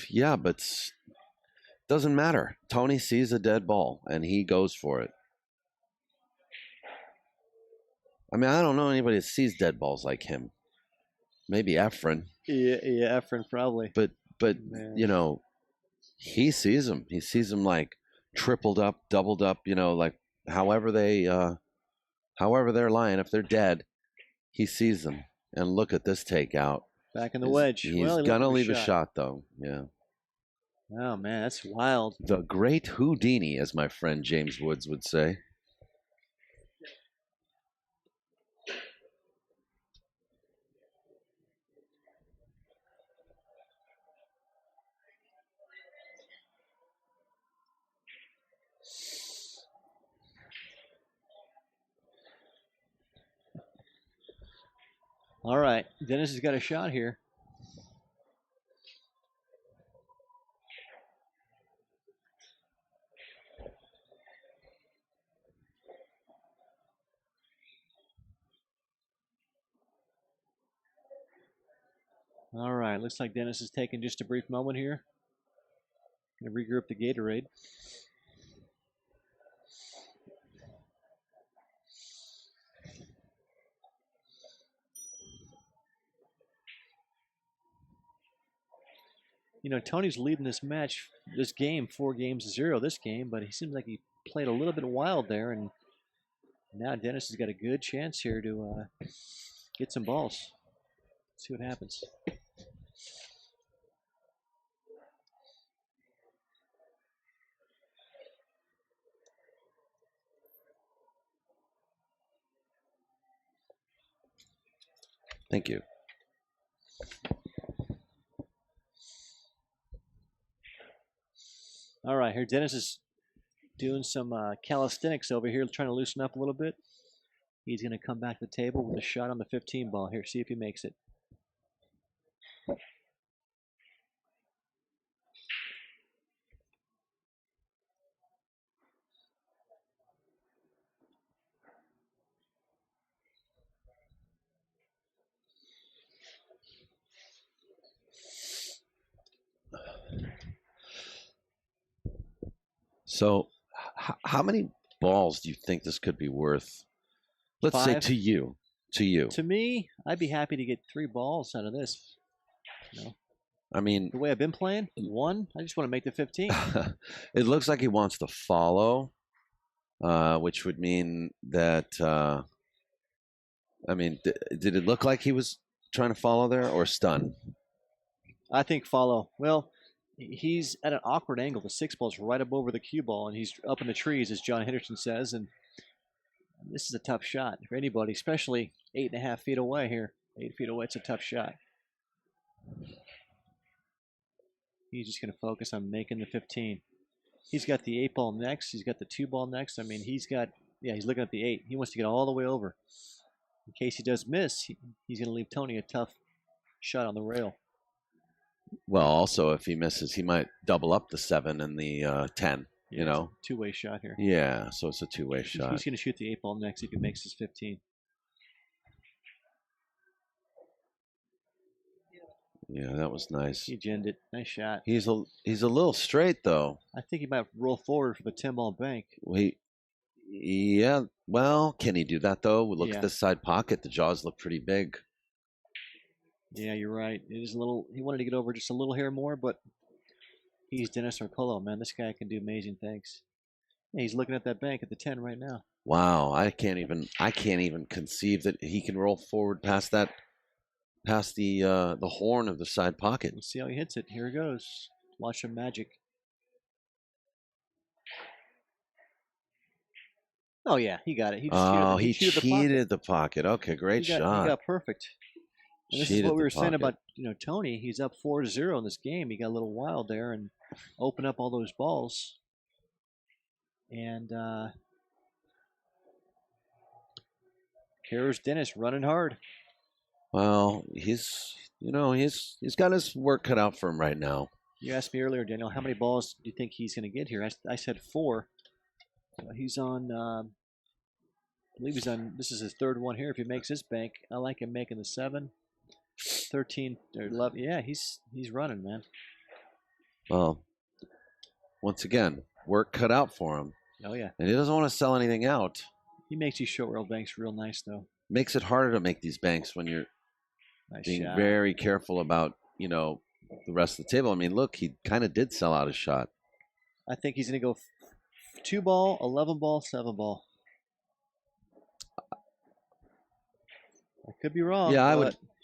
S2: Yeah, but doesn't matter. Tony sees a dead ball and he goes for it. I mean, I don't know anybody that sees dead balls like him. Maybe Efren.
S4: Yeah, Efren probably.
S2: But
S4: Man.
S2: you know, he sees them. He sees them like tripled up, doubled up. You know, like however they're lying. If they're dead, he sees them. And look at this takeout.
S4: Back in the wedge.
S2: He's
S4: Well, he
S2: gonna
S4: left
S2: leave
S4: him
S2: a shot though. Yeah.
S4: Oh man, that's wild.
S2: The great Houdini, as my friend James Woods would say.
S4: All right, Dennis has got a shot here. All right, looks like Dennis is taking just a brief moment here. Gonna regroup the Gatorade. You know, Tony's leading this match, this game, 4-0 this game, but he seems like he played a little bit wild there, and now Dennis has got a good chance here to get some balls. See what happens.
S2: Thank you.
S4: All right, here Dennis is doing some calisthenics over here, trying to loosen up a little bit. He's going to come back to the table with a shot on the 15 ball. Here, see if he makes it.
S2: So, how many balls do you think this could be worth? Let's say
S4: 5?
S2: to you. To you.
S4: To me, I'd be happy to get 3 balls out of this. You know,
S2: I mean,
S4: the way I've been playing, 1, I just want to make the 15.
S2: it looks like he wants to follow, which would mean that. I mean, did it look like he was trying to follow there or stun?
S4: I think follow. Well, he's at an awkward angle. The 6 ball's right up over the cue ball, and he's up in the trees, as John Henderson says. And this is a tough shot for anybody, especially 8.5 feet away here. 8 feet away, it's a tough shot. He's just going to focus on making the 15. He's got the 8 ball next. He's got the 2 ball next. I mean, he's looking at the 8. He wants to get all the way over. In case he does miss, he's going to leave Tony a tough shot on the rail.
S2: Well, also, if he misses, he might double up the 7 and the 10, you know?
S4: Two-way shot here.
S2: Yeah, so it's a two-way shot.
S4: He's going to shoot the 8 ball next if he makes his 15.
S2: Yeah, that was nice.
S4: He ginned it. Nice shot.
S2: He's a little straight, though.
S4: I think he might roll forward for the 10 ball bank.
S2: Yeah, well, can he do that, though? Look
S4: Yeah.
S2: at this side pocket. The jaws look pretty big.
S4: Yeah, you're right. It is a little. He wanted to get over just a little hair more, but he's Dennis Orcollo, man. This guy can do amazing things. Yeah, he's looking at that bank at the 10 right now.
S2: Wow, I can't even conceive that he can roll forward past that past the horn of the side pocket.
S4: Let's see how he hits it. Here he goes. Watch some magic. Oh yeah, he got it. He just
S2: He cheated
S4: the pocket.
S2: the pocket. Okay, great shot.
S4: He got perfect. And this is what we were saying about Tony. He's up 4-0 in this game. He got a little wild there and opened up all those balls. And here's Dennis running hard.
S2: Well, he's got his work cut out for him right now.
S4: You asked me earlier, Daniel, how many balls do you think he's going to get here? I said 4. He's on, I believe he's on, this is his 3rd one here. If he makes this bank, I like him making the 7, 13, or 11. Yeah, he's running, man.
S2: Well, once again, work cut out for him.
S4: Oh, yeah.
S2: And he doesn't want to sell anything out.
S4: He makes these short rail banks real nice, though.
S2: Makes it harder to make these banks when you're being very careful about, the rest of the table. I mean, look, he kind of did sell out his shot.
S4: I think he's going to go 2 ball, 11 ball, 7 ball. I could be wrong.
S2: Yeah,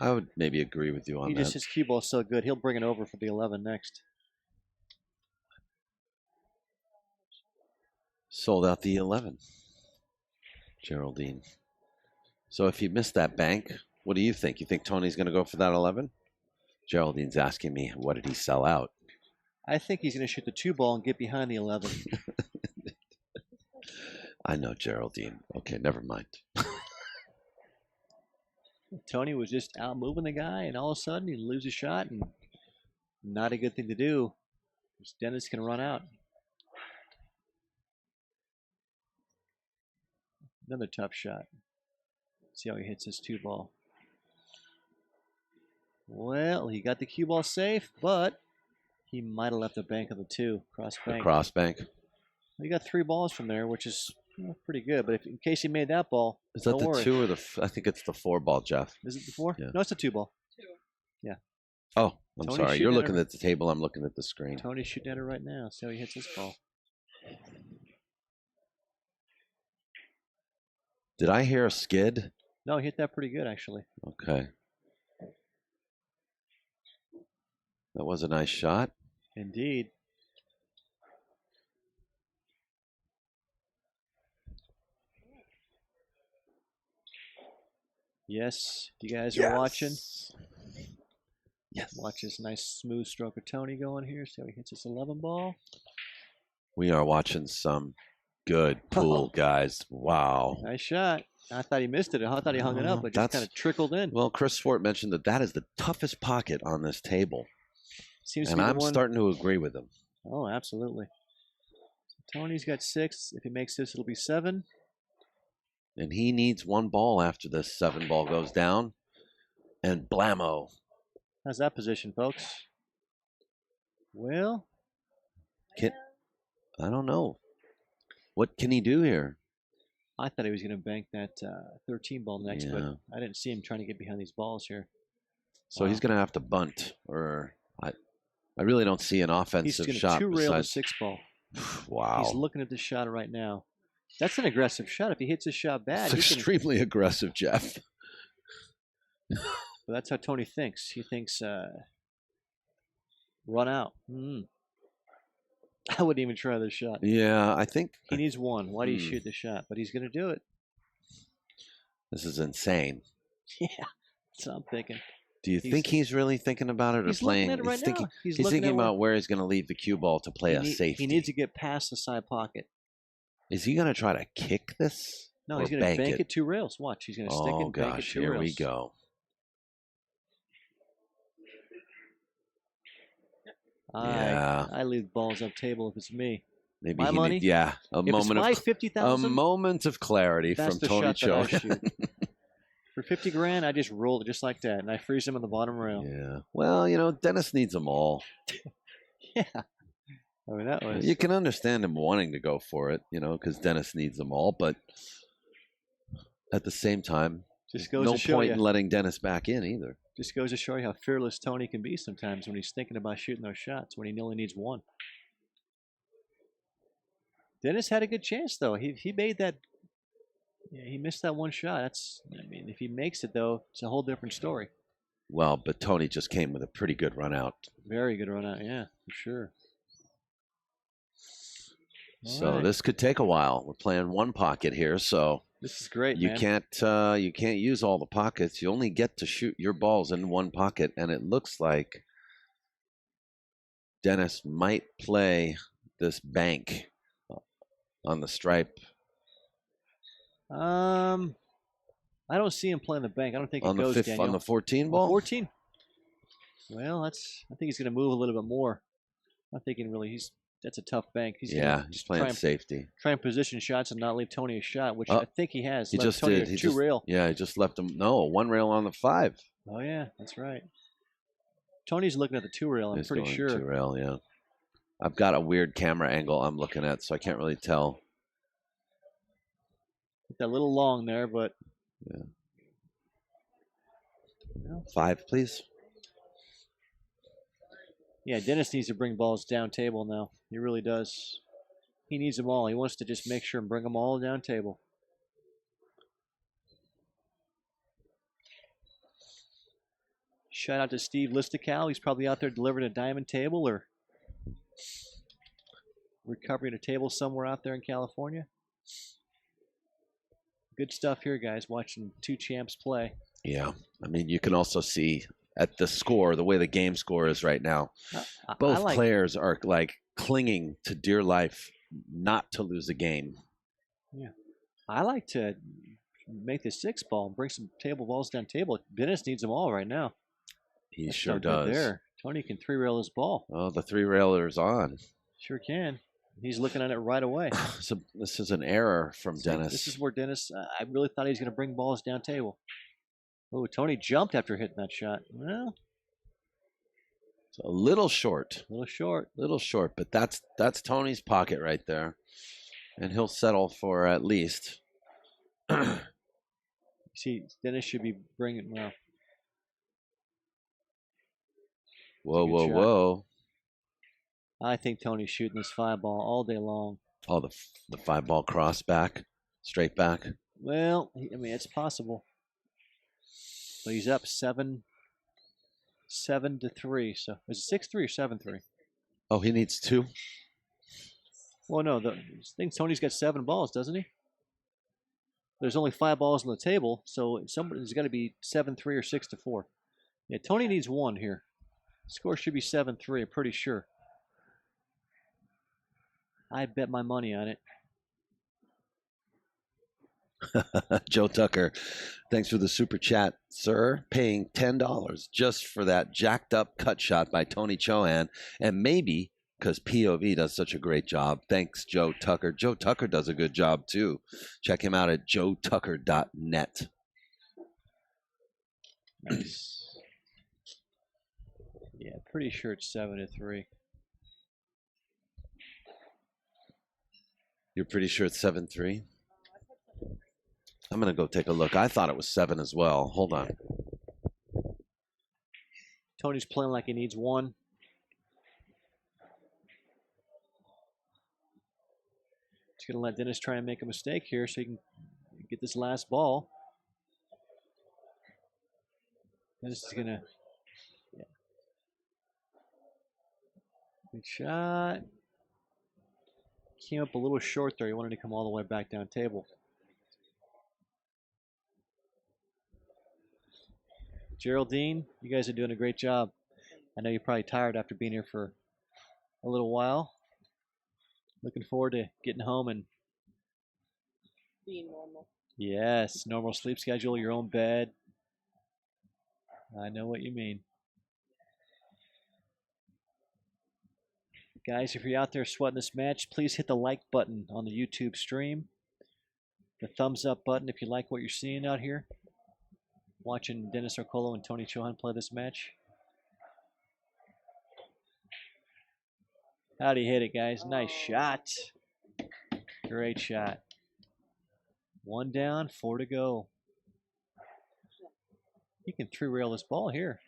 S2: I would maybe agree with you on that.
S4: His cue ball is so good. He'll bring it over for the 11 next.
S2: Sold out the 11. Geraldine. So if you missed that bank, what do you think? You think Tony's going to go for that 11? Geraldine's asking me, what did he sell out?
S4: I think he's going to shoot the 2 ball and get behind the 11.
S2: I know Geraldine. Okay, never mind.
S4: Tony was just out moving the guy, and all of a sudden he loses a shot, and not a good thing to do. Dennis can run out. Another tough shot. See how he hits his 2 ball. Well, he got the cue ball safe, but he might have left the bank of the 2 cross bank.
S2: Cross bank.
S4: He got 3 balls from there, which is pretty good. But in case he made that ball,
S2: is that the 2 or the? I think it's the 4 ball, Jeff.
S4: Is it the 4?
S2: Yeah.
S4: No, it's a 2 ball. 2. Yeah.
S2: Oh, I'm sorry. You're looking at the table. I'm looking at the screen.
S4: Tony's shooting at it right now. See how he hits his ball.
S2: Did I hear a skid?
S4: No, he hit that pretty good, actually.
S2: Okay. That was a nice shot.
S4: Indeed. Yes, if you guys are watching.
S2: Yes.
S4: Watch this nice smooth stroke of Tony going here. See how he hits this 11 ball.
S2: We are watching some good pool, guys. Wow.
S4: Nice shot. I thought he missed it. I thought he hung it up, but just kind of trickled in.
S2: Well, Chris Fort mentioned that is the toughest pocket on this table.
S4: Seems
S2: and I'm starting to agree with him.
S4: Oh, absolutely. So Tony's got 6. If he makes this, it'll be 7.
S2: And he needs 1 ball after this 7 ball goes down. And blammo.
S4: How's that position, folks? Well,
S2: I don't know. What can he do here?
S4: I thought he was going to bank that 13 ball next, but I didn't see him trying to get behind these balls here.
S2: So he's going to have to bunt, or I really don't see an offensive shot.
S4: He's going to 2-rail the 6 ball.
S2: Wow.
S4: He's looking at this shot right now. That's an aggressive shot. If he hits his shot bad,
S2: it's extremely aggressive, Jeff.
S4: But that's how Tony thinks. He thinks run out. I wouldn't even try this shot.
S2: Yeah, I think
S4: he needs 1. Why do you shoot the shot? But he's going to do it.
S2: This is insane.
S4: Yeah, that's what I'm thinking.
S2: Do you think he's really thinking about it, or playing?
S4: At it right now.
S2: He's thinking about where he's going to leave the cue ball to play a safety.
S4: He needs to get past the side pocket.
S2: Is he going to try to kick this?
S4: No, he's going to bank it 2 rails. Watch, he's going to stick it and bank it 2 rails.
S2: Here we go.
S4: I leave balls up table if it's me.
S2: Maybe
S4: my money.
S2: A moment of clarity from Tony Chohan.
S4: For 50 grand, I just rolled it just like that, and I freeze him on the bottom rail.
S2: Yeah. Well, Dennis needs them all.
S4: Yeah. I mean, that was.
S2: You can understand him wanting to go for it, because Dennis needs them all, but at the same time,
S4: just goes
S2: no point in letting Dennis back in either.
S4: Just goes to show you how fearless Tony can be sometimes when he's thinking about shooting those shots, when he only needs 1. Dennis had a good chance, though. He made that. Yeah, he missed that 1 shot. If he makes it, though, it's a whole different story.
S2: well, but Tony just came with a pretty good run out.
S4: Very good run out, yeah, for sure.
S2: So this could take a while. We're playing one pocket here, so
S4: this is great,
S2: you
S4: man.
S2: can't use all the pockets. You only get to shoot your balls in one pocket, and it looks like Dennis might play this bank on the stripe.
S4: I don't see him playing the bank. I don't think
S2: on
S4: it goes,
S2: the fifth,
S4: Daniel.
S2: on the 14 ball.
S4: 14. Well, I think he's going to move a little bit more. I'm thinking really that's a tough bank. He's
S2: playing safety.
S4: Try and position shots and not leave Tony a shot, which I think he has.
S2: He just
S4: Tony
S2: did. He
S4: rail.
S2: Yeah, he just left him. No, one rail on the 5.
S4: Oh yeah, that's right. Tony's looking at the 2 rail. I'm
S2: He's
S4: pretty
S2: doing
S4: sure.
S2: 2 rail, yeah. I've got a weird camera angle I'm looking at, so I can't really tell.
S4: That little long there, but
S2: yeah. 5, please.
S4: Yeah, Dennis needs to bring balls down table now. He really does. He needs them all. He wants to just make sure and bring them all down table. Shout out to Steve Listical. He's probably out there delivering a diamond table or recovering a table somewhere out there in California. Good stuff here, guys, watching 2 champs play.
S2: Yeah, I mean, you can also see at the score, the way the game score is right now, both players are like clinging to dear life not to lose a game.
S4: Yeah, I like to make the 6 ball and bring some table balls down table. Dennis needs them all right now.
S2: He sure does.
S4: There, Tony can 3 rail his ball.
S2: Oh, the 3 railer's on.
S4: Sure can. He's looking at it right away.
S2: So this is an error from Dennis.
S4: This is where Dennis, I really thought he was going to bring balls down table. Oh, Tony jumped after hitting that shot. Well,
S2: it's a little short.
S4: Little short,
S2: but that's Tony's pocket right there, and he'll settle for at least.
S4: See, Dennis should be bringing
S2: Whoa!
S4: I think Tony's shooting this 5 ball all day long.
S2: Oh, the 5 ball cross back, straight back.
S4: Well, I mean, it's possible. But he's up 7-3. So is it 6-3 or 7-3?
S2: Oh, he needs 2.
S4: Well, no, I think Tony's got 7 balls, doesn't he? There's only 5 balls on the table, so somebody's got to be 7-3 or 6-4. Yeah, Tony needs 1 here. Score should be 7-3. I'm pretty sure. I bet my money on it.
S2: Joe Tucker, thanks for the super chat, sir. Paying $10 just for that jacked up cut shot by Tony Chohan, and maybe because POV does such a great job. Thanks, Joe Tucker. Joe Tucker does a good job too. Check him out at joetucker.net.
S4: Nice. Yeah, pretty sure it's 7-3.
S2: You're pretty sure it's 7-3? I'm going to go take a look. I thought it was 7 as well. Hold on.
S4: Tony's playing like he needs 1. Just going to let Dennis try and make a mistake here so he can get this last ball. Dennis is going to... Yeah. Good shot. Came up a little short there. He wanted to come all the way back down table. Geraldine, you guys are doing a great job. I know you're probably tired after being here for a little while. Looking forward to getting home and
S3: Being normal.
S4: yes, normal sleep schedule, your own bed. I know what you mean. Guys, if you're out there sweating this match, please hit the like button on the YouTube stream. The thumbs up button if you like what you're seeing out here. Watching Dennis Orcollo and Tony Chohan play this match. How'd he hit it, guys? Nice shot. Great shot. 1 down, 4 to go. He can 3-rail this ball here.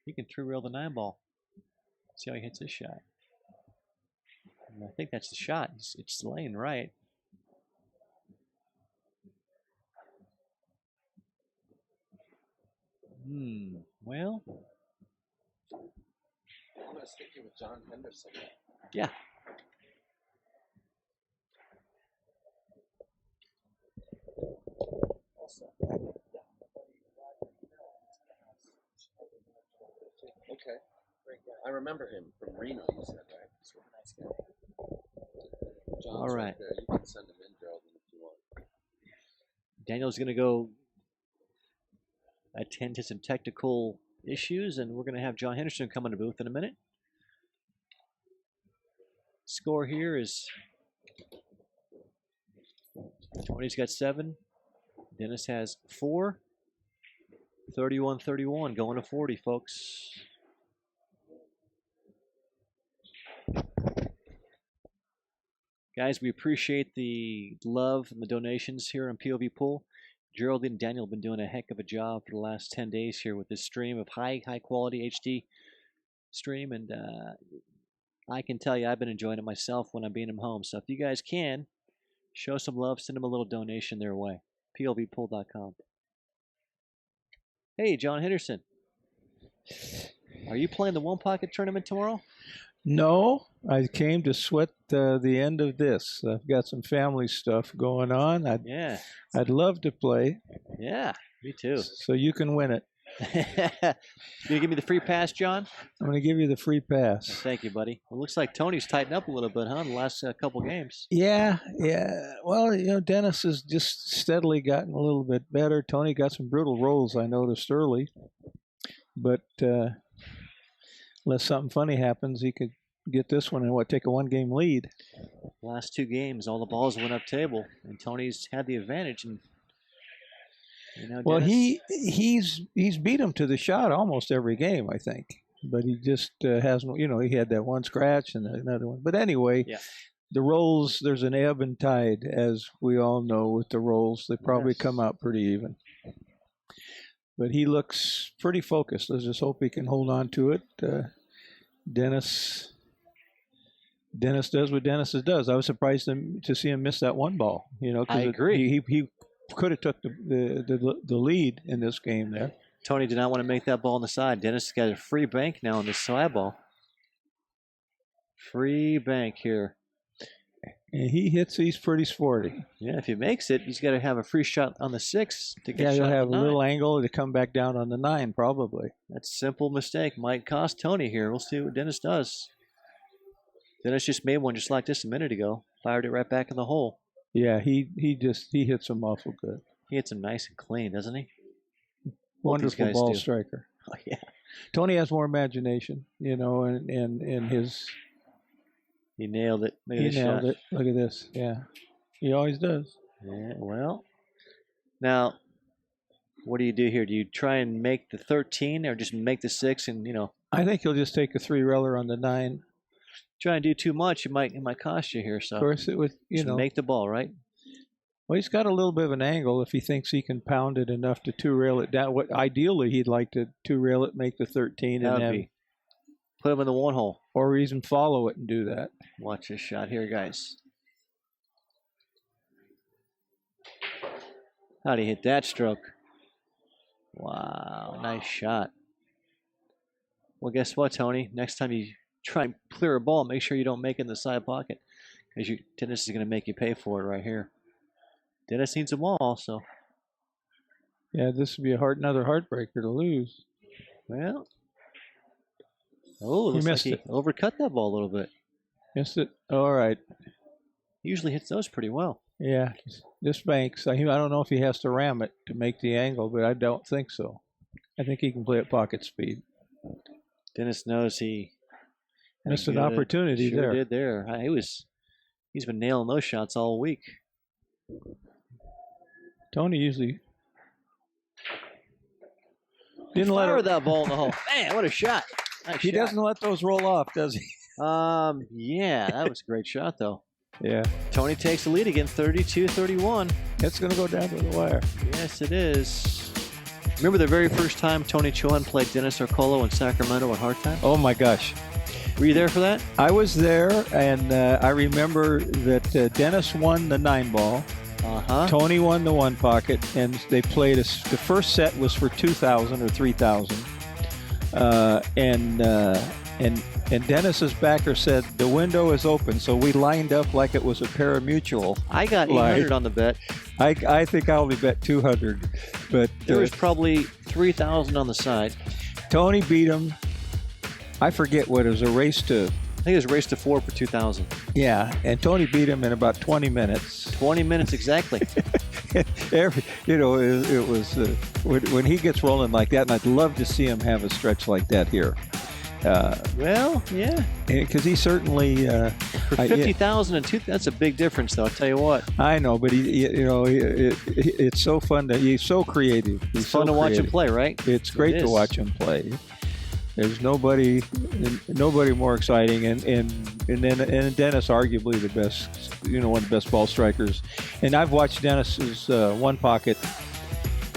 S4: He can 3-rail the 9 ball. See how he hits this shot. And I think that's the shot. It's laying right. Well,
S2: I'm going to stick you with John Henderson.
S4: yeah.
S2: Okay. I remember him from Reno, you said, right? He's a nice guy. John's
S4: All right.
S2: there. You can send him in, Geraldine, if you want.
S4: Daniel's going to go attend to some technical issues, and we're going to have John Henderson come in the booth in a minute. Score here is Tony's got 7. Dennis has 4. 31-31, going to 40, folks. Guys, we appreciate the love and the donations here on POVPOOL. Geraldine and Daniel have been doing a heck of a job for the last 10 days here with this stream of high quality HD stream, and I can tell you I've been enjoying it myself when I'm being at home. So if you guys can, show some love, send them a little donation their way. POVPOOL.com. Hey, John Henderson. Are you playing the One Pocket tournament tomorrow?
S5: No, I came to sweat the end of this. I've got some family stuff going on. I'd love to play.
S4: Yeah, me too.
S5: So you can win it.
S4: You give me the free pass, John?
S5: I'm going to give you the free pass.
S4: Thank you, buddy. It looks like Tony's tightened up a little bit, huh, in the last couple games?
S5: Yeah. Well, Dennis has just steadily gotten a little bit better. Tony got some brutal rolls, I noticed early. But unless something funny happens, he could get this one and take a 1-game lead.
S4: Last 2 games, all the balls went up table, and Tony's had the advantage. And
S5: well,
S4: Dennis,
S5: he's beat him to the shot almost every game, I think. But he just hasn't. He had that one scratch and another one. But anyway,
S4: yeah.
S5: The rolls, there's an ebb and tide, as we all know with the rolls. They probably come out pretty even. But he looks pretty focused. Let's just hope he can hold on to it. Dennis does what Dennis does. I was surprised to see him miss that 1 ball.
S4: I agree.
S5: He could have took the lead in this game there.
S4: Tony did not want to make that ball on the side. Dennis has got a free bank now on this side ball. Free bank here.
S5: And he hits these pretty sporty.
S4: Yeah, if he makes it, he's got to have a free shot on the 6 to get.
S5: He'll
S4: shot
S5: have
S4: on
S5: a
S4: the 9.
S5: little angle to come back down on the 9, probably.
S4: That simple mistake might cost Tony here. We'll see what Dennis does. Dennis just made one just like this a minute ago. Fired it right back in the hole.
S5: Yeah, he hits them awful good.
S4: He hits them nice and clean, doesn't he?
S5: Wonderful ball striker.
S4: Oh, yeah.
S5: Tony has more imagination, and his.
S4: He nailed it. Look at
S5: He
S4: this
S5: nailed
S4: shot.
S5: it. Look at this. Yeah, he always does.
S4: Yeah, well, now, what do you do here? Do you try and make the 13 or just make the 6 and,
S5: I think he'll just take a 3-reller on the 9.
S4: try and do too much, it might cost you here. So
S5: Of course, it would,
S4: just make the ball, right?
S5: Well, he's got a little bit of an angle if he thinks he can pound it enough to 2-rail it down. Ideally, he'd like to 2-rail it, make the 13,
S4: That
S5: and
S4: would
S5: have,
S4: be. Put him in the 1 hole.
S5: or even follow it and do that.
S4: Watch this shot here, guys. How'd he hit that stroke? Wow, nice shot. Well, guess what, Tony? Next time you try and clear a ball, make sure you don't make it in the side pocket, because Dennis is going to make you pay for it right here. Dennis needs a ball, so.
S5: Yeah, this would be another heartbreaker to lose.
S4: Well. Oh, it looks like he overcut that ball a little bit.
S5: Missed it. All right.
S4: He usually hits those pretty well.
S5: Yeah, this banks. I don't know if he has to ram it to make the angle, but I don't think so. I think he can play at pocket speed.
S4: Dennis knows he
S5: missed an opportunity
S4: sure
S5: there.
S4: Did there. He's been nailing those shots all week.
S5: Tony usually didn't
S4: Fire
S5: let
S4: that ball in the hole. Man, what a shot! Nice
S5: he
S4: shot.
S5: doesn't let those roll off, does he?
S4: Yeah, that was a great shot though.
S5: Yeah.
S4: Tony takes the lead again, 32-31.
S5: It's going to go down to the wire.
S4: Yes, it is. Remember the very first time Tony Chohan played Dennis Orcollo in Sacramento at Hard Time?
S5: Oh my gosh.
S4: Were you there for that?
S5: I was there, and I remember that Dennis won the 9-ball. Tony won the 1 pocket, and they played the first set was for 2,000 or 3,000. And Dennis's backer said the window is open, so we lined up like it was a pari-mutuel.
S4: I got 800 on the bet.
S5: I think I only bet 200, but
S4: There was probably 3,000 on the side.
S5: Tony beat him. I forget what it was, a race to.
S4: I think it was race to 4 for 2,000.
S5: Yeah, and Tony beat him in about 20 minutes.
S4: 20 minutes exactly.
S5: It was when he gets rolling like that, and I'd love to see him have a stretch like that here.
S4: Well, yeah.
S5: Because he certainly
S4: For 50,000 and 2,000, that's a big difference, though. I'll tell you what.
S5: I know, but it's so fun that he's so creative.
S4: It's fun to watch him play, right?
S5: It's great to watch him play. There's nobody more exciting, and Dennis, arguably the best, one of the best ball strikers. And I've watched Dennis's one pocket,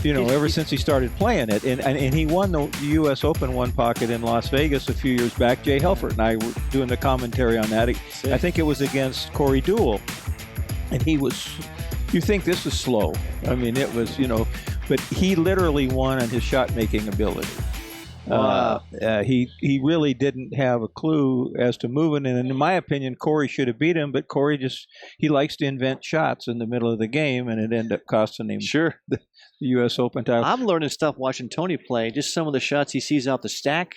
S5: ever since he started playing it. And he won the U.S. Open one pocket in Las Vegas a few years back. Jay Helfert and I were doing the commentary on that. I think it was against Corey Deuel, and he was. You think this is slow? I mean, it was, but he literally won on his shot making ability.
S4: Wow.
S5: He really didn't have a clue as to moving, and in my opinion, Corey should have beat him. But Corey he likes to invent shots in the middle of the game, and it ended up costing him the U.S. Open title.
S4: I'm learning stuff watching Tony play. Just some of the shots he sees out the stack.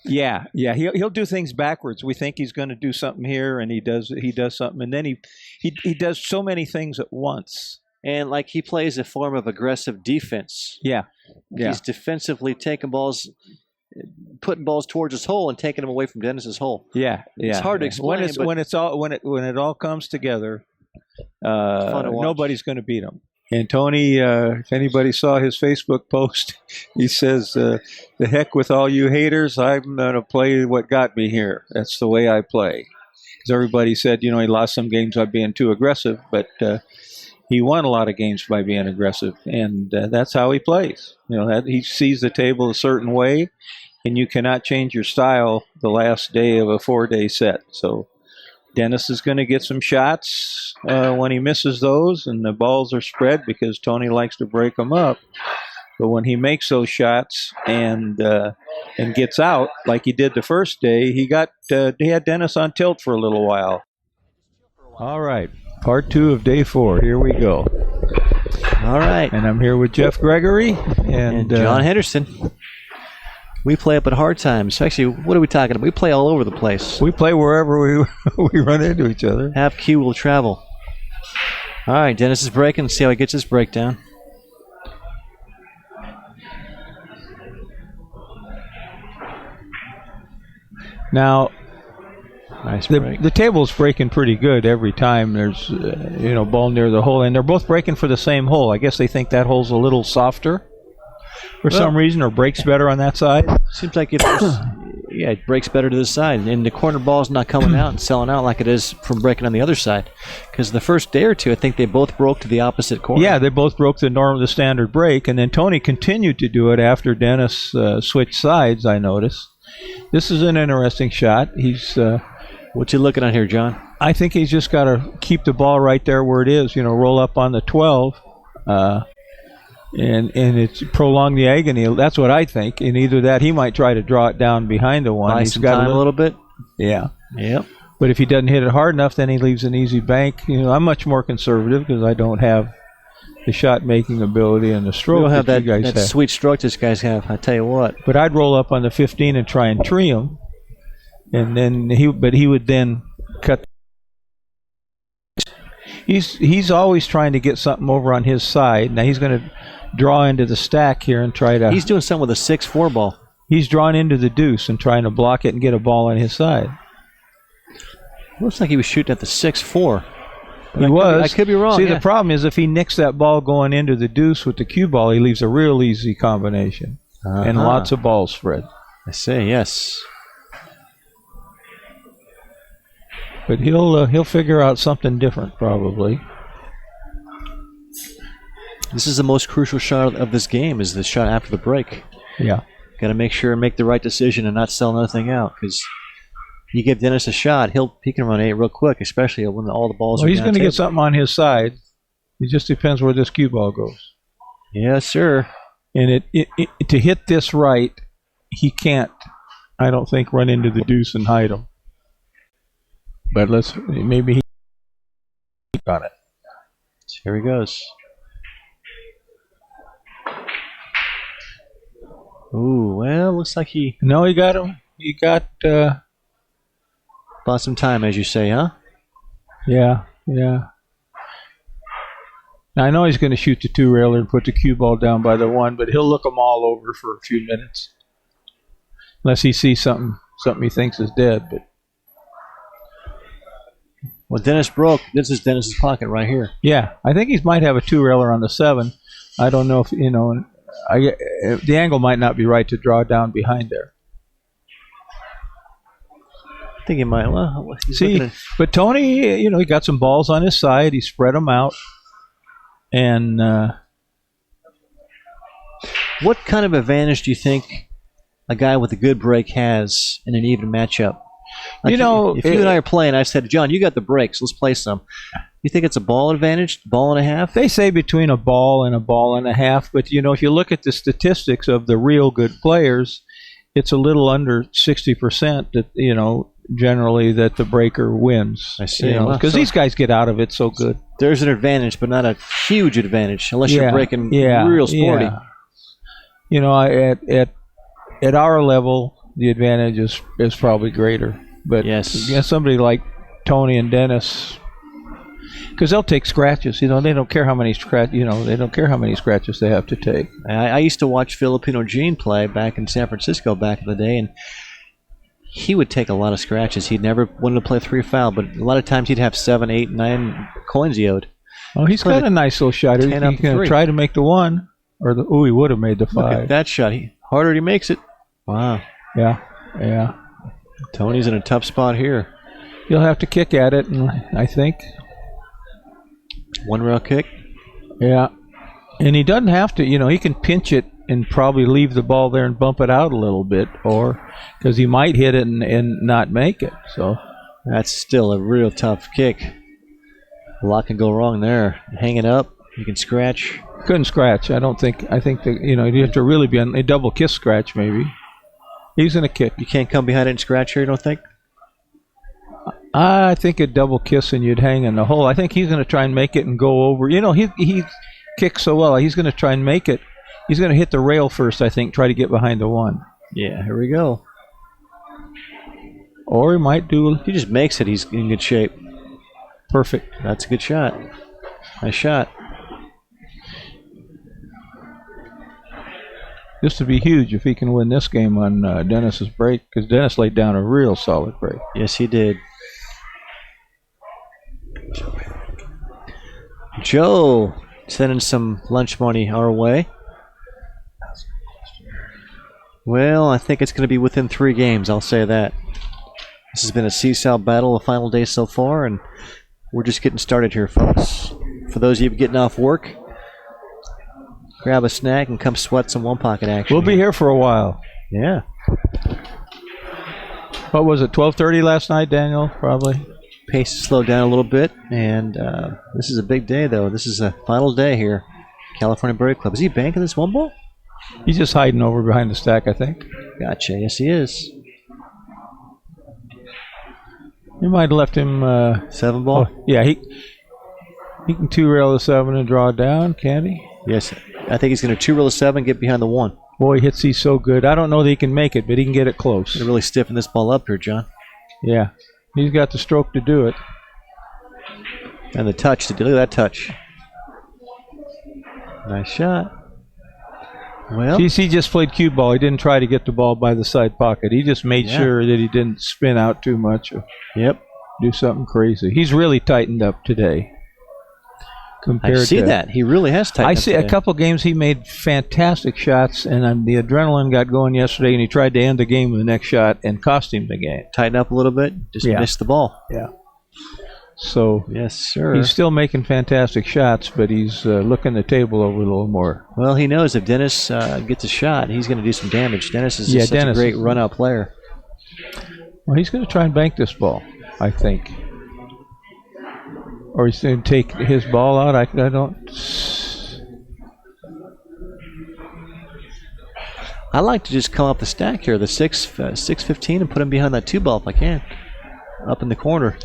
S5: Yeah. He'll do things backwards. We think he's going to do something here, and he does something, and then he does so many things at once.
S4: And like he plays a form of aggressive defense.
S5: Yeah.
S4: He's defensively taking balls. Putting balls towards his hole and taking them away from Dennis's hole.
S5: Yeah.
S4: It's hard to explain.
S5: When it all comes together, nobody's going to beat him. And Tony, if anybody saw his Facebook post, he says, "The heck with all you haters! I'm going to play what got me here. That's the way I play." Because everybody said, he lost some games by being too aggressive, but he won a lot of games by being aggressive, and that's how he plays. He sees the table a certain way, and you cannot change your style the last day of a 4-day set. So Dennis is going to get some shots when he misses those, and the balls are spread because Tony likes to break them up. But when he makes those shots and gets out like he did the first day, he had Dennis on tilt for a little while. All right. Part 2 of day 4. Here we go.
S4: All right.
S5: And I'm here with Jeff Gregory and
S4: John Henderson. We play up at hard times. Actually, what are we talking about? We play all over the place.
S5: We play wherever we run into each other.
S4: Half Q will travel. All right, Dennis is breaking. Let's see how he gets his breakdown.
S5: Now,
S4: nice break.
S5: The table's breaking pretty good every time there's ball near the hole, and they're both breaking for the same hole. I guess they think that hole's a little softer for some reason, or breaks better on that side.
S4: Seems like it breaks better to this side, and the corner ball's not coming out and selling out like it is from breaking on the other side. Because the first day or two, I think they both broke to the opposite corner.
S5: Yeah, they both broke the standard break, and then Tony continued to do it after Dennis switched sides. I noticed. This is an interesting shot. He's.
S4: What you looking at here, John?
S5: I think he's just got to keep the ball right there where it is. Roll up on the 12, and it's prolong the agony. That's what I think. And either that, he might try to draw it down behind the one.
S4: He's got a little bit.
S5: Yeah.
S4: Yep.
S5: But if he doesn't hit it hard enough, then he leaves an easy bank. I'm much more conservative because I don't have the shot making ability and the stroke.
S4: We don't have
S5: that you guys
S4: that
S5: have.
S4: Sweet stroke this guys have. I tell you what.
S5: But I'd roll up on the 15 and try and tree him. And then he would then cut. He's always trying to get something over on his side. Now he's going to draw into the stack here and try to.
S4: He's doing something with a 6-4 ball.
S5: He's drawing into the deuce and trying to block it and get a ball on his side.
S4: Looks like he was shooting at the 6-4.
S5: He was.
S4: I could be wrong.
S5: See, the problem is if he nicks that ball going into the deuce with the cue ball, he leaves a real easy combination and lots of balls spread.
S4: I see. Yes.
S5: But he'll figure out something different probably.
S4: This is the most crucial shot of this game, is the shot after the break.
S5: Yeah.
S4: Got to make sure and make the right decision and not sell nothing out, because you give Dennis a shot, he can run 8 real quick, especially when all the balls are
S5: he's
S4: down
S5: going to
S4: table.
S5: get something on his side. It just depends where this cue ball goes.
S4: Yes, sir.
S5: And it to hit this right, he can't, I don't think, run into the deuce and hide him. But maybe he got it.
S4: Here he goes. Ooh, well, looks like he
S5: No, he got him. He got,
S4: bought some time, as you say, huh?
S5: yeah. Now, I know he's going to shoot the 2-railer and put the cue ball down by the 1, but he'll look them all over for a few minutes. Unless he sees something he thinks is dead. But
S4: Well, Dennis broke. This is Dennis's pocket right here.
S5: yeah, I think he might have a 2-railer on the 7. I don't know if, the angle might not be right to draw down behind there.
S4: I think he might. Well, he's
S5: See,
S4: looking at-
S5: but Tony, he got some balls on his side. He spread them out. And
S4: what kind of advantage do you think a guy with a good break has in an even matchup? Like, if you and I are playing, I said, John, you got the breaks. Let's play some. You think it's a ball advantage, ball and a half?
S5: they say between a ball and a half. But, if you look at the statistics of the real good players, it's a little under 60% that, generally that the breaker wins.
S4: I see.
S5: Because these guys get out of it so good.
S4: There's an advantage, but not a huge advantage, unless you're breaking real sporty.
S5: Yeah. At our level, the advantage is probably greater. But
S4: Yes.
S5: Somebody like Tony and Dennis, because they'll take scratches. They don't care how many they don't care how many scratches they have to take.
S4: I used to watch Filipino Gene play back in San Francisco back in the day, and he would take a lot of scratches. He'd never wanted to play 3 foul, but a lot of times he'd have 7, 8, 9 coins he owed.
S5: Oh, he's got a nice little shot. He's
S4: 10 out
S5: going
S4: to
S5: to
S4: 3.
S5: try to make the 1, or he would have made the 5.
S4: Look at that shot. Harder he makes it. Wow.
S5: Yeah.
S4: Tony's in a tough spot here.
S5: He'll have to kick at it, and I think.
S4: 1 rail kick.
S5: Yeah. And he doesn't have to, he can pinch it and probably leave the ball there and bump it out a little bit, or because he might hit it and not make it. So
S4: That's still a real tough kick. A lot can go wrong there. Hang it up. You can scratch.
S5: couldn't scratch. I think that, you have to really be on a double kiss scratch maybe. He's going to kick.
S4: You can't come behind it and scratch here, you don't think?
S5: I think a double kiss and you'd hang in the hole. I think he's going to try and make it and go over. He kicks so well. He's going to try and make it. He's going to hit the rail first, I think, try to get behind the 1.
S4: Yeah, here we go.
S5: Or he might do
S4: If he just makes it, he's in good shape.
S5: perfect.
S4: That's a good shot. Nice shot.
S5: This would be huge if he can win this game on Dennis's break, because Dennis laid down a real solid break.
S4: Yes, he did. Joe sending some lunch money our way. Well, I think it's going to be within 3 games, I'll say that. This has been a seesaw battle, a final day so far, and we're just getting started here, folks. For those of you getting off work, grab a snack and come sweat some one pocket action.
S5: We'll be here for a while.
S4: Yeah.
S5: What was it, 12:30 last night, Daniel? Probably.
S4: Pace has slowed down a little bit, and this is a big day, though. This is a final day here. California Bird Club. Is he banking this 1 ball?
S5: He's just hiding over behind the stack, I think.
S4: Gotcha. Yes, he is.
S5: You might have left him.
S4: 7 ball?
S5: Yeah, he can 2-rail the 7 and draw down, can't he?
S4: Yes. I think he's going to 2-reel the 7, get behind the 1.
S5: Boy, hits these so good. I don't know that he can make it, but he can get it close.
S4: Going to really stiffen this ball up here, John.
S5: Yeah, he's got the stroke to do it.
S4: And the touch. Look at that touch. Nice shot. Well,
S5: He just played cue ball. He didn't try to get the ball by the side pocket. He just made sure that he didn't spin out too much or
S4: yep.
S5: do something crazy. He's really tightened up today.
S4: I see that. He really has tightened
S5: I
S4: up
S5: see
S4: today.
S5: a couple games he made fantastic shots, and the adrenaline got going yesterday, and he tried to end the game with the next shot and cost him the game.
S4: Tighten up a little bit. Just missed the ball.
S5: Yeah. So
S4: yes, sir.
S5: he's still making fantastic shots, but he's looking the table over a little more.
S4: Well, he knows if Dennis gets a shot, he's going to do some damage. Dennis is just such a great run-out player.
S5: Well, he's going to try and bank this ball, I think. Or he's going to take his ball out. I don't.
S4: I like to just come up the stack here, the 615, and put him behind that 2 ball if I can, up in the corner.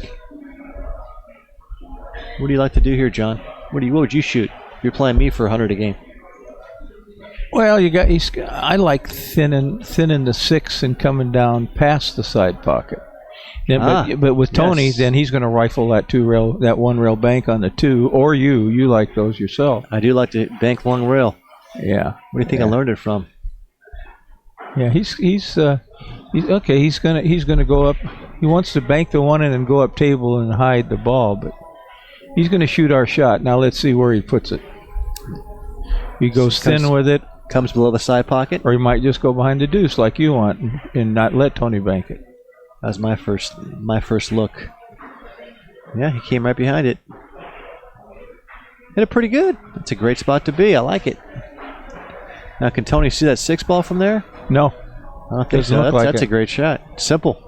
S4: What do you like to do here, John? What would you shoot? You're playing me for 100 a game.
S5: Well, I like thinning the 6 and coming down past the side pocket. But with Tony,
S4: yes.
S5: then he's going to rifle that 1 rail bank on the 2, or you like those yourself.
S4: I do like to bank long rail.
S5: Yeah.
S4: Where do you think I learned it from?
S5: Yeah, he's okay. He's gonna go up. He wants to bank the 1 and then go up table and hide the ball, but he's going to shoot our shot. Now let's see where he puts it. He goes thin with it.
S4: Comes below the side pocket?
S5: Or he might just go behind the deuce like you want and not let Tony bank it.
S4: That was my first look. Yeah, he came right behind it. Hit it pretty good. It's a great spot to be. I like it. Now, can Tony see that 6 ball from there?
S5: No.
S4: I don't think so. That's a great shot. Simple.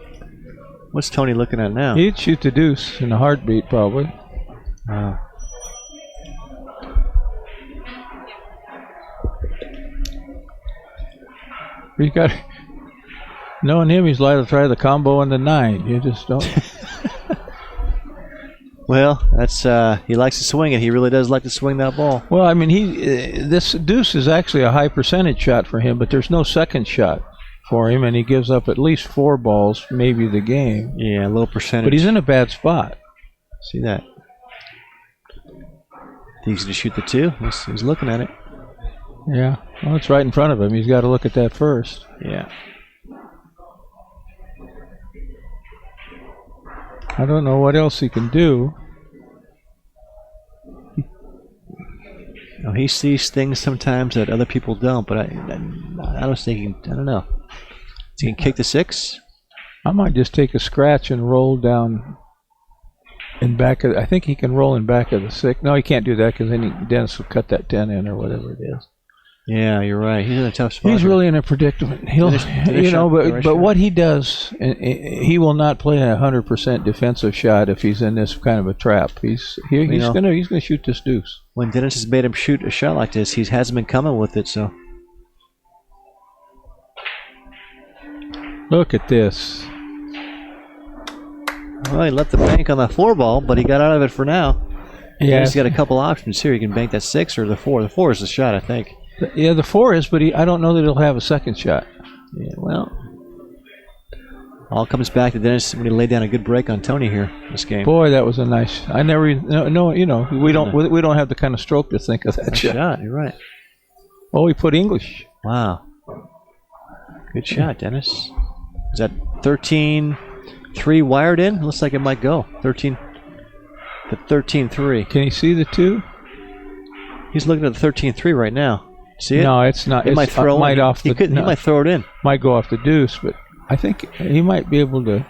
S4: What's Tony looking at now?
S5: He'd shoot the deuce in a heartbeat, probably. You got, knowing him, he's liable to try the combo and the 9. You just don't.
S4: Well, that's he likes to swing it. He really does like to swing that ball.
S5: Well, I mean, this deuce is actually a high percentage shot for him, but there's no second shot for him, and he gives up at least 4 balls, maybe the game.
S4: Yeah, a low percentage.
S5: But he's in a bad spot.
S4: See that? He's going to shoot the 2. He's looking at it.
S5: Yeah. Well, it's right in front of him. He's got to look at that first.
S4: Yeah.
S5: I don't know what else he can do.
S4: He sees things sometimes that other people don't, but I don't think I don't know. He can kick the 6.
S5: I might just take a scratch and roll down in back of. I think he can roll in back of the 6. No, he can't do that because then Dennis will cut that 10 in or whatever it is.
S4: Yeah, you're right. He's in a tough spot.
S5: He's really in a predicament. He'll, but what he does, he will not play a 100% defensive shot if he's in this kind of a trap. He's gonna shoot this deuce.
S4: When Dennis has made him shoot a shot like this, he hasn't been coming with it. So
S5: look at this.
S4: Well, he left the bank on the 4 ball, but he got out of it for now.
S5: Yeah,
S4: he's got a couple options here. He can bank that 6 or the 4. The 4 is the shot, I think.
S5: Yeah, the 4 is, but I don't know that he'll have a second shot.
S4: Yeah, well, all comes back to Dennis when he laid down a good break on Tony here this game.
S5: Boy, that was a nice. I never no, we don't have the kind of stroke to think of that
S4: nice shot. You're right.
S5: Oh, he put English.
S4: Wow, good shot, Dennis. Is that 13-3 wired in? Looks like it might go 13. The 13-3.
S5: Can you see the 2?
S4: He's looking at the 13-3 right now. See it?
S5: No, it's not.
S4: It might throw
S5: might
S4: it.
S5: off the.
S4: He might throw it in.
S5: Might go off the deuce, but I think he might be able to.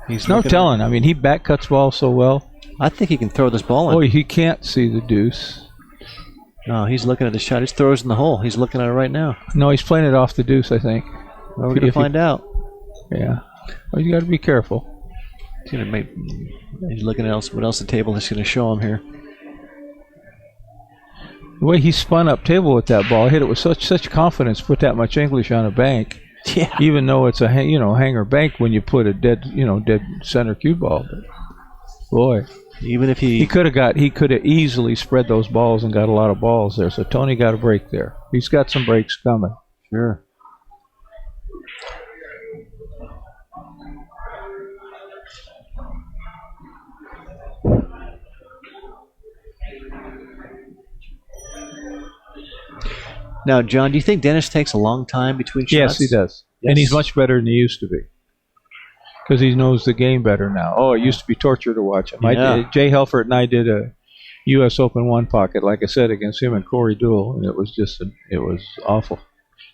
S5: He's no telling. I mean, he back cuts balls so well.
S4: I think he can throw this ball in.
S5: Oh, he can't see the deuce.
S4: No, he's looking at the shot. He throws in the hole. He's looking at it right now.
S5: No, he's playing it off the deuce, I think.
S4: Well, we're going to find out.
S5: Yeah. Well, you got to be careful.
S4: He's looking at what else the table is going to show him here.
S5: The way he spun up table with that ball, hit it with such confidence, put that much English on a bank.
S4: Yeah.
S5: Even though it's a hanger bank when you put a dead center cue ball. But boy,
S4: even if
S5: he could have easily spread those balls and got a lot of balls there. So Tony got a break there. He's got some breaks coming.
S4: Sure. Now, John, do you think Dennis takes a long time between shots?
S5: Yes, he does. Yes. And he's much better than he used to be. Because he knows the game better now. Oh, it used to be torture to watch him.
S4: Yeah.
S5: Jay Helfert and I did a U.S. Open 1 pocket, like I said, against him and Corey Deuel, and it was awful.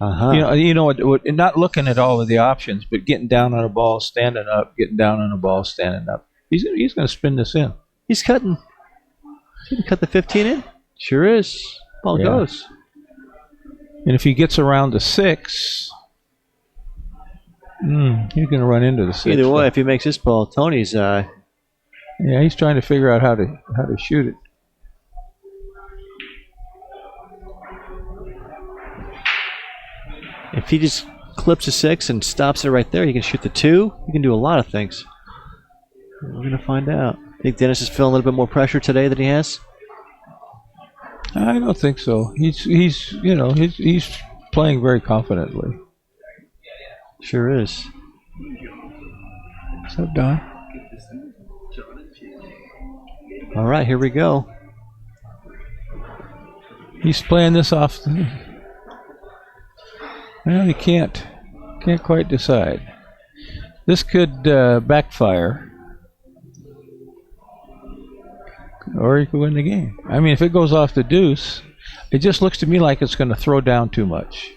S4: Uh-huh.
S5: Not looking at all of the options, but getting down on a ball, standing up, getting down on a ball, standing up. He's going to spin this in.
S4: He's cutting. He's going to cut the 15 in. Sure is. Ball goes.
S5: And if he gets around the 6, he's going to run into the 6.
S4: Either way, if he makes this ball, Tony's.
S5: Yeah, he's trying to figure out how to shoot it.
S4: If he just clips a 6 and stops it right there, he can shoot the 2. He can do a lot of things. We're going to find out. Think Dennis is feeling a little bit more pressure today than he has?
S5: I don't think so. He's playing very confidently.
S4: Sure is.
S5: What's up, Don?
S4: All right, here we go.
S5: He's playing this off. Well, he can't quite decide. This could backfire, or he could win the game. I mean, if it goes off the deuce, it just looks to me like it's going to throw down too much.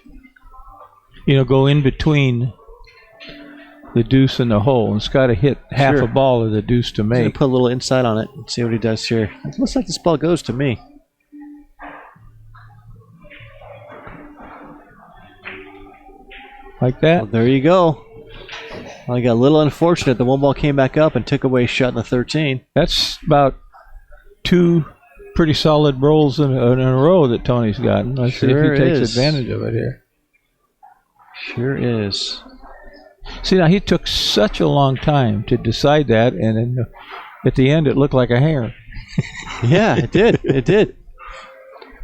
S5: Go in between the deuce and the hole, and it's got to hit half a ball of the deuce to
S4: I'm going
S5: make.
S4: to put a little insight on it and see what he does here. It looks like this ball goes to me.
S5: Like that?
S4: Well, there you go. Well, I got a little unfortunate. The one ball came back up and took away a shot in the 13.
S5: That's about 2 pretty solid rolls in a row that Tony's gotten. Let's see if he takes advantage of it here.
S4: Sure is.
S5: See, now he took such a long time to decide that, and then at the end it looked like a hanger.
S4: Yeah, it did. It did.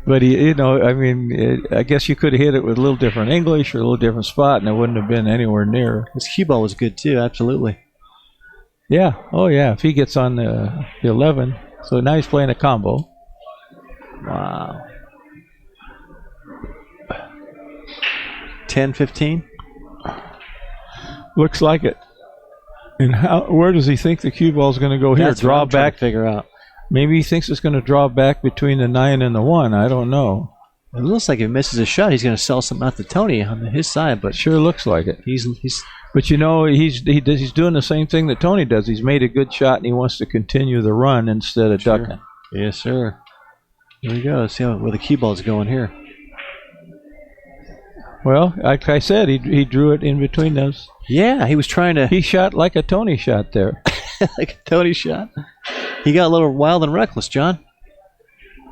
S5: But I guess you could have hit it with a little different English or a little different spot, and it wouldn't have been anywhere near.
S4: His cue ball was good too, absolutely.
S5: Yeah. Oh, yeah. If he gets on the 11, so now he's playing a combo.
S4: Wow. 10-15.
S5: Looks like it. And where does he think the cue ball is going to go here?
S4: That's
S5: Draw
S4: what I'm trying
S5: back.
S4: to figure out.
S5: Maybe he thinks it's going to draw back between the 9 and the 1. I don't know.
S4: It looks like if he misses a shot, he's going to sell something out to Tony on his side. But
S5: Sure looks like it.
S4: he's
S5: But he's doing the same thing that Tony does. He's made a good shot and he wants to continue the run instead of ducking.
S4: Yes, sir. Here we go. Let's see where the cue ball's going here.
S5: Well, like I said, he drew it in between those.
S4: Yeah, he was trying to
S5: He shot like a Tony shot there.
S4: like a Tony shot. He got a little wild and reckless, John.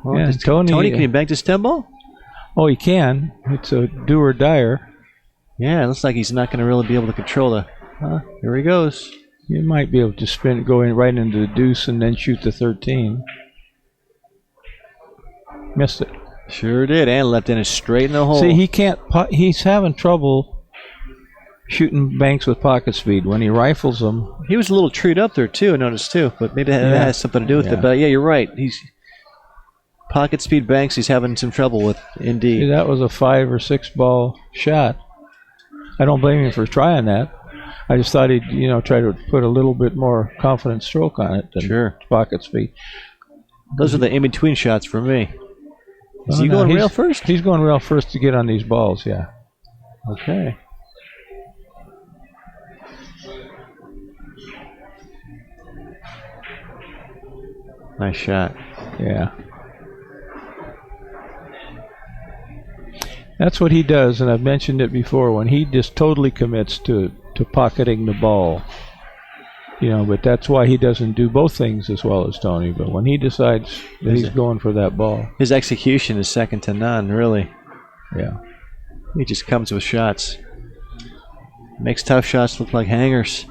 S4: Well,
S5: Yeah, Tony,
S4: can he bank this 10 ball?
S5: Oh, he can. It's a do or dire.
S4: Yeah, it looks like he's not going to really be able to control the. Here he goes.
S5: You might be able to go in right into the deuce and then shoot the 13. Missed it.
S4: Sure did, and left in it straight in the hole.
S5: See, he can't. He's having trouble shooting banks with pocket speed. When he rifles them,
S4: He was a little treed up there too, I noticed too, but maybe that
S5: Yeah.
S4: has something to do with
S5: Yeah.
S4: it. But yeah, you're right. He's pocket speed banks. He's having some trouble with, indeed.
S5: that was a 5 or 6 ball shot. I don't blame him for trying that. I just thought he'd try to put a little bit more confident stroke on it than
S4: Sure.
S5: pocket speed.
S4: Those are the in between shots for me. Is
S5: Oh,
S4: he
S5: no,
S4: going
S5: he's-
S4: rail first?
S5: He's going rail first to get on these balls. Yeah.
S4: Okay. Nice shot.
S5: Yeah. That's what he does, and I've mentioned it before, when he just totally commits to pocketing the ball. But that's why he doesn't do both things as well as Tony. But when he decides that he's going for that ball,
S4: His execution is second to none, really.
S5: yeah.
S4: He just comes with shots. Makes tough shots look like hangers.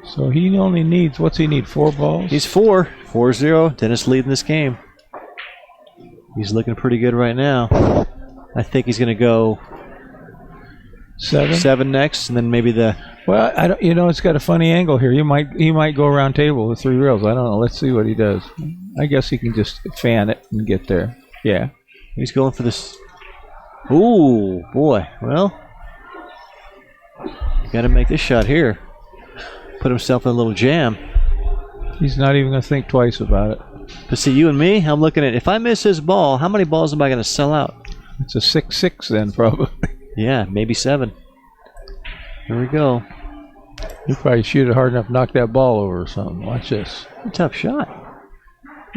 S5: So he only needs, what's he need, 4 balls?
S4: He's 4-0. Dennis leading this game. He's looking pretty good right now. I think he's going to go
S5: 7?
S4: 7 next, and then maybe the.
S5: Well, I don't. It's got a funny angle here. He might go around table with 3 rails. I don't know. Let's see what he does. I guess he can just fan it and get there. Yeah.
S4: He's going for this. Ooh, boy. Well, got to make this shot here. Put himself in a little jam.
S5: He's not even going to think twice about it.
S4: But see, you and me, I'm looking at, if I miss his ball, how many balls am I going to sell out?
S5: It's a 6-6 then, probably.
S4: Yeah, maybe 7. Here we go.
S5: You probably shoot it hard enough to knock that ball over or something. Watch this.
S4: A tough shot.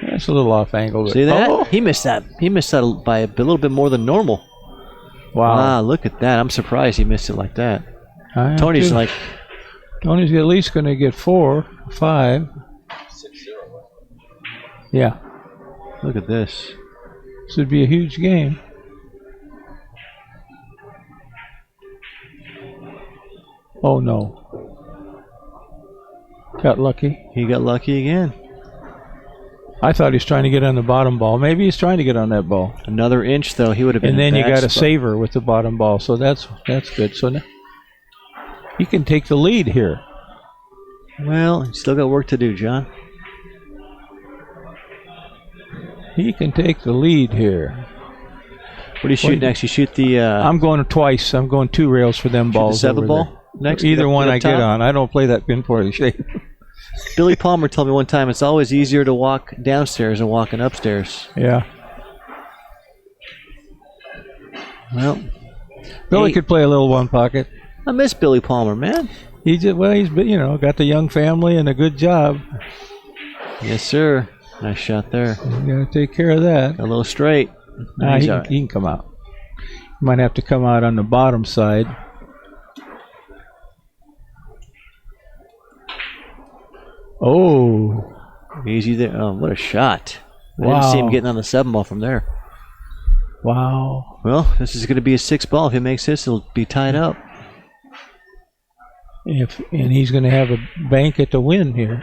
S5: Yeah, it's a little off angle. But,
S4: See that?
S5: Oh!
S4: He missed that. He missed that by a little bit more than normal.
S5: Wow.
S4: Wow, look at that. I'm surprised he missed it like that.
S5: I am
S4: Tony's
S5: too.
S4: like,
S5: Tony's at least going to get 4, 5. Yeah.
S4: look at this.
S5: This would be a huge game. Oh, no. Got lucky.
S4: He got lucky again.
S5: I thought he was trying to get on the bottom ball. Maybe he's trying to get on that ball.
S4: Another inch, though, he would have been
S5: And then
S4: in a
S5: you
S4: bad
S5: got a
S4: spot.
S5: saver with the bottom ball, so that's good. So now he can take the lead here.
S4: Well, he's still got work to do, John.
S5: He can take the lead here.
S4: What do you shoot next? You shoot the
S5: I'm going twice. I'm going 2 rails for them
S4: shoot the
S5: balls.
S4: 7
S5: over
S4: ball
S5: there.
S4: next?
S5: Either
S4: Get
S5: one
S4: up
S5: I get
S4: top?
S5: on. I don't play that pinpoint shape.
S4: Billy Palmer told me one time it's always easier to walk downstairs than walking upstairs.
S5: Yeah.
S4: Well,
S5: Billy could play a little one pocket.
S4: I miss Billy Palmer, man.
S5: He's got the young family and a good job.
S4: Yes, sir. Nice shot there.
S5: You got to take care of that.
S4: A little straight.
S5: He
S4: all right.
S5: can come out. Might have to come out on the bottom side. Oh,
S4: Easy there. Oh, what a shot. I
S5: wow.
S4: didn't see him getting on the 7 ball from there.
S5: Wow.
S4: Well, this is going to be a 6 ball. If he makes this, it'll be tied up.
S5: And he's going to have a bank at the win here.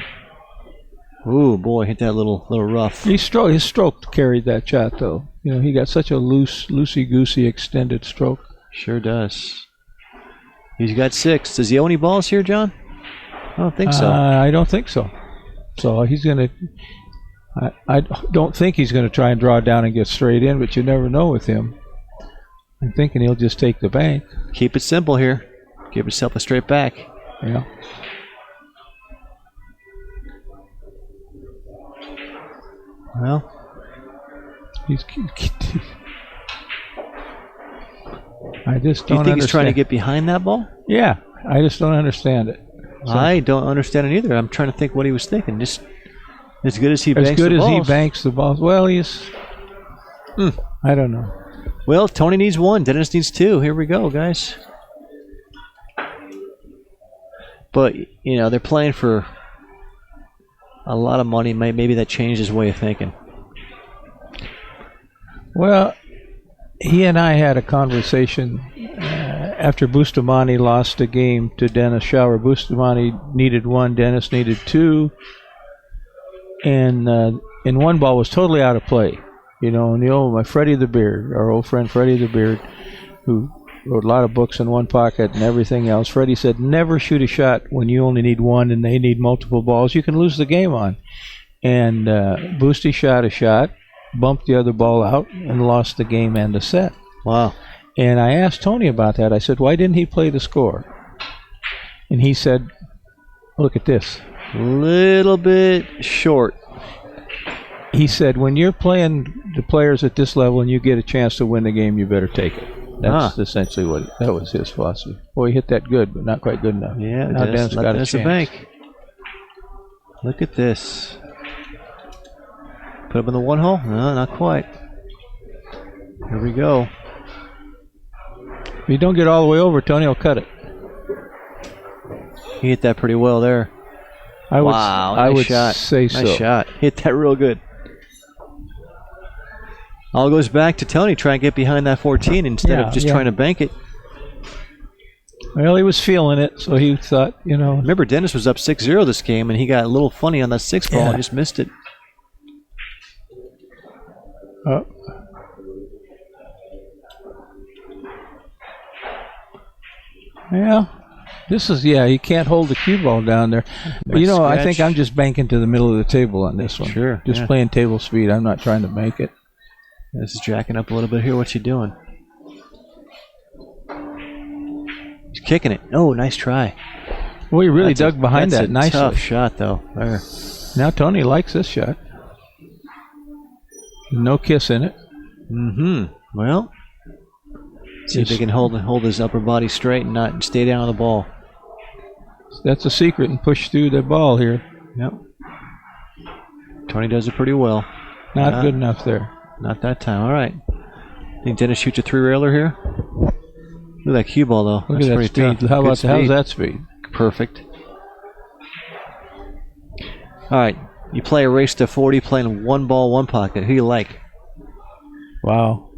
S4: Ooh, boy, hit that little rough.
S5: His stroke carried that shot, though. He got such a loosey-goosey extended stroke.
S4: Sure does. He's got 6. Does he owe any balls here, John? I don't think so.
S5: I don't think so. So he's going to... I don't think he's going to try and draw down and get straight in, but you never know with him. I'm thinking he'll just take the bank.
S4: Keep it simple here. Give yourself a straight back.
S5: Yeah.
S4: Well,
S5: I just
S4: do you
S5: don't
S4: think he's trying to
S5: understand.
S4: get behind that ball?
S5: Yeah, I just don't understand it. So,
S4: I don't understand it either. I'm trying to think what he was thinking. Just as good as he banks
S5: as good
S4: the
S5: as he
S4: balls.
S5: banks the balls. Well, he's... I don't know.
S4: Well, Tony needs 1. Dennis needs 2. Here we go, guys. But, they're playing for a lot of money. Maybe that changed his way of thinking.
S5: Well, he and I had a conversation after Bustamante lost the game to Dennis Schauer. Bustamante needed 1, Dennis needed 2, and 1 ball was totally out of play. And my Freddie the Beard, our old friend Freddie the Beard, who wrote a lot of books in one pocket and everything else. Freddie said, never shoot a shot when you only need 1 and they need multiple balls. You can lose the game on. And Boosty shot a shot, bumped the other ball out, and lost the game and the set.
S4: Wow.
S5: And I asked Tony about that. I said, why didn't he play the score? And he said, look at this.
S4: Little bit short.
S5: He said, when you're playing the players at this level and you get a chance to win the game, you better take it. That's essentially that was his philosophy. Boy, he hit that good, but not quite good enough.
S4: Yeah,
S5: now Dennis got a
S4: Dennis
S5: chance.
S4: a bank. Look at this. Put up in the 1 hole? No, not quite. Here we go.
S5: If you don't get all the way over, Tony will cut it.
S4: He hit that pretty well there.
S5: I
S4: Nice
S5: would
S4: shot.
S5: say so.
S4: Nice shot. Hit that real good. All goes back to Tony trying to get behind that 14 instead of just trying to bank it.
S5: Well, he was feeling it, so he thought,
S4: Remember, Dennis was up 6-0 this game, and he got a little funny on that 6 ball and just missed it.
S5: Yeah. This is, you can't hold the cue ball down there. But, I think I'm just banking to the middle of the table on this one.
S4: Sure.
S5: Just playing table speed. I'm not trying to make it.
S4: This is jacking up a little bit here. What's he doing? He's kicking it. Oh, nice try.
S5: Well, he really dug behind that
S4: nicely.
S5: nicely.
S4: Tough shot, though. There.
S5: Now Tony likes this shot. No kiss in it.
S4: Mm-hmm. Well, see if they can hold his upper body straight and not stay down on the ball.
S5: That's a secret, and push through the ball here.
S4: Yep. Tony does it pretty well.
S5: Not good enough there.
S4: Not that time. All right. Think Dennis shoots a 3-railer here? Look at that cue ball, though.
S5: Look
S4: That's
S5: at that
S4: pretty
S5: speed.
S4: tough.
S5: How's
S4: Good
S5: that speed?
S4: Perfect. All right. You play a race to 40 playing 1 ball, 1 pocket. Who you like?
S5: Wow.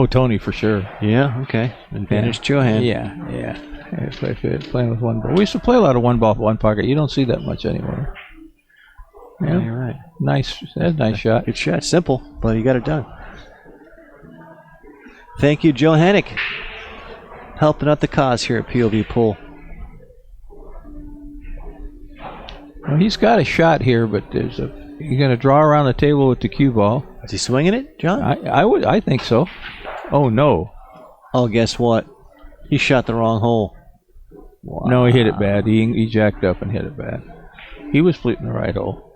S5: Tony for sure.
S4: Yeah, okay. Advantage Chohan.
S5: Yeah. Playing with one ball. We used to play a lot of one ball, one pocket. You don't see that much anymore.
S4: Yeah, you're right.
S5: Nice. That's a nice shot.
S4: Good shot. Simple, but you got it done. Thank you, Joe Hennick, helping out the cause here at POVPOOL.
S5: Well, he's got a shot here, but you're going to draw around the table with the cue ball.
S4: Is he swinging it, John?
S5: I think so. Oh, no.
S4: Oh, guess what? He shot the wrong hole. Wow.
S5: No, he hit it bad. He jacked up and hit it bad. He was fleeting the right hole.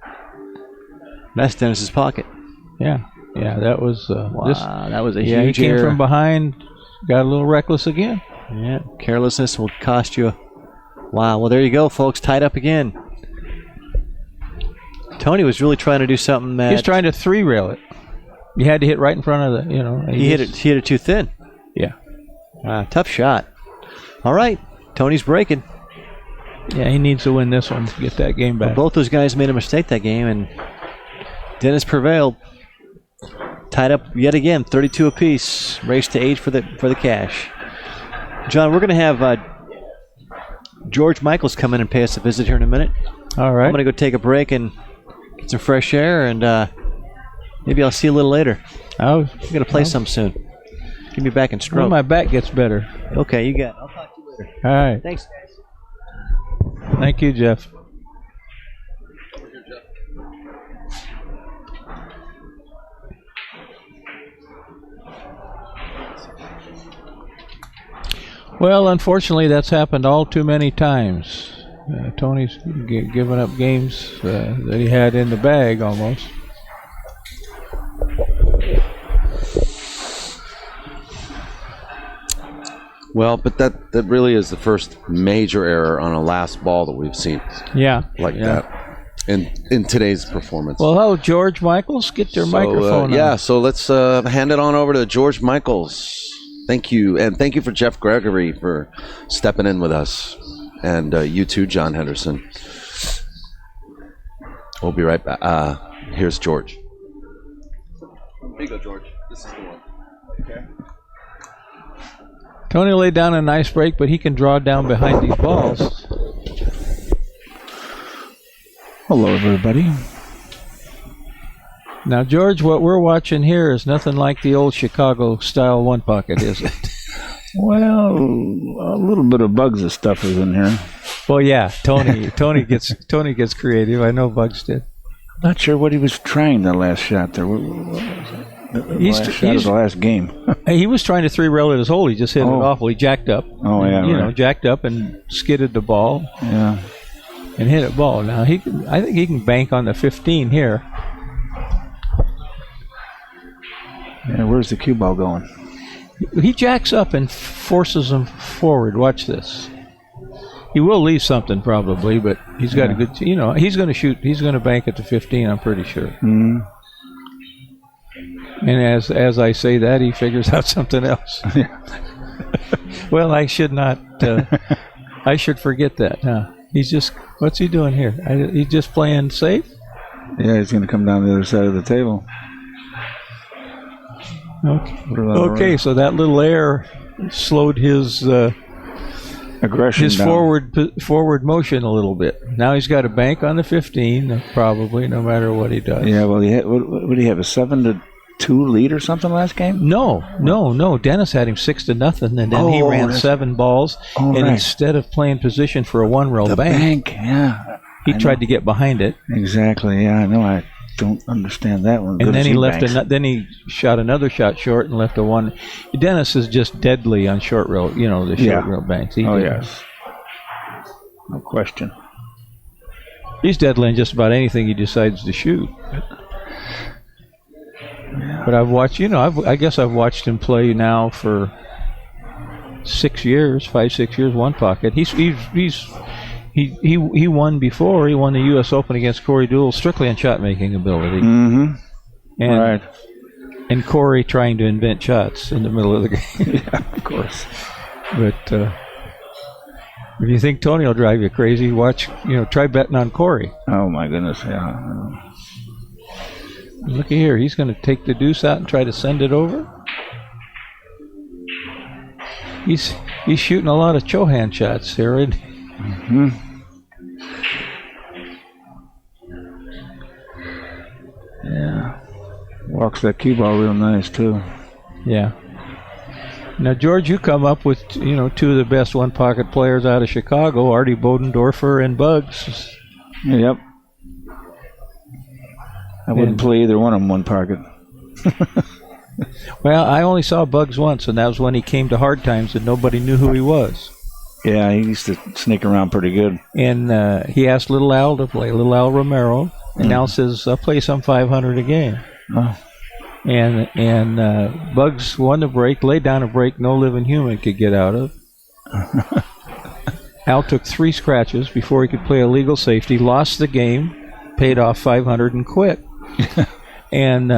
S4: That's Dennis's pocket.
S5: Yeah, that was...
S4: that was a huge
S5: error. He came
S4: error.
S5: from behind, got a little reckless again.
S4: Yeah, carelessness will cost you. Wow, well, there you go, folks. Tied up again. Tony was really trying to do something that...
S5: He was trying to three-rail it. You had to hit right in front of the,
S4: He hit it too thin.
S5: Yeah.
S4: Tough shot. All right, Tony's breaking.
S5: Yeah, he needs to win this one to get that game back.
S4: Well, both those guys made a mistake that game, and Dennis prevailed. Tied up yet again, 32 apiece. Race to 8 for the cash. John, we're going to have George Michaels come in and pay us a visit here in a minute.
S5: All right.
S4: I'm going to go take a break and get some fresh air, and maybe I'll see you a little later. We're going to play some soon. Give me back in stroke.
S5: When my back gets better.
S4: Okay, you got it. I'll talk to you later.
S5: All right.
S4: Thanks, guys.
S5: Thank you, Jeff. Well, unfortunately, that's happened all too many times. Tony's given up games that he had in the bag almost.
S2: Well, but that really is the first major error on a last ball that we've seen.
S5: Yeah.
S2: Like that. In today's performance.
S5: Well, hello, George Michaels. Get your microphone on.
S2: So let's hand it on over to George Michaels. Thank you. And thank you for Jeff Gregory for stepping in with us. And you too, John Henderson. We'll be right back. Here's George. Here you go, George. This is the one. Okay.
S5: Tony laid down a nice break, but he can draw down behind these balls.
S6: Hello, everybody.
S5: Now, George, what we're watching here is nothing like the old Chicago-style one pocket, is it?
S6: Well, a little bit of Bugs' stuff is in here.
S5: Well, yeah, Tony gets creative. I know Bugs did.
S6: Not sure what he was trying the last shot there. What was it? The last game.
S5: He was trying to three-rail at his hole. He just hit it awful. He jacked up.
S6: Oh, yeah,
S5: jacked up and skidded the ball.
S6: Yeah.
S5: And hit a ball. Now, I think he can bank on the 15 here.
S6: Yeah, where's the cue ball going?
S5: He jacks up and forces him forward. Watch this. He will leave something probably, but he's got a good... he's going to shoot. He's going to bank at the 15, I'm pretty sure.
S6: Mm-hmm.
S5: And as I say that, he figures out something else. Well, I should not... I should forget that, huh? He's just... What's he doing here? He's just playing safe?
S6: Yeah, he's going to come down the other side of the table.
S5: Okay, so that little air slowed his
S6: aggression,
S5: his
S6: down.
S5: forward motion a little bit. Now he's got a bank on the 15, probably, no matter what he does.
S6: Yeah, well, what did he have, a 7-2 lead or something last game?
S5: No. Dennis had him 6-0, and then he ran 7 balls, and instead of playing position for a one-row bank, he tried to get behind it.
S6: Exactly, yeah, I know. I don't understand that one.
S5: And then he then he shot another shot short and left a one. Dennis is just deadly on short row, the short row banks.
S6: Yes. No question.
S5: He's deadly in just about anything he decides to shoot. But I've watched, I guess I've watched him play now for 6 years, 5-6 years, one pocket. He won before. He won the U.S. Open against Corey Deuel strictly on shot-making ability.
S6: Mm-hmm.
S5: And Corey trying to invent shots in the middle of the game.
S6: Yeah, of course.
S5: But if you think Tony will drive you crazy, try betting on Corey.
S6: Oh, my goodness, yeah.
S5: Looky here. He's going to take the deuce out and try to send it over. He's He's shooting a lot of Chohan shots here, isn't he?
S6: Mm-hmm. Yeah. Walks that cue ball real nice, too.
S5: Yeah. Now, George, you come up with, two of the best one-pocket players out of Chicago, Artie Bodendorfer and Bugs.
S6: Yep. I wouldn't play either one of them one pocket.
S5: Well, I only saw Bugs once, and that was when he came to Hard Times and nobody knew who he was.
S6: Yeah, he used to sneak around pretty good.
S5: And he asked Little Al to play, Little Al Romero, and Al says, I'll play some 500 a game.
S6: Oh.
S5: And Bugs won the break, laid down a break no living human could get out of. Al took 3 scratches before he could play a legal safety, lost the game, paid off 500 and quit. And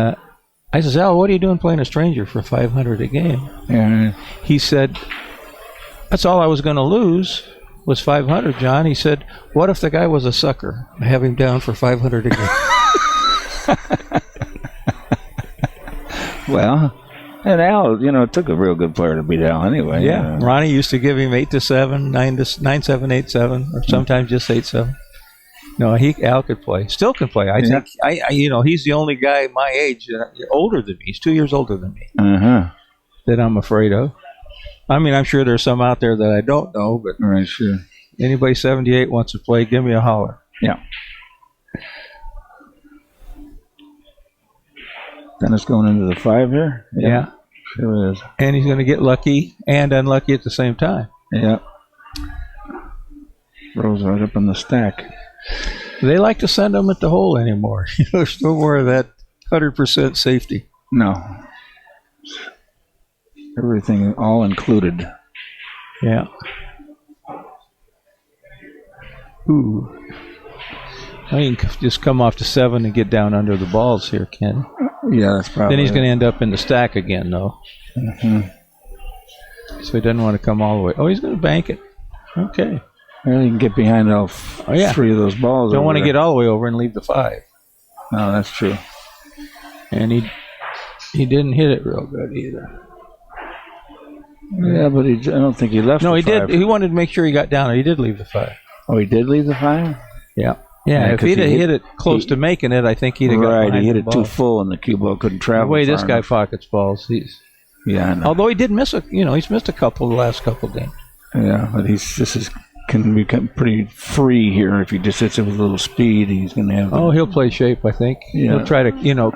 S5: I says, Al, what are you doing playing a stranger for 500 a game?
S6: Yeah.
S5: He said, that's all I was going to lose was 500, John. He said, what if the guy was a sucker? I have him down for 500 a game.
S6: Well, and Al, it took a real good player to beat Al anyway.
S5: Yeah. Ronnie used to give him 8-7, 9-7, 8-7, or sometimes just 8-7. No, Al could play. Still can play. I think. He's the only guy my age, older than me. He's 2 years older than me. That I'm afraid of. I mean, I'm sure there's some out there that I don't know, but
S6: right, sure.
S5: Anybody 78 wants to play, give me a holler.
S6: Yeah. Dennis going into the 5 here.
S5: Yeah.
S6: Sure is.
S5: And he's going to get lucky and unlucky at the same time.
S6: Yeah. Rolls right up on the stack.
S5: They like to send them at the hole anymore. There's no more of that 100% safety.
S6: No. Everything all included.
S5: Yeah. Ooh. I can just come off to 7 and get down under the balls here, Ken.
S6: Yeah, that's probably.
S5: Then he's going to end up in the stack again, though.
S6: Mm-hmm.
S5: So he doesn't want to come all the way. Oh, he's going to bank it. Okay.
S6: Well, you can get behind all 3 of those balls.
S5: Don't want to get all the way over and leave the 5.
S6: No, that's true.
S5: And he didn't hit it real good either.
S6: Yeah, but I don't think he left.
S5: No, he
S6: the 5.
S5: did. He wanted to make sure he got down. He did leave the 5.
S6: Oh, he did leave the 5?
S5: Yeah. Yeah, if he'd have hit it close to making it, I think he'd have got
S6: right.
S5: behind
S6: He hit
S5: the
S6: it
S5: ball.
S6: too full, and the cue ball couldn't travel.
S5: The way this
S6: far
S5: guy
S6: enough.
S5: pockets balls,
S6: I know.
S5: Although he did miss he's missed a couple the last couple games.
S6: Yeah, but can become pretty free here if he just hits it with a little speed. He's going to have.
S5: Oh, he'll play shape, I think.
S6: Yeah.
S5: He'll try to,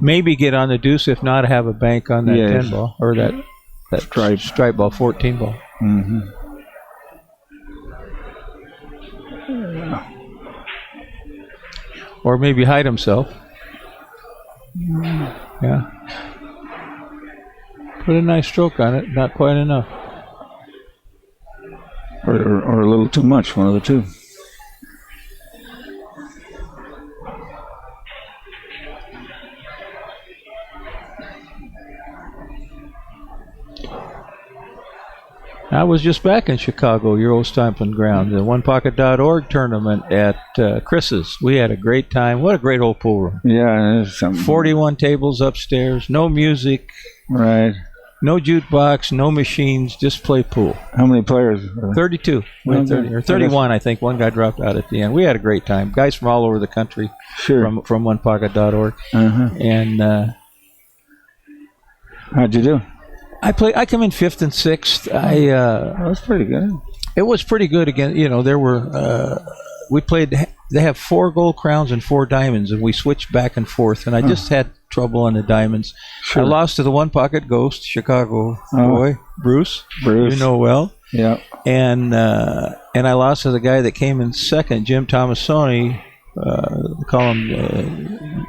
S5: maybe get on the deuce. If not, have a bank on that 10 ball or that stripe ball, 14 ball.
S6: Mm-hmm.
S5: Or maybe hide himself. Yeah. Put a nice stroke on it. Not quite enough.
S6: Or a little too much. One of the two.
S5: I was just back in Chicago, your old stomping ground, the OnePocket.org tournament at Chris's. We had a great time. What a great old pool room.
S6: Yeah.
S5: 41 tables upstairs, no music.
S6: Right.
S5: No jukebox, no machines, just play pool.
S6: How many players?
S5: 32. We had 30, or 31, I think. One guy dropped out at the end. We had a great time. Guys from all over the country.
S6: Sure.
S5: From OnePocket.org.
S6: Uh-huh.
S5: And
S6: how'd you do?
S5: I come in 5th and 6th.
S6: That's pretty good.
S5: It was pretty good again. There were we played. They have 4 gold crowns and 4 diamonds, and we switched back and forth. And I just had trouble on the diamonds.
S6: Sure.
S5: I lost to the One Pocket Ghost, Chicago boy, Bruce.
S6: Bruce,
S5: you know well.
S6: Yeah.
S5: And I lost to the guy that came in 2nd, Jim Tomasoni. Call him.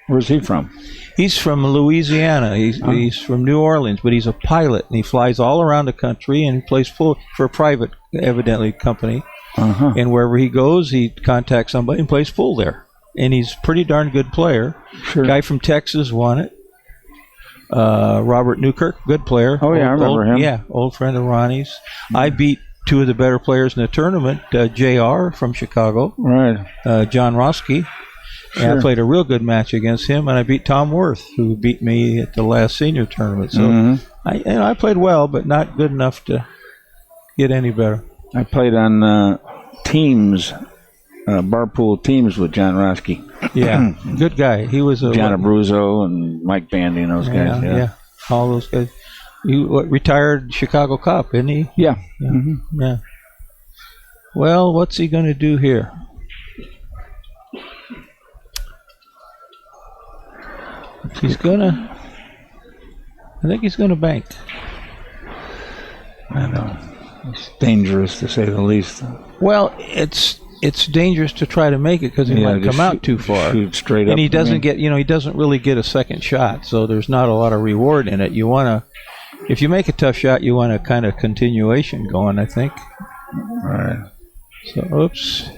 S6: Where's he from?
S5: He's from Louisiana. He's from New Orleans, but he's a pilot, and he flies all around the country and plays pool for a private, evidently, company.
S6: Uh-huh.
S5: And wherever he goes, he contacts somebody and plays pool there. And he's a pretty darn good player.
S6: Sure.
S5: Guy from Texas won it. Robert Newkirk, good player.
S6: Oh, yeah, I remember him.
S5: Yeah, old friend of Ronnie's. I beat 2 of the better players in the tournament, JR from Chicago.
S6: Right.
S5: John Roski. And I played a real good match against him, and I beat Tom Worth, who beat me at the last senior tournament. So I played well, but not good enough to get any better.
S6: I played on teams, bar pool teams with John Roski.
S5: Yeah, good guy. He was a
S6: John Abruzzo and Mike Bandy and those guys. Yeah.
S5: All those guys. He retired Chicago Cop, isn't he?
S6: Yeah.
S5: Yeah. Yeah. Well, what's he going to do here? I think he's gonna bank.
S6: I know. It's dangerous to say the least.
S5: Well, it's dangerous to try to make it because he might come out too far.
S6: Shoot straight up.
S5: And he doesn't get, he doesn't really get a second shot, so there's not a lot of reward in it. You want to, if you make a tough shot, you want a kind of continuation going, I think.
S6: All right.
S5: So, oops.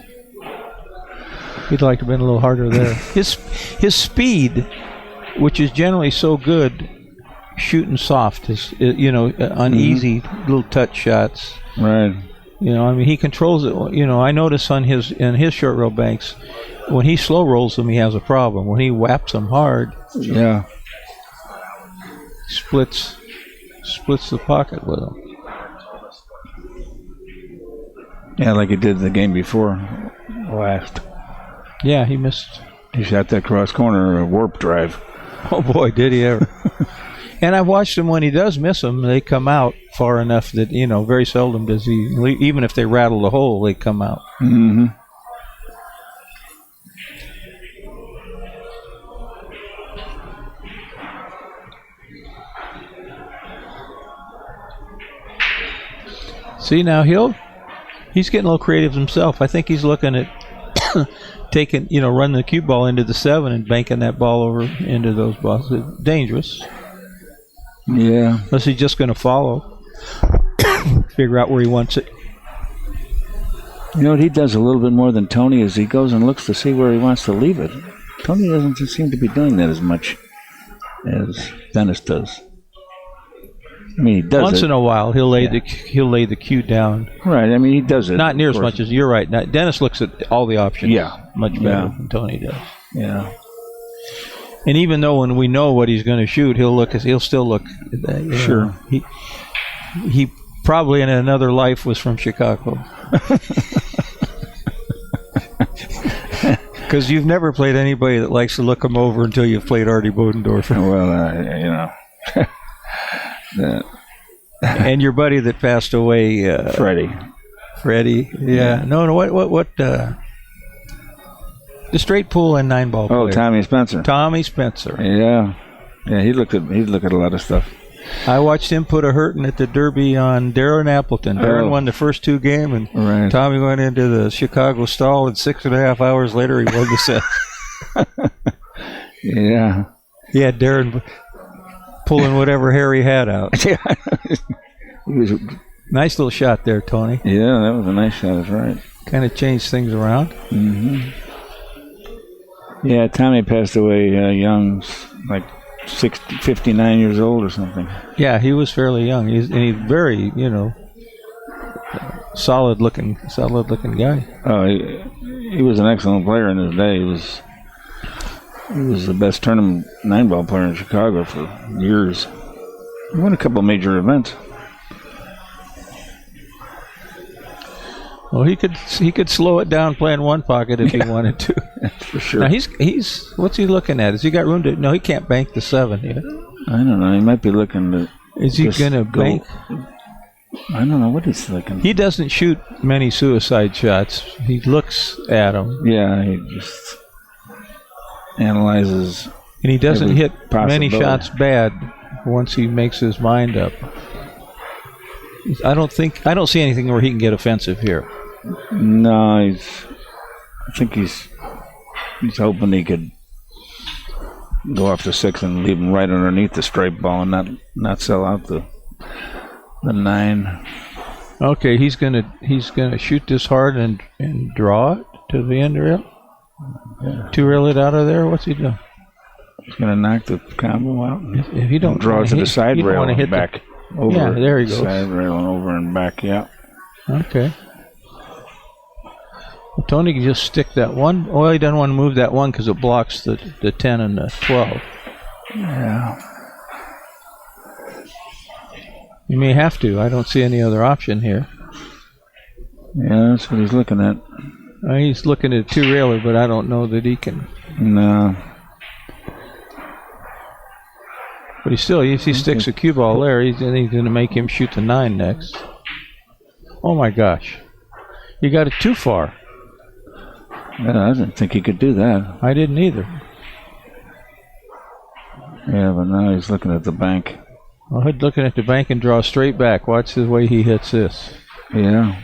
S5: He'd like to have been a little harder there. His speed, which is generally so good, shooting soft, is uneasy little touch shots.
S6: Right.
S5: He controls it. I notice in his short roll banks, when he slow rolls them, he has a problem. When he whaps them hard,
S6: yeah,
S5: splits the pocket with them.
S6: Yeah, like he did the game before last.
S5: Yeah, he missed.
S6: He shot that cross corner, a warp drive.
S5: Oh boy, did he ever! And I've watched him when he does miss them. They come out far enough that very seldom does he. Even if they rattle the hole, they come out.
S6: Mm-hmm.
S5: See, now he's getting a little creative himself. I think he's looking at taking, running the cue ball into the 7 and banking that ball over into those balls. It's dangerous.
S6: Yeah.
S5: Unless he's just going to follow, figure out where he wants it.
S6: You know what he does a little bit more than Tony is he goes and looks to see where he wants to leave it. Tony doesn't seem to be doing that as much as Dennis does. I mean, he does
S5: once
S6: it.
S5: in a while. He'll lay the cue down.
S6: Right. I mean, he does it.
S5: Not near as much as you're right. Now, Dennis looks at all the options.
S6: Yeah.
S5: Much better than Tony does.
S6: Yeah.
S5: And even though when we know what he's going to shoot, he'll still look at that.
S6: Sure.
S5: He probably in another life was from Chicago. Because you've never played anybody that likes to look him over until you've played Artie Bodendorfer.
S6: Well, that.
S5: And your buddy that passed away, Freddie. Yeah. No. What? The straight pool and 9-ball player.
S6: Oh, Tommy Spencer.
S5: Tommy Spencer.
S6: Yeah. He'd look at a lot of stuff.
S5: I watched him put a hurting at the Derby on Darren Appleton. Darren won the first 2 games, and Tommy went into the Chicago stall, and 6.5 hours later he won the set.
S6: Yeah.
S5: He had Darren pulling whatever hair he had out.
S6: Yeah. He was,
S5: nice little shot there, Tony.
S6: Yeah, that was a nice shot. That's right.
S5: Kind of changed things around.
S6: Mm-hmm. Yeah, Tommy passed away young, like 59 years old or something.
S5: Yeah, he was fairly young. He's very, solid looking guy.
S6: Oh, he was an excellent player in his day. He was the best tournament 9-ball player in Chicago for years. He won a couple major events.
S5: Well, he could slow it down playing one pocket if he wanted to.
S6: For sure.
S5: Now he's what's he looking at? Has he got room to? No, he can't bank the 7 yet.
S6: I don't know. He might be looking to.
S5: Is he gonna bank?
S6: I don't know what he's looking.
S5: He doesn't shoot many suicide shots. He looks at them.
S6: Yeah, he just analyzes.
S5: And he doesn't hit many
S6: possibility.
S5: shots bad once he makes his mind up. I don't see anything where he can get offensive here.
S6: No, I think he's hoping he could go off the 6 and leave him right underneath the straight ball and not sell out the 9.
S5: Okay, he's gonna shoot this hard and draw it to the end rail.
S6: Yeah.
S5: To reel it out of there. What's he doing?
S6: He's gonna knock the combo out.
S5: If you don't
S6: draw it to the side rail and back. Over.
S5: Yeah, there he goes.
S6: Side rail and over and back. Yeah.
S5: Okay. Well, Tony can just stick that one. Well, he doesn't want to move that one because it blocks the 10 and the 12.
S6: Yeah.
S5: You may have to. I don't see any other option here.
S6: Yeah, that's what he's looking at.
S5: He's looking at a two-railer, but I don't know that he can.
S6: No.
S5: But if he sticks a cue ball there, he's going to make him shoot the 9 next. Oh my gosh. You got it too far.
S6: Yeah, I didn't think he could do that.
S5: I didn't either.
S6: Yeah, but now he's looking at the bank.
S5: Well, he's looking at the bank and draw straight back. Watch the way he hits this.
S6: Yeah.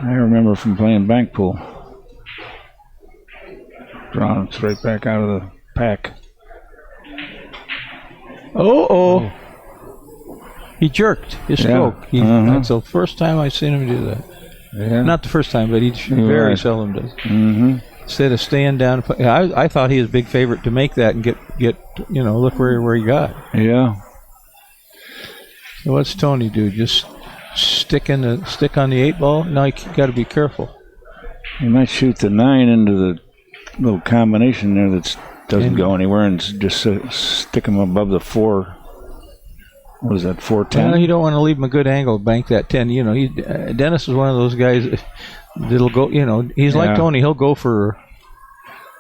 S6: I remember from playing bank pool. Drawing straight back out of the pack.
S5: Oh. He jerked his stroke. That's the first time I've seen him do that.
S6: Yeah.
S5: Not the first time, but he very seldom does.
S6: Mm-hmm.
S5: Instead of staying down, I thought he was a big favorite to make that and get look where he got.
S6: Yeah.
S5: So what's Tony do? Just stick on the 8 ball? No, you got to be careful.
S6: He might shoot the 9 into the little combination there that doesn't go anywhere and just stick him above the 4. What is that, 410?
S5: Well, you don't want to leave him a good angle, bank that 10. Dennis is one of those guys that'll go, he's like Tony. He'll go for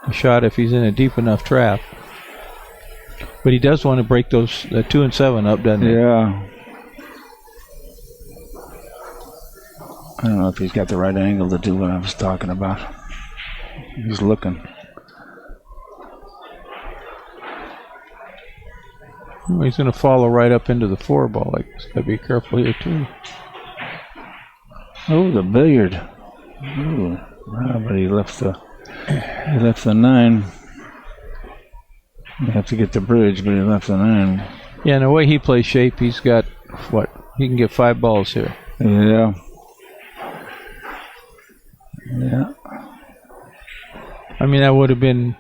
S5: a shot if he's in a deep enough trap. But he does want to break those 2 and 7 up, doesn't he?
S6: Yeah. I don't know if he's got the right angle to do what I was talking about. He's looking.
S5: Well, he's going to follow right up into the 4 ball. I guess got to be careful here too.
S6: Oh, the billiard. Ooh, but he left the 9. You have to get the bridge, but he left the 9.
S5: Yeah, and the way he plays shape, he's got he can get 5 balls here.
S6: Yeah. Yeah.
S5: I mean, that would have been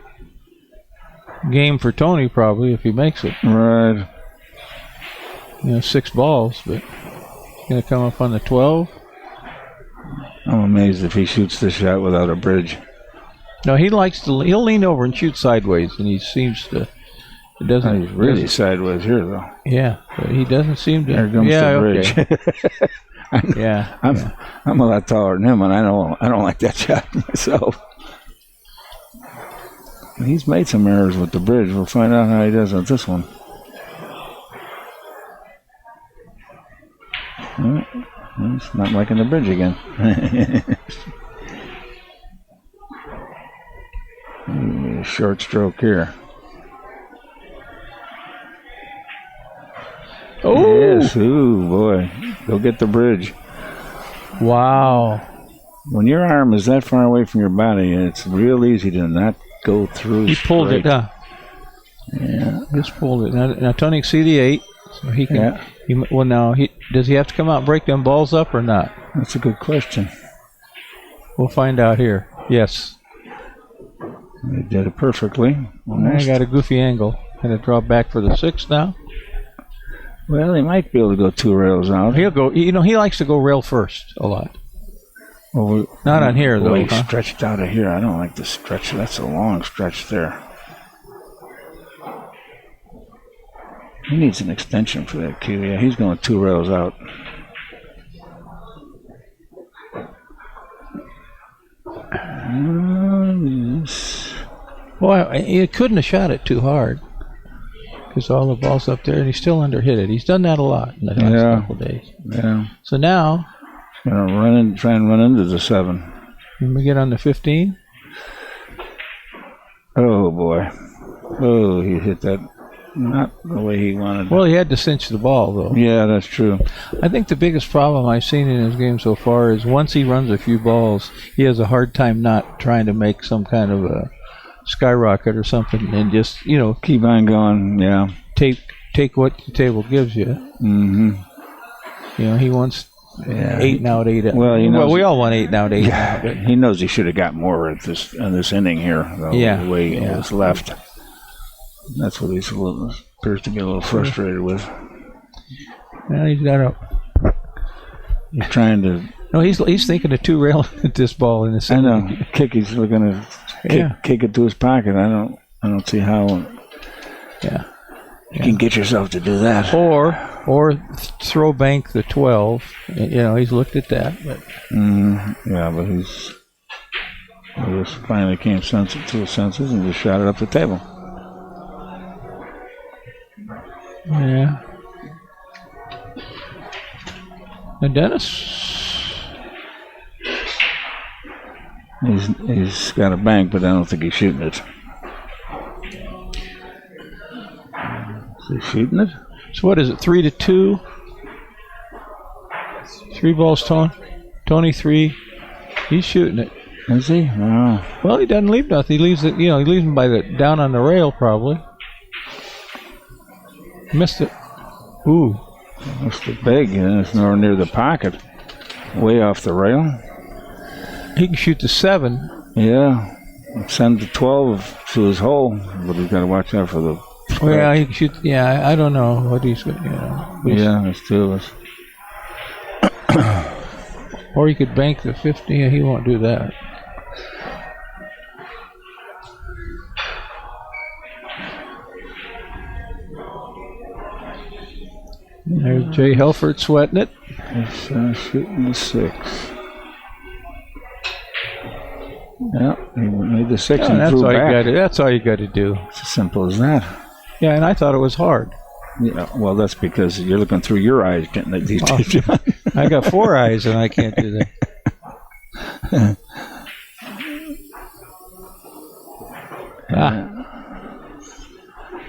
S5: game for Tony probably if he makes it.
S6: Right.
S5: 6 balls, but going to come up on the 12.
S6: I'm amazed if he shoots this shot without a bridge.
S5: No, he'll lean over and shoot sideways, and he seems to. It doesn't.
S6: He's really sideways here, though.
S5: Yeah, but he doesn't seem to.
S6: There comes the bridge.
S5: Okay.
S6: I'm a lot taller than him, and I don't like that shot myself. He's made some errors with the bridge. We'll find out how he does with this one. It's not liking the bridge again. Short stroke here.
S5: Oh!
S6: Yes. Ooh, boy. Go get the bridge.
S5: Wow.
S6: When your arm is that far away from your body, it's real easy to not go through.
S5: He pulled it, huh?
S6: Yeah.
S5: Just pulled it. Now Tony can see the 8, so he can. Yeah. Does he have to come out and break them balls up or not?
S6: That's a good question.
S5: We'll find out here. Yes.
S6: He did it perfectly.
S5: I got a goofy angle. Going to draw back for the 6 now.
S6: Well, he might be able to go 2 rails out.
S5: He'll go. He likes to go rail first a lot.
S6: Well,
S5: not on here though.
S6: He stretched out of here. I don't like the stretch. That's a long stretch there. He needs an extension for that cue. Yeah, he's going 2 rails out.
S5: Well, he couldn't have shot it too hard because all the balls up there, and he still underhit it. He's done that a lot in the last couple of days.
S6: Yeah.
S5: So now,
S6: he's going to try and run into the 7.
S5: Can we get on the 15?
S6: Oh boy! Oh, he hit that not the way he wanted.
S5: Well, he had to cinch the ball, though.
S6: Yeah, that's true.
S5: I think the biggest problem I've seen in his game so far is once he runs a few balls, he has a hard time not trying to make some kind of a skyrocket or something and just,
S6: keep on going. Yeah.
S5: Take what the table gives you.
S6: Mm-hmm.
S5: He wants 8 and out, 8 out.
S6: Well,
S5: we all want 8 and out, 8 out.
S6: But he knows he should have got more at this inning here, though, the way it was left. That's what he appears to be a little frustrated with.
S5: Well, he's
S6: trying to.
S5: No, he's thinking of 2 rail at this ball in the center.
S6: I know. He's looking to kick it to his pocket. I don't see how.
S5: Yeah.
S6: You can get yourself to do that.
S5: Or or throw bank the 12. He's looked at that. But
S6: Yeah, but he just finally came to his senses and just shot it up the table.
S5: Yeah. And Dennis?
S6: He's got a bank, but I don't think he's shooting it. Is he shooting it?
S5: So what is it, 3-2? 3 balls, Tony. Tony 3. He's shooting it.
S6: Is he? Wow.
S5: Well, he doesn't leave nothing. He leaves it. He leaves him by down on the rail probably. Missed it. Ooh.
S6: Missed it big, and it's nowhere near the pocket. Way off the rail.
S5: He can shoot the 7.
S6: Yeah. Send the 12 to his hole, but he's got to watch out for the.
S5: Well, yeah, he can shoot. Yeah, I don't know what he's.
S6: Yeah, there's 2 of us.
S5: Or he could bank the 50. Yeah, he won't do that. There's Jay Helford sweating it.
S6: He's shooting the 6. Yeah, he made the 6 and
S5: that's
S6: drew
S5: all
S6: back.
S5: That's all you got to do.
S6: It's as simple as that.
S5: Yeah, and I thought it was hard.
S6: Yeah, well, that's because you're looking through your eyes, getting it these days.
S5: I got 4 eyes, and I can't do that.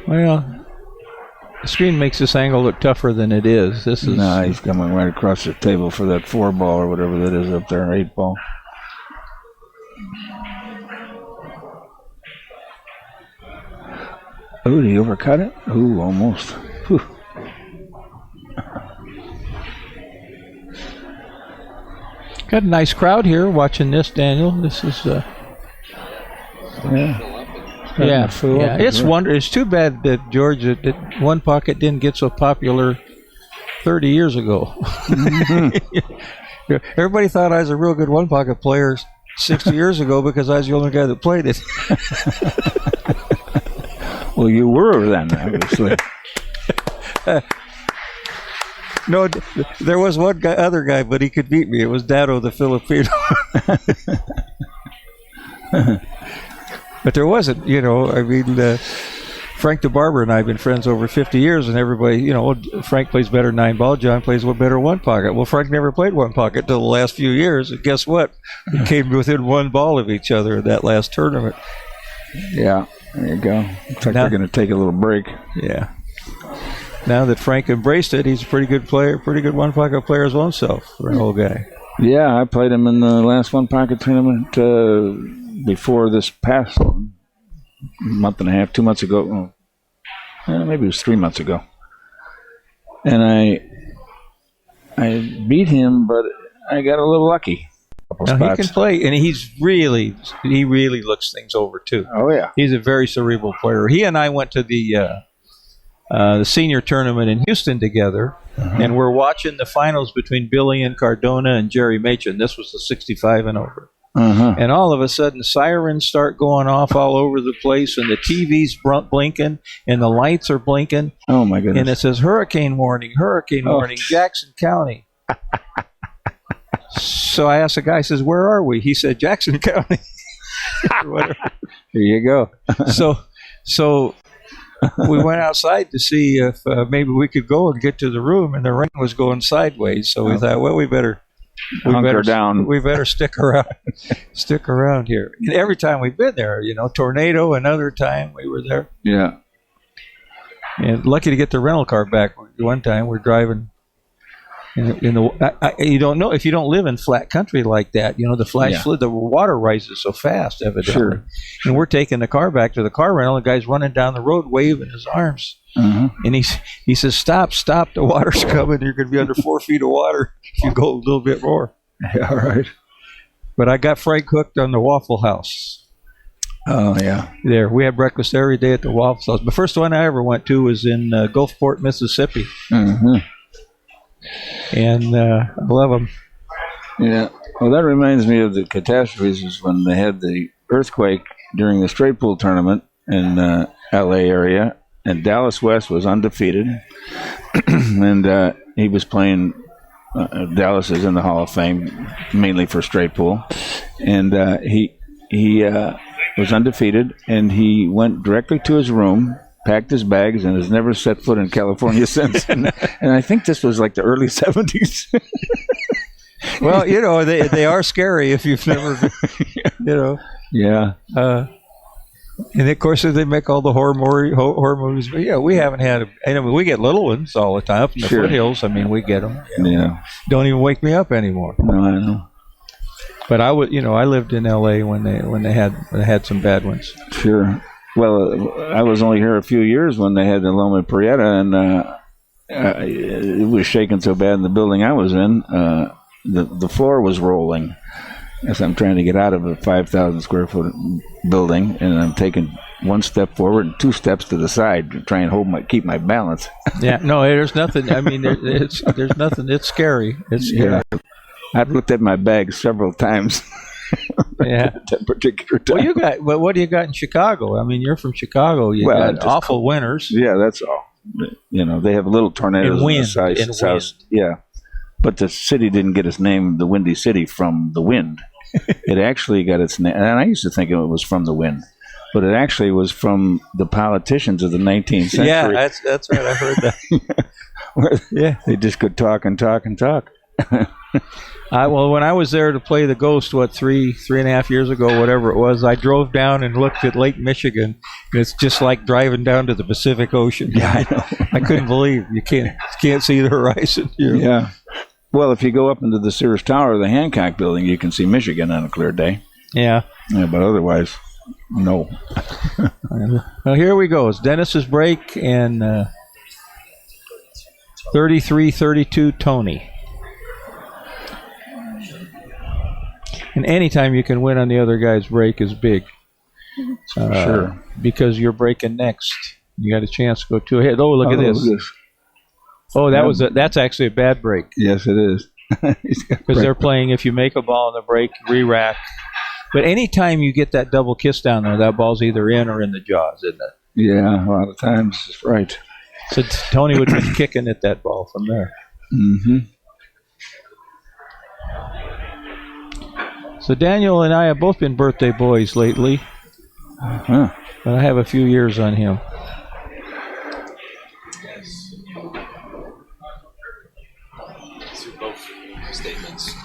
S5: Well, the screen makes this angle look tougher than it is. This is
S6: no, he's coming right across the table for that 4 ball or whatever that is up there, 8 ball. Oh, did he overcut it? Ooh, almost. Whew.
S5: Got a nice crowd here watching this, Daniel. This is yeah. It's too bad that Georgia, that One Pocket didn't get so popular 30 years ago. Everybody thought I was a real good One Pocket player 60 years ago because I was the only guy that played it.
S6: Well, you were then, obviously.
S5: No, there was one other guy, but he could beat me. It was Dado the Filipino. But there wasn't, Frank the Barber and I have been friends over 50 years, and everybody, Frank plays better 9-ball, John plays better One Pocket. Well, Frank never played One Pocket till the last few years, and guess what? We came within 1 ball of each other in that last tournament.
S6: Yeah, there you go. Looks like they're going to take a little break.
S5: Yeah. Now that Frank embraced it, he's a pretty good player, pretty good One Pocket player his own self for an old guy.
S6: Yeah, I played him in the last One Pocket tournament before this past one. Month and a half, 2 months ago. Maybe it was 3 months ago. And I beat him, but I got a little lucky.
S5: Now, he can play, and he really looks things over too.
S6: Oh yeah,
S5: he's a very cerebral player. He and I went to the senior tournament in Houston together, and we're watching the finals between Billy and Cardona and Jerry Machen. This was the 65 and over. And all of a sudden, sirens start going off all over the place, and the TV's blinking, and the lights are blinking.
S6: Oh my goodness!
S5: And it says hurricane warning, Jackson County. So I asked the guy, I says, "Where are we?" He said, "Jackson County."
S6: There you go.
S5: So we went outside to see if maybe we could go and get to the room, and the rain was going sideways. So we thought, well, we better
S6: down.
S5: We better stick around here. And every time we've been there, tornado. Another time we were there.
S6: Yeah.
S5: And lucky to get the rental car back. One time we're driving. You don't know if you don't live in flat country like that. The flash flood, the water rises so fast, evidently.
S6: Sure.
S5: And we're taking the car back to the car rental. The guy's running down the road, waving his arms, and he says, "Stop! The water's coming. You're going to be under 4 feet of water if you go a little bit more."
S6: Yeah, all right.
S5: But I got Frank hooked on the Waffle House.
S6: Oh yeah.
S5: There, we had breakfast every day at the Waffle House. The first one I ever went to was in Gulfport, Mississippi. And I love them.
S6: Yeah. Well, that reminds me of the catastrophes is when they had the earthquake during the straight pool tournament in LA area, and Dallas West was undefeated, and he was playing. Dallas is in the Hall of Fame mainly for straight pool, and he was undefeated, and he went directly to his room, packed his bags, and has never set foot in California since. And I think this was like the early 70s.
S5: Well, they are scary if you've never,
S6: Yeah.
S5: And of course, they make all the horror movies. But yeah, we haven't had. We get little ones all the time up in the foothills. I mean, we get them.
S6: Yeah.
S5: Don't even wake me up anymore.
S6: No, I know.
S5: But I lived in L.A. when they had some bad ones.
S6: Sure. Well, I was only here a few years when they had the Loma Prieta, and it was shaking so bad in the building I was in, the floor was rolling. As I'm trying to get out of a 5,000 square foot building, and I'm taking one step forward and 2 steps to the side to try and keep my balance.
S5: Yeah, no, there's nothing. I mean, there's nothing. It's scary. It's scary.
S6: Yeah. I've looked at my bag several times.
S5: Yeah,
S6: at that particular time.
S5: Well, what do you got in Chicago? I mean, you're from Chicago. You got awful winters.
S6: Yeah, that's all. They have little tornadoes
S5: and wind.
S6: In the south. Yeah, but the city didn't get its name, the Windy City, from the wind. It actually got its name, and I used to think it was from the wind, but it actually was from the politicians of the 19th century.
S5: Yeah, that's right. I heard that.
S6: They just could talk and talk and talk.
S5: Well, when I was there to play the Ghost, 3.5 years ago, whatever it was, I drove down and looked at Lake Michigan, and it's just like driving down to the Pacific Ocean.
S6: Yeah, I know.
S5: I couldn't believe you can't see the horizon.
S6: Yeah. Well, if you go up into the Sears Tower or the Hancock Building, you can see Michigan on a clear day.
S5: Yeah.
S6: Yeah, but otherwise, no.
S5: Well, here we go. It's Dennis's break and 33-32 Tony. And anytime you can win on the other guy's break is big.
S6: Sure.
S5: Because you're breaking next. You got a chance to go 2 ahead. Oh, look at this. Oh, that's actually a bad break.
S6: Yes, it is.
S5: Because they're playing if you make a ball in the break, re-rack. But anytime you get that double kiss down there, that ball's either in or in the jaws, isn't it?
S6: Yeah, a lot of times. It's right.
S5: So Tony would be kicking at that ball from there.
S6: Mm-hmm.
S5: So Daniel and I have both been birthday boys lately.
S6: Uh-huh.
S5: But I have a few years on him.
S7: Both statements.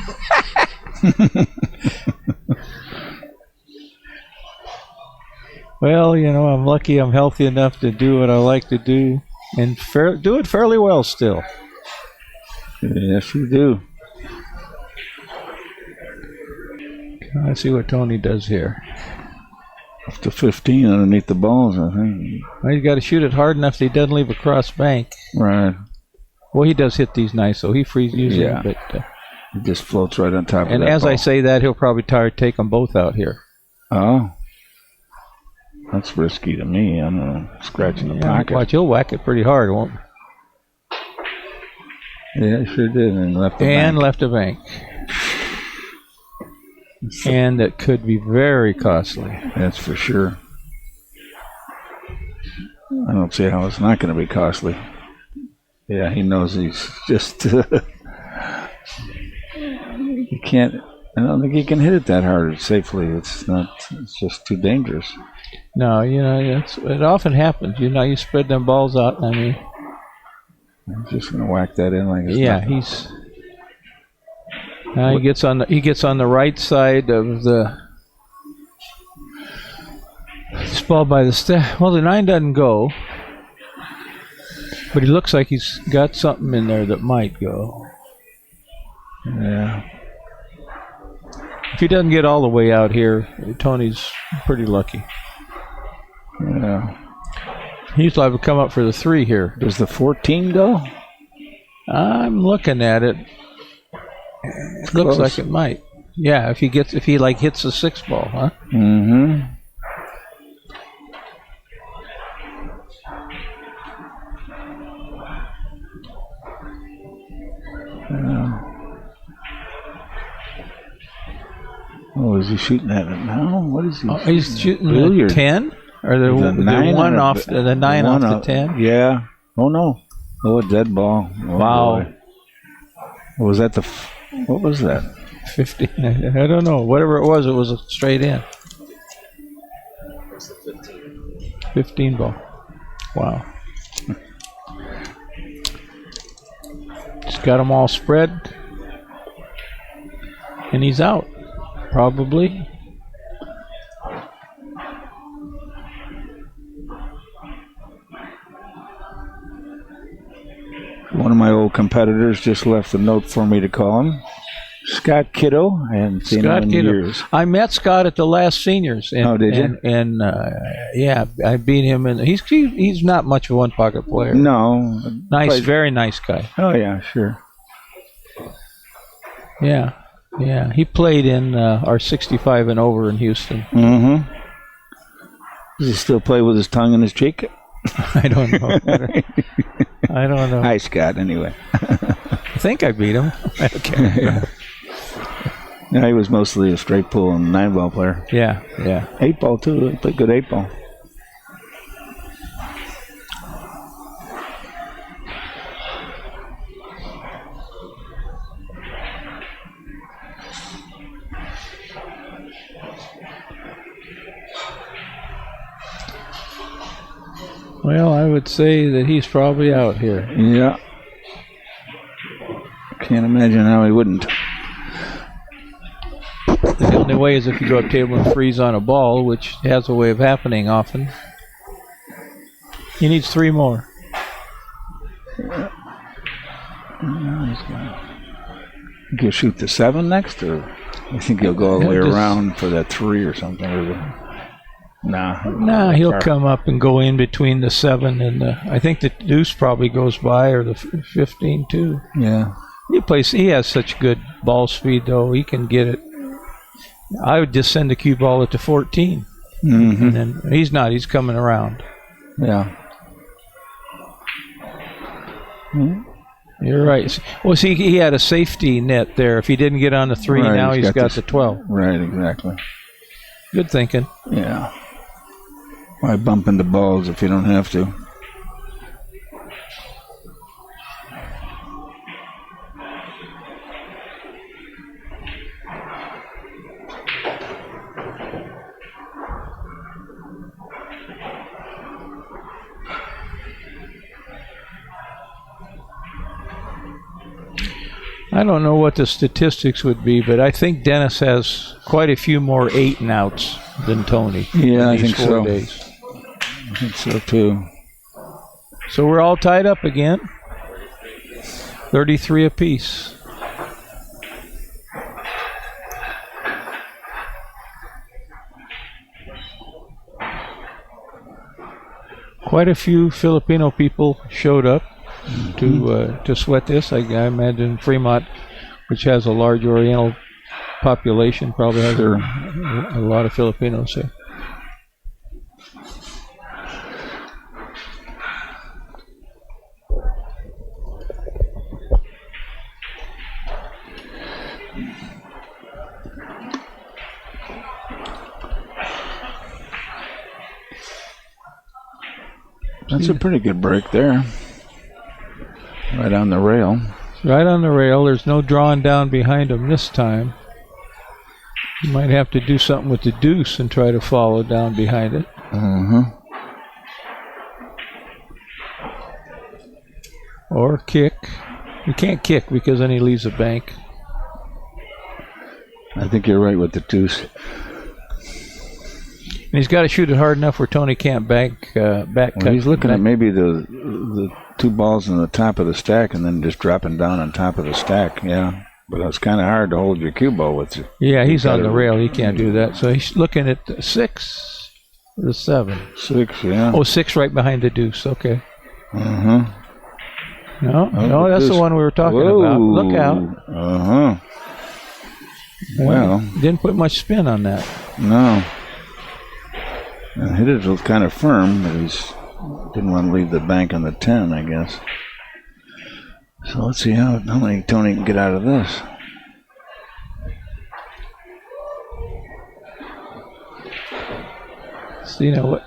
S5: Well, I'm lucky I'm healthy enough to do what I like to do and do it fairly well still.
S6: Yes, you do.
S5: Let's see what Tony does here.
S6: Up to 15 underneath the balls, I think.
S5: Well, you got to shoot it hard enough that he doesn't leave a cross bank.
S6: Right.
S5: Well, he does hit these nice, so he frees usually.
S6: Yeah.
S5: But,
S6: it just floats right on top of that.
S5: And as
S6: ball.
S5: I say that, he'll probably take them both out here.
S6: Oh. That's risky to me. I'm scratching the pocket.
S5: Watch, he'll whack it pretty hard, won't he?
S6: Yeah, it sure did. And left
S5: a bank. And it could be very costly.
S6: That's for sure. I don't see how it's not going to be costly. Yeah, he knows he's just... he can't... I don't think he can hit it that hard safely. It's just too dangerous.
S5: No, it often happens. You spread them balls out. I mean...
S6: I'm just going to whack that in like it's
S5: Yeah,
S6: nothing.
S5: He gets on the right side of the this ball by the step. Well, the 9 doesn't go, but he looks like he's got something in there that might go.
S6: Yeah.
S5: If he doesn't get all the way out here, Tony's pretty lucky.
S6: Yeah.
S5: He's liable to come up for the 3 here.
S6: Does the 14 go?
S5: I'm looking at it. It looks like it might. Yeah, if he hits the 6 ball, huh?
S6: Mm-hmm. Oh, is he shooting at it now? What is he?
S5: He's shooting
S6: Billiards.
S5: 10 Or the
S6: The
S5: one off the 9
S6: one
S5: off the 10?
S6: Yeah. Oh no. Oh, a dead ball. Oh,
S5: Wow.
S6: boy. Was that what was that?
S5: 15. I don't know. Whatever it was a straight in. 15 ball. Wow. He's got them all spread. And he's out. Probably.
S6: One of my old competitors just left a note for me to call him. Scott Kiddo. I hadn't seen him in years.
S5: I met Scott at the last seniors. And,
S6: oh, did you?
S5: And yeah, I beat him. And he's not much of a one-pocket player.
S6: No.
S5: Nice, very nice guy.
S6: Oh, yeah, sure.
S5: Yeah. Yeah, he played in our 65 and over in Houston.
S6: Mm-hmm. Does he still play with his tongue in his cheek?
S5: I don't know. I don't know.
S6: Hi, Scott, anyway.
S5: I think I beat him. I don't care.
S6: Yeah, he was mostly a straight pool and 9-ball player.
S5: Yeah, yeah.
S6: 8-ball, too. He played good 8-ball.
S5: Well, I would say that he's probably out here.
S6: Yeah. Can't imagine how he wouldn't.
S5: The only way is if you go up table and freeze on a ball, which has a way of happening often. He needs 3 more.
S6: Yeah. Think he'll shoot the 7 next, or you think he'll go all the way around for that 3 or something? Nah,
S5: he'll come up and go in between the 7 and the. I think the deuce probably goes by, or the 15 too.
S6: Yeah.
S5: He has such good ball speed, though. He can get it. I would just send the cue ball at the 14.
S6: Mm-hmm.
S5: And then he's not. He's coming around.
S6: Yeah.
S5: Mm-hmm. You're right. Well, see, he had a safety net there. If he didn't get on the 3,
S6: right,
S5: now he's got the 12.
S6: Right, exactly.
S5: Good thinking.
S6: Yeah. Why bump into balls if you don't have to?
S5: I don't know what the statistics would be, but I think Dennis has quite a few more 8 and outs than Tony.
S6: Yeah, I think
S5: 4
S6: so.
S5: days.
S6: I think so too.
S5: So we're all tied up again. 33 apiece. Quite a few Filipino people showed up to sweat this. I imagine Fremont, which has a large Oriental population, probably has a lot of Filipinos here.
S6: That's a pretty good break there. Right on the rail.
S5: Right on the rail. There's no drawing down behind him this time. You might have to do something with the deuce and try to follow down behind it.
S6: Mm-hmm.
S5: Or kick. You can't kick because then he leaves the bank.
S6: I think you're right with the deuce.
S5: And he's got to shoot it hard enough where Tony can't back cut.
S6: He's looking at maybe the 2 balls on the top of the stack and then just dropping down on top of the stack. Yeah, but it's kind of hard to hold your cue ball with you.
S5: Yeah, he's on the rail. He can't do that. So he's looking at the 6, the 7.
S6: 6, yeah.
S5: Oh, 6 right behind the deuce. Okay.
S6: Uh-huh.
S5: No, that's the one we were talking about. Look out.
S6: Uh-huh. Well.
S5: Didn't put much spin on that.
S6: No. And hit it kind of firm, but he didn't want to leave the bank on the 10, I guess. So let's see how many Tony can get out of this.
S5: So,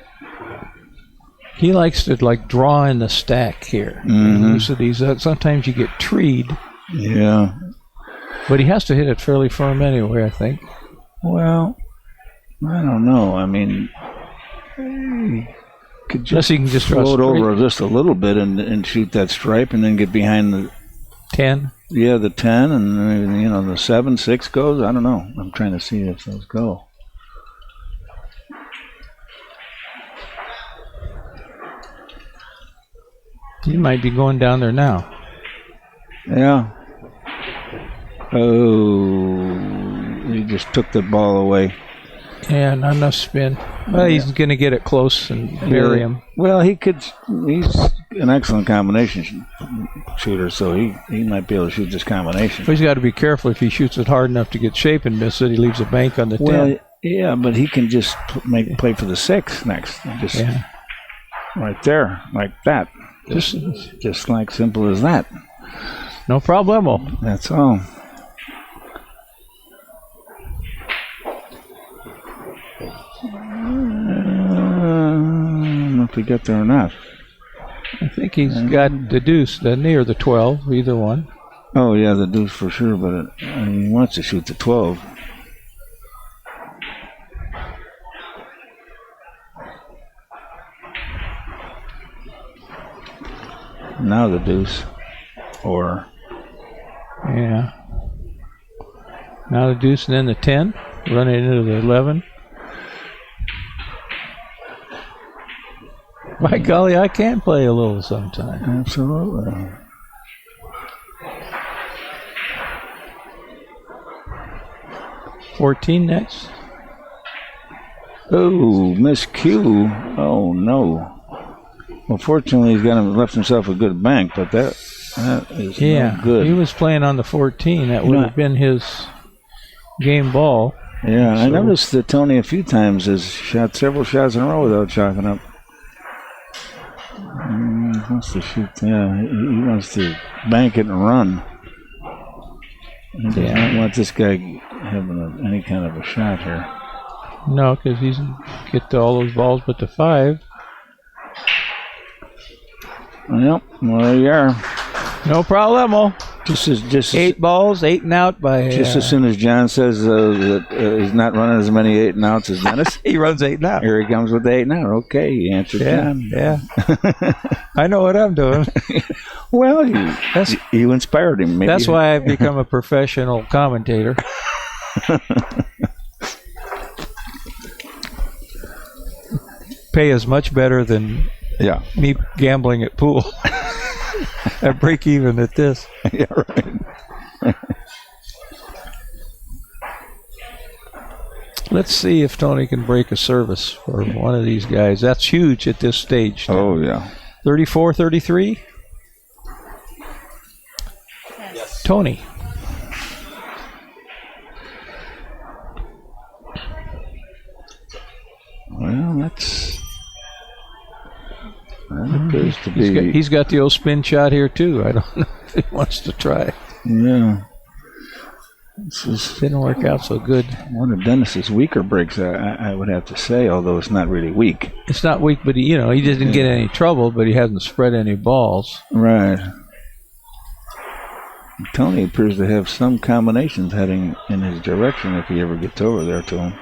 S5: He likes to like draw in the stack here. Sometimes you get treed.
S6: Yeah.
S5: But he has to hit it fairly firm anyway, I think.
S6: Well, I don't know. I mean, he could
S5: Unless he can just draw
S6: float
S5: straight.
S6: over just a little bit and shoot that stripe and then get behind the
S5: 10.
S6: Yeah, the 10 and the 7, 6 goes. I don't know. I'm trying to see if those go.
S5: He might be going down there now.
S6: Yeah. Oh, he just took the ball away.
S5: Yeah, not enough spin. Well, he's going to get it close and bury him.
S6: Well, he's an excellent combination shooter, so he might be able to shoot this combination.
S5: But he's got to be careful if he shoots it hard enough to get shape and miss it. He leaves a bank on the 10.
S6: Well, yeah, but he can just play for the 6 next. Just right there, like that. Just like simple as that.
S5: No problemo.
S6: That's all. I don't know if we get there or not.
S5: I think he's got the deuce, doesn't he, or the 12, either one.
S6: Oh, yeah, the deuce for sure, but he wants to shoot the 12. Now the deuce. Or...
S5: Yeah. Now the deuce and then the 10. Running into the 11. By golly, I can play a little sometime.
S6: Absolutely.
S5: $14 next.
S6: Oh, miscue. Oh, no. Well, fortunately, he's left himself a good bank, but that is not good.
S5: He was playing on the 14. That would have been his game ball.
S6: Yeah,
S5: So-
S6: I noticed that Tony a few times has shot several shots in a row without chalking up. He wants to shoot. Yeah, he wants to bank it and run. He does not want this guy having any kind of a shot here.
S5: No, because he's get to all those balls but the 5.
S6: Yep, well, there you are.
S5: No problemo.
S6: Just
S5: 8 balls, 8 and out by.
S6: Just as soon as John says that he's not running as many 8 and outs as Dennis,
S5: he runs 8 and out.
S6: here he comes with the 8 and out. Okay, he answered John.
S5: Yeah. I know what I'm doing.
S6: Well, you inspired him. Maybe.
S5: That's why I've become a professional commentator. Pay is much better than me gambling at pool. I break even at this.
S6: Yeah, right.
S5: Let's see if Tony can break a service for one of these guys. That's huge at this stage.
S6: Oh, yeah.
S5: 34, 33?
S7: Yes.
S5: Tony.
S6: Well, that appears to be.
S5: He's got the old spin shot here, too. I don't know if he wants to try.
S6: Yeah.
S5: Didn't work out so good.
S6: One of Dennis's weaker breaks, I would have to say, although it's not really weak.
S5: It's not weak, but he didn't get any trouble, but he hasn't spread any balls.
S6: Right. Tony appears to have some combinations heading in his direction if he ever gets over there to him.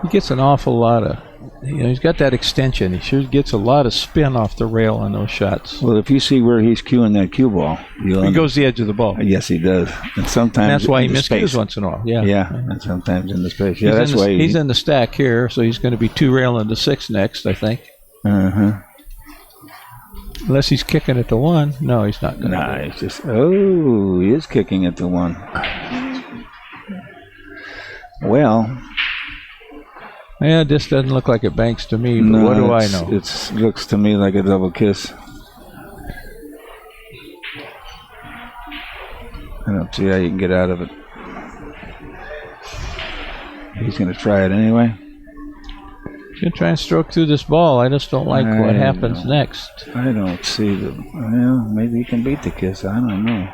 S5: He gets an awful lot of, he's got that extension. He sure gets a lot of spin off the rail on those shots.
S6: Well, if you see where he's cueing that cue ball,
S5: He goes the edge of the ball.
S6: Yes, he does. And sometimes
S5: And that's why he
S6: in the
S5: miscues
S6: space.
S5: once in a while. Yeah.
S6: Yeah, and sometimes in the space. Yeah,
S5: He's
S6: that's why
S5: he's in the stack here, so he's going to be 2 railing to 6 next, I think.
S6: Uh-huh.
S5: Unless he's kicking at the 1. No, he's not going to.
S6: Nah, he's just. Oh, he is kicking at the 1. Well.
S5: Yeah, this doesn't look like it banks to me, but what do I know?
S6: It looks to me like a double kiss. I don't see how you can get out of it. He's going to try it anyway.
S5: He's going to try and stroke through this ball. I just don't like what happens next.
S6: I don't see the. Well, maybe he can beat the kiss. I don't know.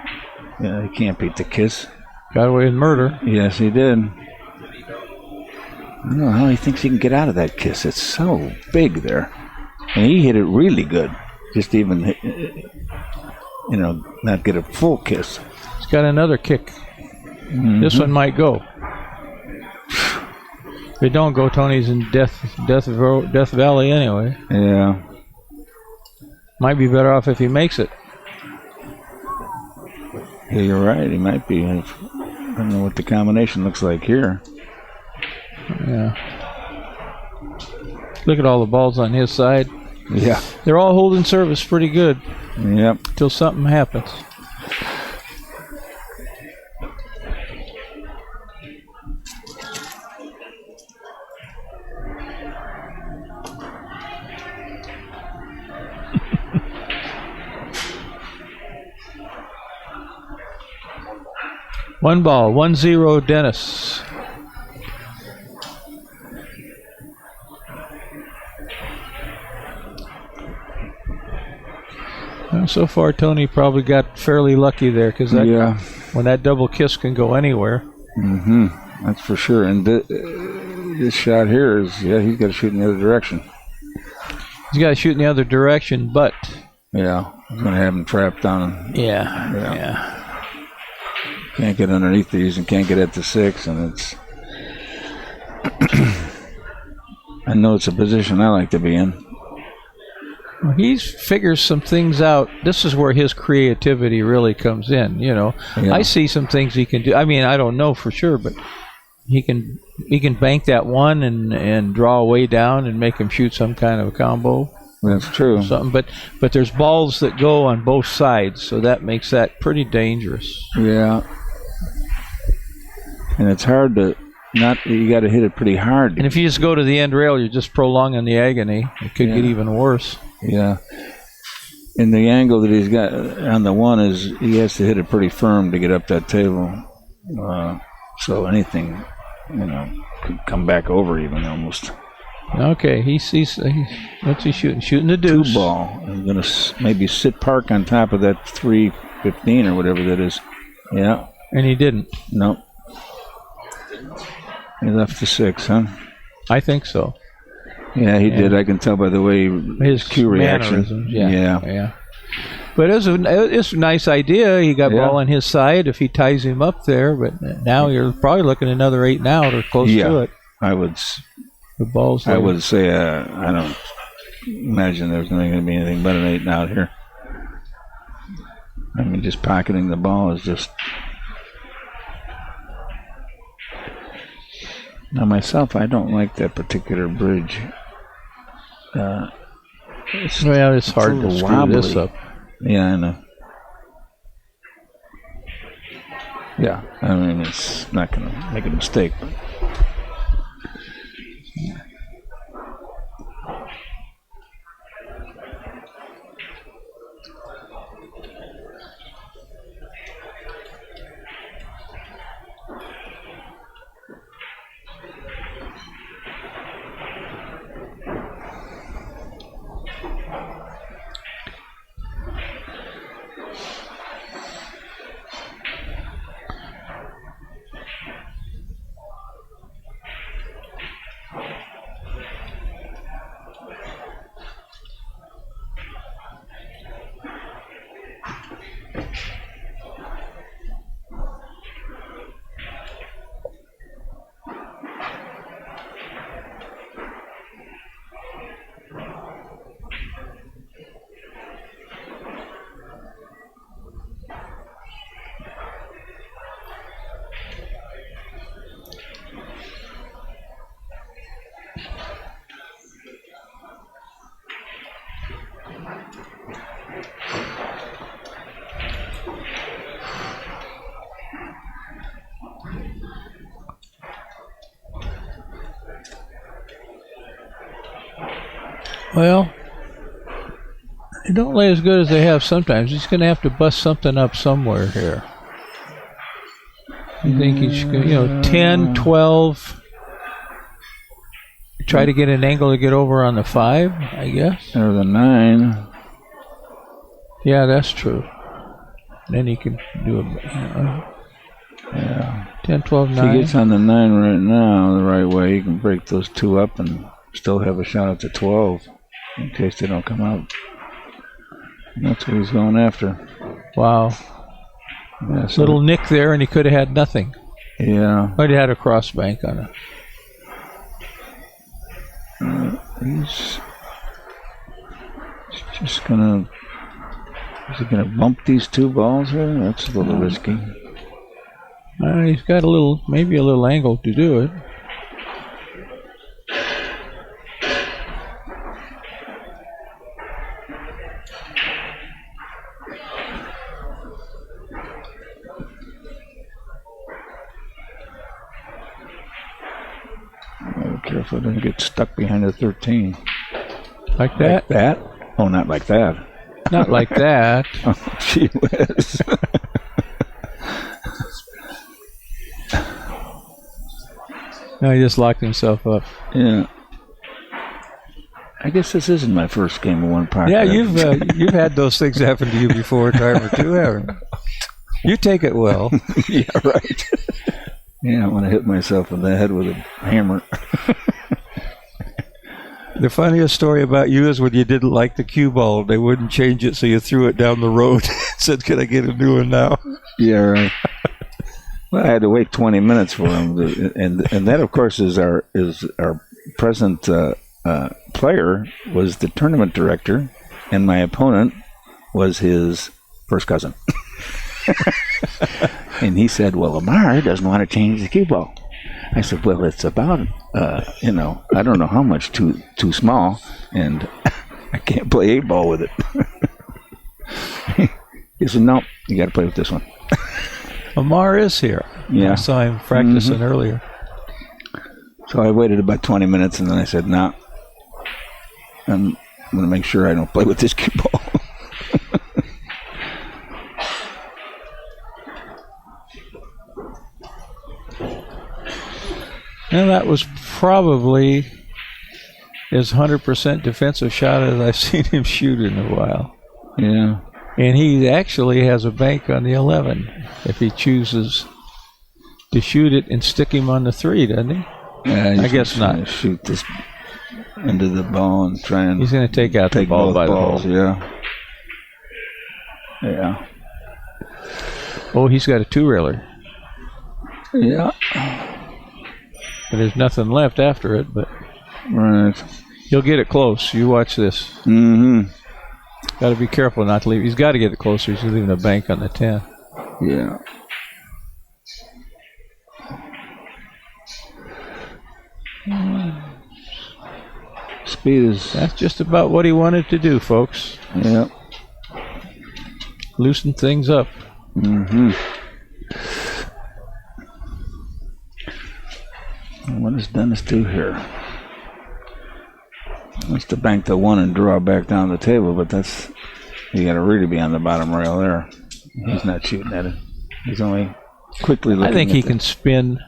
S6: Yeah, he can't beat the kiss.
S5: Got away with murder.
S6: Yes, he did. I don't know how he thinks he can get out of that kiss. It's so big there. And he hit it really good. Just even, not get a full kiss.
S5: He's got another kick. Mm-hmm. This one might go. If it don't go, Tony's in Death Valley anyway.
S6: Yeah.
S5: Might be better off if he makes it.
S6: Yeah, you're right. He might be. I don't know what the combination looks like here.
S5: Yeah. Look at all the balls on his side.
S6: Yeah.
S5: They're all holding service pretty good.
S6: Yep.
S5: Till something happens. One ball, 1-0 Dennis. Well, so far, Tony probably got fairly lucky there because when that double kiss can go anywhere.
S6: Mm-hmm. That's for sure. And this shot here is, he's got to shoot in the other direction.
S5: He's got to shoot in the other direction, but.
S6: Yeah, he's going to have him trapped on.
S5: Yeah.
S6: Can't get underneath these and can't get at the 6, and it's. I know it's a position I like to be in.
S5: Well, he figures some things out. This is where his creativity really comes in. I see some things he can do. I mean, I don't know for sure, but he can bank that one and draw way down and make him shoot some kind of a combo.
S6: That's true.
S5: Something, but there's balls that go on both sides, so that makes that pretty dangerous.
S6: Yeah. And it's hard to you got to hit it pretty hard.
S5: And if you just go to the end rail, you're just prolonging the agony. It could get even worse.
S6: Yeah. And the angle that he's got on the one is he has to hit it pretty firm to get up that table. So anything, could come back over even almost.
S5: Okay, he sees. What's he shooting? Shooting the deuce.
S6: 2-ball. I'm going to maybe sit park on top of that 315 or whatever that is. Yeah.
S5: And he didn't.
S6: Nope. He left the 6, huh?
S5: I think so.
S6: Yeah, he did. I can tell by the way
S5: his
S6: cue reaction.
S5: Yeah. But it's a nice idea. He got ball on his side if he ties him up there. But now you're probably looking at another 8 and out or close to it.
S6: I would.
S5: The ball's there.
S6: I would say I don't imagine there's not going to be anything but an 8 and out here. I mean, just pocketing the ball is just. Now, myself, I don't like that particular bridge.
S5: It's hard to screw this up.
S6: Yeah, I know. Yeah, I mean, it's not going to make a mistake. But.
S5: Well, they don't lay as good as they have sometimes. He's going to have to bust something up somewhere here. You think he's going to, 10, 12. Try to get an angle to get over on the 5, I guess.
S6: Or the 9.
S5: Yeah, that's true. Then he can do it.
S6: Yeah.
S5: 10, 12,
S6: If
S5: 9.
S6: he gets on the 9 right now the right way, he can break those two up and still have a shot at the 12 in case they don't come out. And that's what he's going after.
S5: Wow.
S6: Yeah, so
S5: Little nick there, and he could have had nothing.
S6: yeah.
S5: But he had a cross bank on it.
S6: He's just gonna. Is he gonna bump these two balls here? That's a little risky.
S5: He's got maybe a little angle to do it.
S6: Be careful, don't get stuck behind the 13.
S5: Like that?
S6: Like that? Oh, not like that.
S5: Not like that.
S6: Oh, gee whiz.
S5: No, he just locked himself up.
S6: Yeah. I guess this isn't my first game of one pocket.
S5: Yeah, you've had those things happen to you before, Driver, too, haven't you? You take it well.
S6: Yeah, right. Yeah, I want to hit myself in the head with a hammer.
S5: The funniest story about you is when you didn't like the cue ball. They wouldn't change it, so you threw it down the road. Said, "Can I get a new one now?"
S6: Yeah, right. Well, I had to wait 20 minutes for him, and that, of course, is our present player was the tournament director, and my opponent was his first cousin. And he said, "Well, Lamar doesn't want to change the cue ball." I said, "Well, it's about, I don't know how much too small, and I can't play 8-ball with it." He said, "No, you got to play with this one."
S5: Amar is here.
S6: Yeah.
S5: I saw him practicing earlier.
S6: So I waited about 20 minutes, and then I said, "No, I'm going to make sure I don't play with this cue ball."
S5: And that was probably as 100% defensive shot as I've seen him shoot in a while.
S6: Yeah.
S5: And he actually has a bank on the 11 if he chooses to shoot it and stick him on the 3, doesn't he?
S6: Yeah,
S5: I guess not.
S6: Shoot this into the ball and try and
S5: He's going to take out the ball
S6: both
S5: by
S6: balls.
S5: the hole.
S6: Yeah. Yeah.
S5: Oh, he's got a 2-railer.
S6: Yeah.
S5: But there's nothing left after it, but
S6: Right.
S5: he'll get it close. You watch this.
S6: Mm-hmm.
S5: Got to be careful not to leave. He's got to get it closer. He's leaving a bank on the 10.
S6: Yeah. Speed is.
S5: That's just about what he wanted to do, folks.
S6: Yeah.
S5: Loosen things up.
S6: Mm-hmm. What does Dennis do here? Wants to bank the 1 and draw back down the table, but that's, you got to really be on the bottom rail there. He's not shooting at it. He's only quickly looking.
S5: I think he can spin.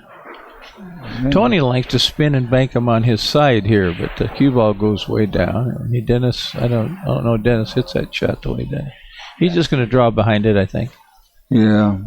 S5: Tony likes to spin and bank him on his side here, but the cue ball goes way down. And Dennis, I don't know. Dennis hits that shot the way down. He's just going to draw behind it, I think.
S6: Yeah.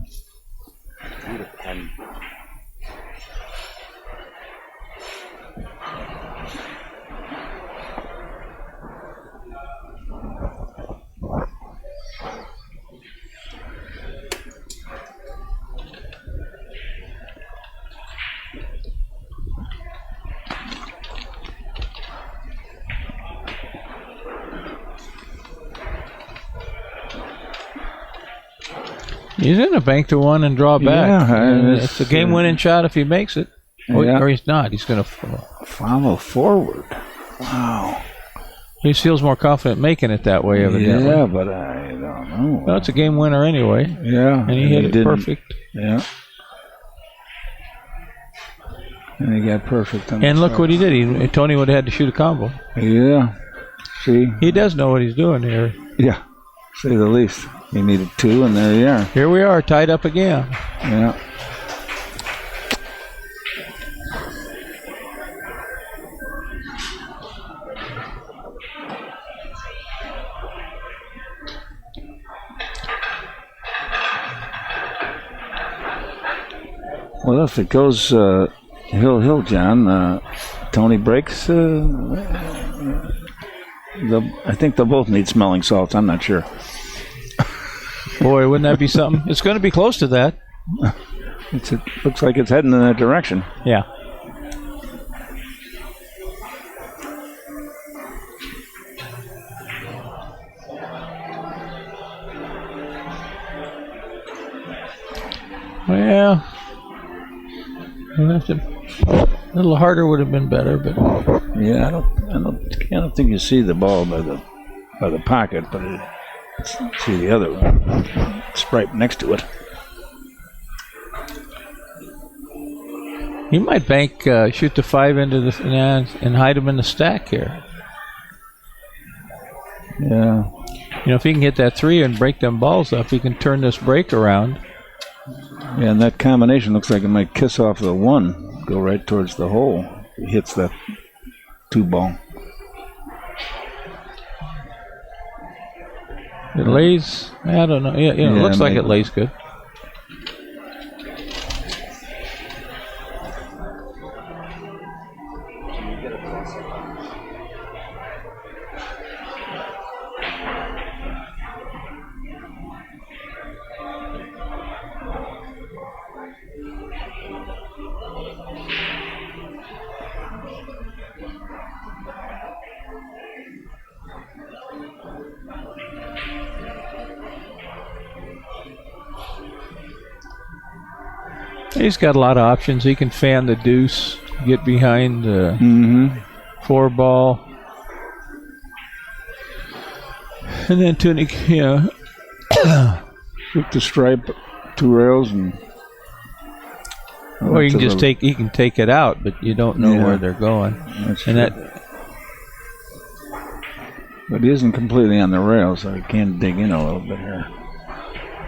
S5: He's in a bank to 1 and draw back.
S6: Yeah,
S5: it's a game-winning shot if he makes it.
S6: Yeah.
S5: Or he's not. He's going to
S6: follow forward. Wow.
S5: He feels more confident making it that way, evidently.
S6: Yeah, but I don't know.
S5: Well, it's a game winner anyway.
S6: Yeah.
S5: And he hit it perfect.
S6: Yeah. And he got perfect.
S5: And look what he did. Tony would have had to shoot a combo.
S6: Yeah. See?
S5: He does know what he's doing here.
S6: Yeah. Say the least. He needed 2, and there you are.
S5: Here we are, tied up again.
S6: Yeah. Well, if it goes hill, John, Tony breaks. I think they'll both need smelling salts. I'm not sure.
S5: Boy, wouldn't that be something? It's going to be close to that.
S6: It looks like it's heading in that direction.
S5: Yeah. Well, a little harder would have been better, but
S6: yeah, I don't think you see the ball by the pocket, but see the other one. It's right next to it.
S5: he might bank, shoot the 5 into the and hide him in the stack here.
S6: Yeah.
S5: If he can hit that 3 and break them balls up, he can turn this break around.
S6: Yeah, and that combination looks like it might kiss off the 1, go right towards the hole. He hits that 2 ball.
S5: It lays, I don't know. Yeah, it looks like it lays good. He's got a lot of options. He can fan the deuce, get behind the 4 ball. And then Tunic, shoot
S6: the stripe, 2 rails, and
S5: or you can just he can take it out, but you don't know where they're going.
S6: That's true. But he isn't completely on the rail, so he can dig in a little bit here.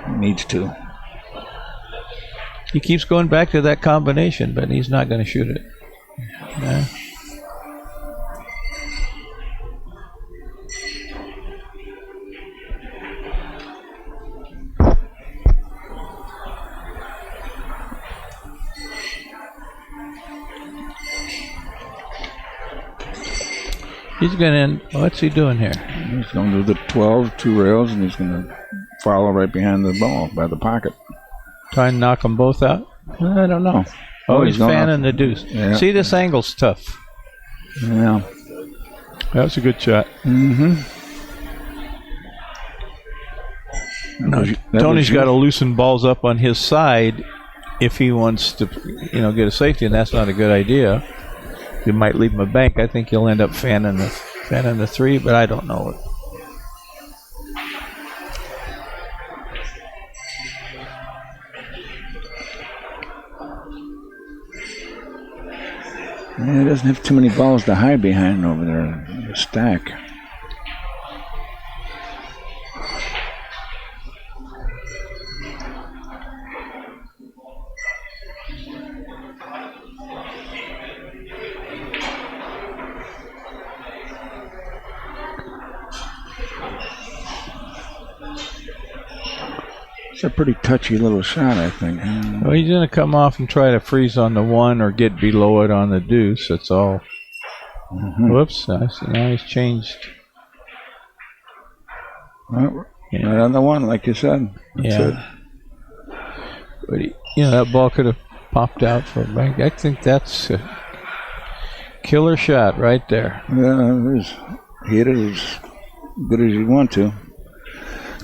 S6: He needs to.
S5: He keeps going back to that combination, but he's not going to shoot it. Yeah. He's going to, what's he doing here?
S6: He's going to do the 12, 2 rails, and he's going to follow right behind the ball by the pocket.
S5: Try and knock them both out?
S6: I don't know.
S5: Oh, he's fanning the deuce.
S6: Yeah.
S5: See, this angle's tough.
S6: Yeah.
S5: That was a good shot. Tony's got to loosen balls up on his side if he wants to, get a safety, and that's not a good idea. You might leave him a bank. I think he'll end up fanning the 3, but I don't know it.
S6: Yeah, he doesn't have too many balls to hide behind over there in the stack. It's a pretty touchy little shot, I think.
S5: Well, he's going to come off and try to freeze on the 1 or get below it on the deuce. That's all. Whoops. Now he's changed.
S6: Well, right on the 1, like you said. That's
S5: it. But that ball could have popped out for a bank. I think that's a killer shot right there.
S6: Yeah, it is. Hit it as good as you want to.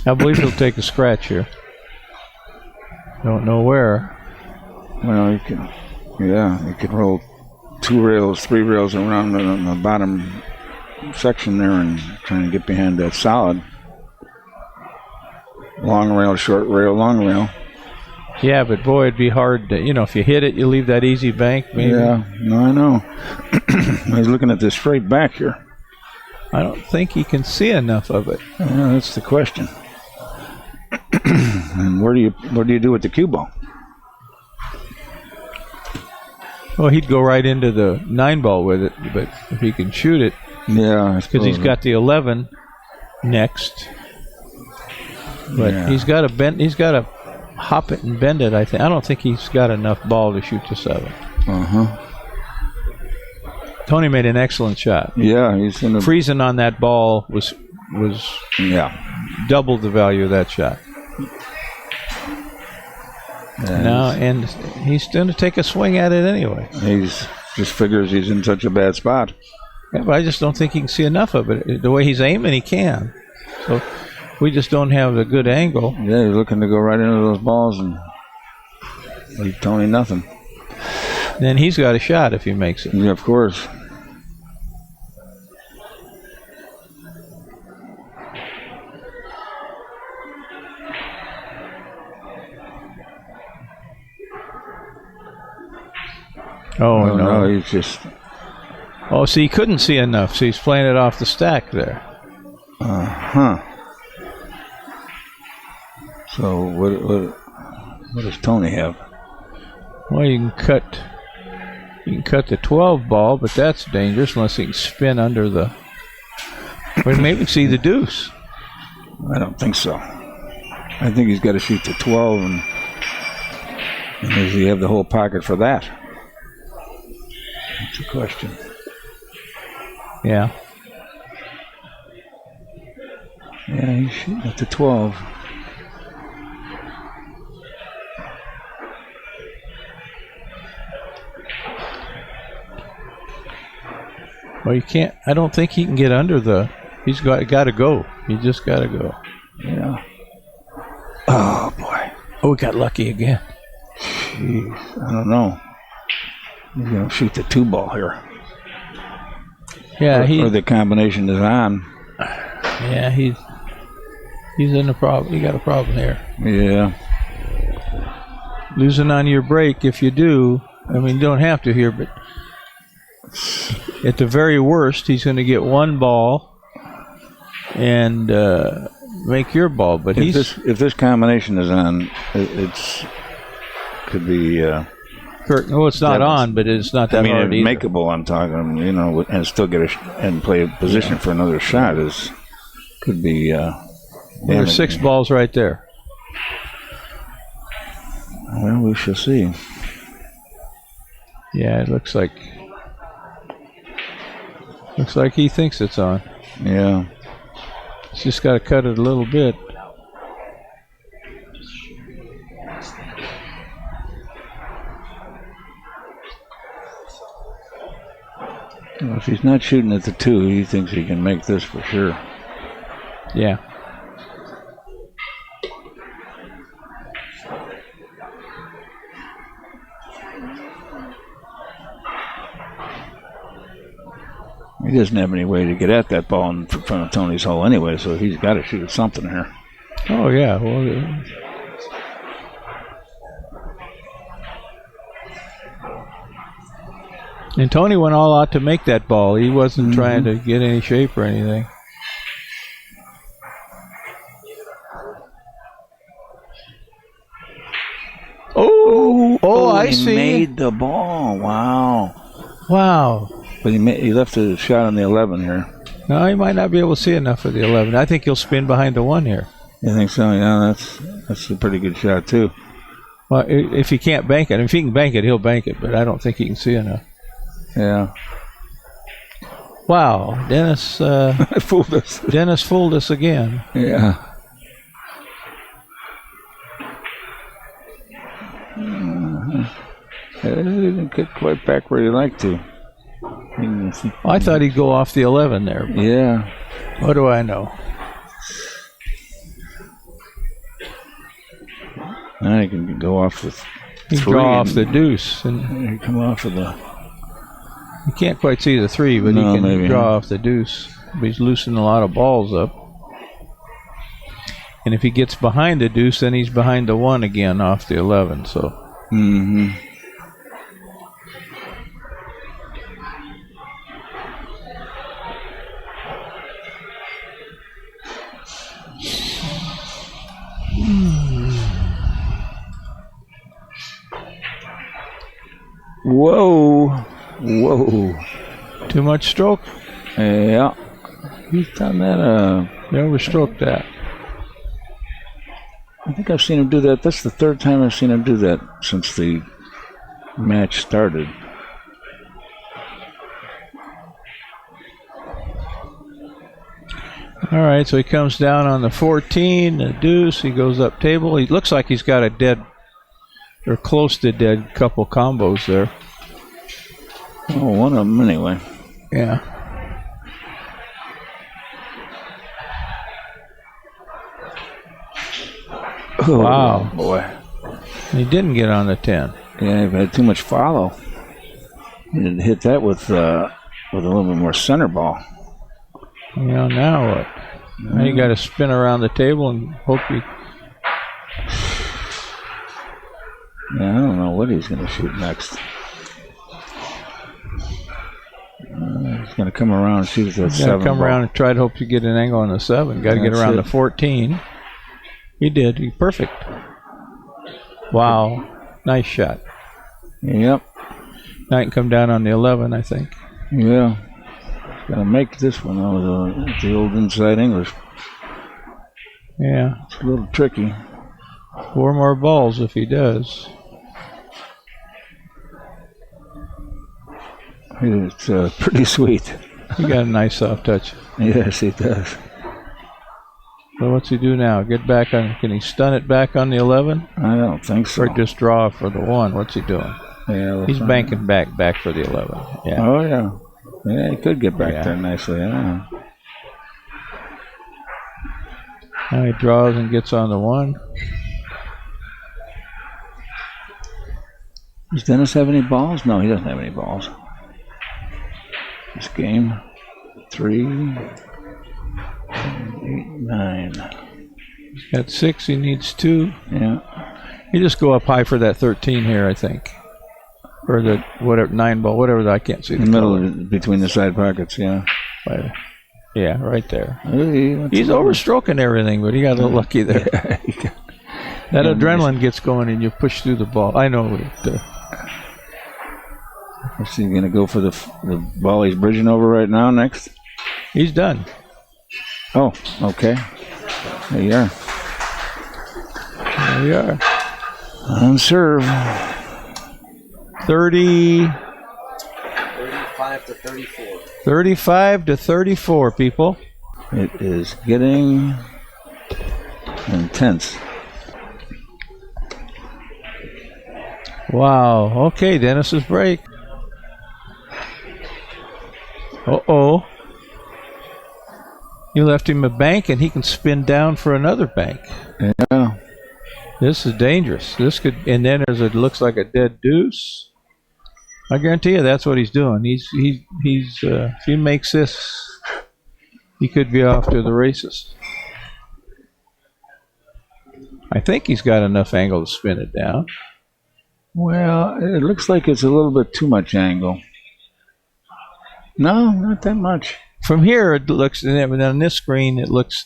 S5: I believe he'll take a scratch here. Don't know where.
S6: Well, you can roll 2 rails, 3 rails around the bottom section there and try and get behind that solid. Long rail, short rail, long rail.
S5: Yeah, but boy, it'd be hard to, if you hit it, you leave that easy bank, maybe.
S6: Yeah, no, I know. I was looking at this straight back here.
S5: I don't think he can see enough of it.
S6: Yeah, that's the question. And what do you do with the cue ball?
S5: Well, he'd go right into the 9 ball with it, but if he can shoot it, because he's got the 11 next. But he's got to hop it and bend it. I don't think he's got enough ball to shoot the 7. Tony made an excellent shot.
S6: Yeah, he's in the
S5: Freezing on that ball was double the value of that shot. And he's going to take a swing at it anyway.
S6: He's just figures he's in such a bad spot.
S5: Yeah, but I just don't think he can see enough of it. The way he's aiming, he can. So we just don't have a good angle.
S6: Yeah, he's looking to go right into those balls and leave Tony nothing.
S5: Then he's got a shot if he makes it.
S6: Yeah, of course.
S5: Oh, no.
S6: He's just...
S5: Oh, see, he couldn't see enough, so he's playing it off the stack there.
S6: So what does Tony have?
S5: Well, you can cut the 12 ball, but that's dangerous unless he can spin under the... Well, maybe see the deuce.
S6: I don't think so. I think he's got to shoot the 12, and does he have the whole pocket for that? That's a question.
S5: Yeah.
S6: Yeah, he's shooting at the 12.
S5: Well, you can't. I don't think he can get under the. He's got to go. He just got to go.
S6: Yeah. Oh boy.
S5: Oh, we got lucky again.
S6: Jeez, I don't know. He's gonna shoot the 2 ball here.
S5: Yeah,
S6: or the combination is on.
S5: Yeah, he's in the problem. You got a problem here.
S6: Yeah.
S5: Losing on your break if you do. I mean, you don't have to here, but at the very worst, he's going to get 1 ball and make your ball. But
S6: if this combination is on, it's could be.
S5: Well, it's not on, but it's not that hard either.
S6: Makeable. I'm talking, and still get and play a position for another shot could be.
S5: There's 6 balls right there.
S6: Well, we shall see.
S5: Yeah, it looks like he thinks it's on.
S6: Yeah.
S5: He's just got to cut it a little bit.
S6: Well, if he's not shooting at the 2, he thinks he can make this for sure.
S5: Yeah.
S6: He doesn't have any way to get at that ball in front of Tony's hole anyway, so he's got to shoot something here.
S5: Oh, yeah. Well, and Tony went all out to make that ball. He wasn't trying to get any shape or anything. Oh, I see.
S6: He made the ball.
S5: Wow.
S6: But he left a shot on the 11 here.
S5: No, he might not be able to see enough for the 11. I think he'll spin behind the 1 here.
S6: You think so? Yeah, that's a pretty good shot, too.
S5: Well, if he can't bank it. If he can bank it, he'll bank it, but I don't think he can see enough.
S6: Yeah.
S5: Wow, Dennis
S6: fooled us.
S5: Dennis fooled us again.
S6: Yeah. He didn't get quite back where he'd like to.
S5: I thought he'd go off the 11 there.
S6: Yeah.
S5: What do I know?
S6: Now he can go off with 3.
S5: He can go off the deuce.
S6: And he come off of the...
S5: You can't quite see the 3, but he can draw off the deuce. But he's loosening a lot of balls up. And if he gets behind the deuce, then he's behind the 1 again off the 11. So.
S6: Mm-hmm. Whoa.
S5: Too much stroke?
S6: Yeah. He's done that.
S5: He overstroked that.
S6: I think I've seen him do that. That's the third time I've seen him do that since the match started.
S5: All right, so he comes down on the 14, the deuce. He goes up table. He looks like he's got a dead, or close to dead, couple combos there.
S6: Oh, one of them anyway.
S5: Yeah.
S6: Oh,
S5: wow.
S6: Boy.
S5: He didn't get on the 10.
S6: Yeah, he had too much follow. He didn't hit that with a little bit more center ball.
S5: Now what? Now you got to spin around the table and hope he...
S6: Yeah, I don't know what he's going to shoot next. He's going to come around and shoot that 7
S5: come
S6: ball.
S5: around and try to hope to get an angle on the 7. Got to get around the 14. He did. He perfect. Wow. Nice shot.
S6: Yep.
S5: Now I can come down on the 11, I think.
S6: Yeah. Got to make this one though, the old inside English.
S5: Yeah.
S6: It's a little tricky.
S5: 4 more balls if he does.
S6: It's pretty sweet.
S5: He got a nice soft touch.
S6: Yes, he does.
S5: So what's he do now? Get back on? Can he stun it back on the 11?
S6: I don't think so.
S5: Or just draw for the 1? What's he doing?
S6: Yeah,
S5: he's banking back for the 11. Yeah.
S6: Oh yeah. Yeah, he could get back there nicely. Yeah.
S5: Now he draws and gets on the 1.
S6: Does Dennis have any balls? No, he doesn't have any balls. This game, 3, 8, 9.
S5: He's got 6. He needs 2.
S6: Yeah.
S5: You just go up high for that 13 here, I think, or the whatever 9 ball, whatever. I can't see
S6: the middle between the side pockets. Yeah.
S5: Yeah, right there.
S6: Hey,
S5: he's overstroking everything, but he got a little lucky there.
S6: Yeah,
S5: that adrenaline gets going, and you push through the ball. I know it.
S6: Is he going to go for the ball he's bridging over right now next?
S5: He's done.
S6: Oh, okay. There you are.
S5: There you are.
S6: On serve.
S2: 35 to 34.
S5: 35 to 34, people.
S6: It is getting intense.
S5: Wow. Okay, Dennis's break. Uh-oh. You left him a bank, and he can spin down for another bank.
S6: Yeah.
S5: This is dangerous. This could, and then it looks like a dead deuce. I guarantee you that's what he's doing. He's if he makes this, he could be off to the races. I think he's got enough angle to spin it down.
S6: Well, it looks like it's a little bit too much angle. No, not that much.
S5: From here, it looks, and on this screen, it looks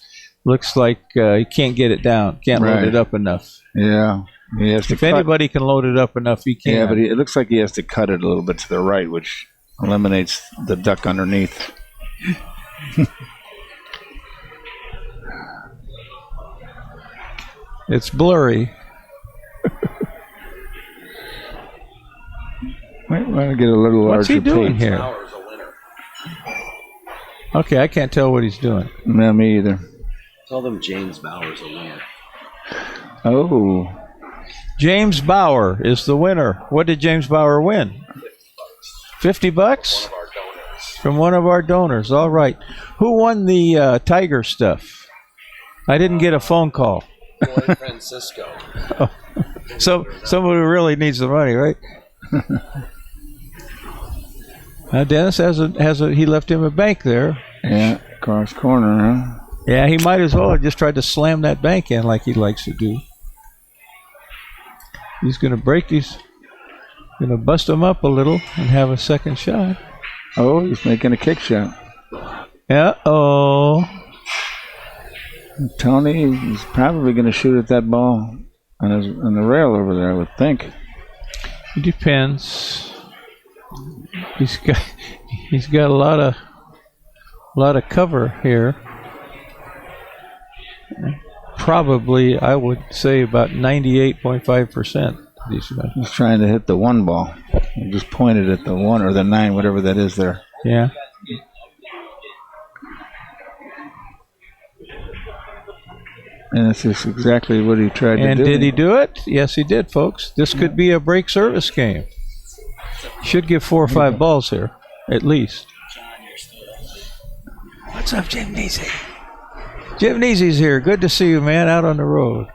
S5: like he can't get it down. Can't load it up enough.
S6: Yeah. He has to
S5: if anybody can load it up enough, he can.
S6: Yeah, but it looks like he has to cut it a little bit to the right, which eliminates the duck underneath.
S5: It's blurry.
S6: Might want to get a little larger.
S5: What's he doing
S6: page.
S5: here? Okay, I can't tell what he's doing.
S6: No, me either.
S2: Tell them James Bauer's a winner.
S6: Oh.
S5: James Bauer is the winner. What did James Bauer win? $50? From one of our donors. All right. Who won the Tiger stuff? I didn't get a phone call.
S2: Boy Francisco.
S5: Oh. So somebody who really needs the money, right? Dennis he left him a bank there.
S6: Yeah, cross corner, huh?
S5: Yeah, he might as well have just tried to slam that bank in like he likes to do. He's going to break these, going to bust them up a little and have a second shot.
S6: Oh, he's making a kick shot.
S5: Uh-oh.
S6: Tony is probably going to shoot at that ball on the rail over there, I would think.
S5: It depends. He's got a lot of cover here. probably, I would say, about 98.5%. These guys.
S6: He's trying to hit the 1 ball. He just pointed at the 1 or the 9, whatever that is there.
S5: Yeah.
S6: And this is exactly what he tried to do.
S5: And did he do it? Yes, he did, folks. This could be a break service game. Should give 4 or 5 balls here, at least. What's up, Jim Neesey? Jim Neesey's here. Good to see you, man, out on the road.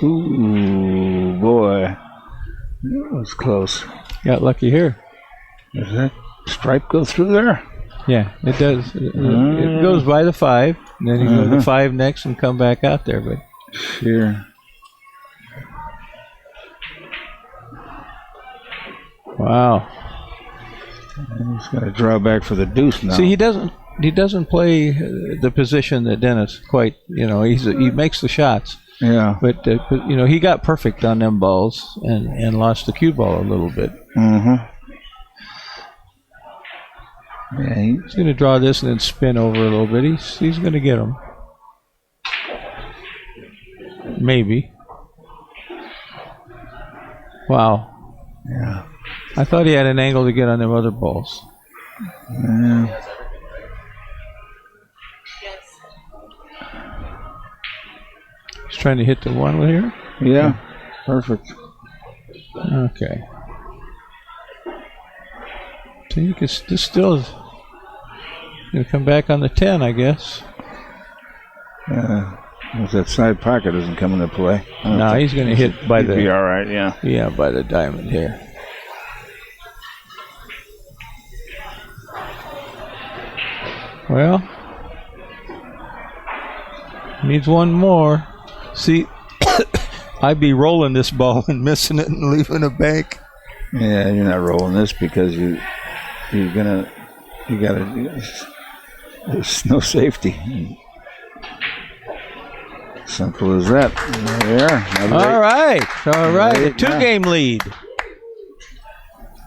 S6: Ooh, boy. That was close.
S5: Got lucky here.
S6: Does that stripe go through there?
S5: Yeah, it does. It goes by the 5, and then you go to the 5 next and come back out there. But
S6: sure.
S5: Wow.
S6: He's got to draw back for the deuce now.
S5: See, he doesn't play the position that Dennis quite. You know, he makes the shots.
S6: Yeah.
S5: But you know, he got perfect on them balls and lost the cue ball a little bit.
S6: Mm-hmm. Yeah,
S5: He's going to draw this and then spin over a little bit. He's going to get him. Maybe. Wow.
S6: Yeah.
S5: I thought he had an angle to get on them other balls.
S6: Yeah.
S5: He's trying to hit the 1 with here.
S6: Yeah. Perfect.
S5: Okay. So you can this still is going to come back on the 10, I guess.
S6: If that side pocket doesn't come into play.
S5: No, he's going to hit by the.
S6: Be all right. Yeah.
S5: Yeah, by the diamond here. Well, needs 1 more. See, I'd be rolling this ball and missing it and leaving a bank.
S6: Yeah, you're not rolling this because you gotta. There's no safety. Simple as that. There.
S5: All right. A 2-game lead.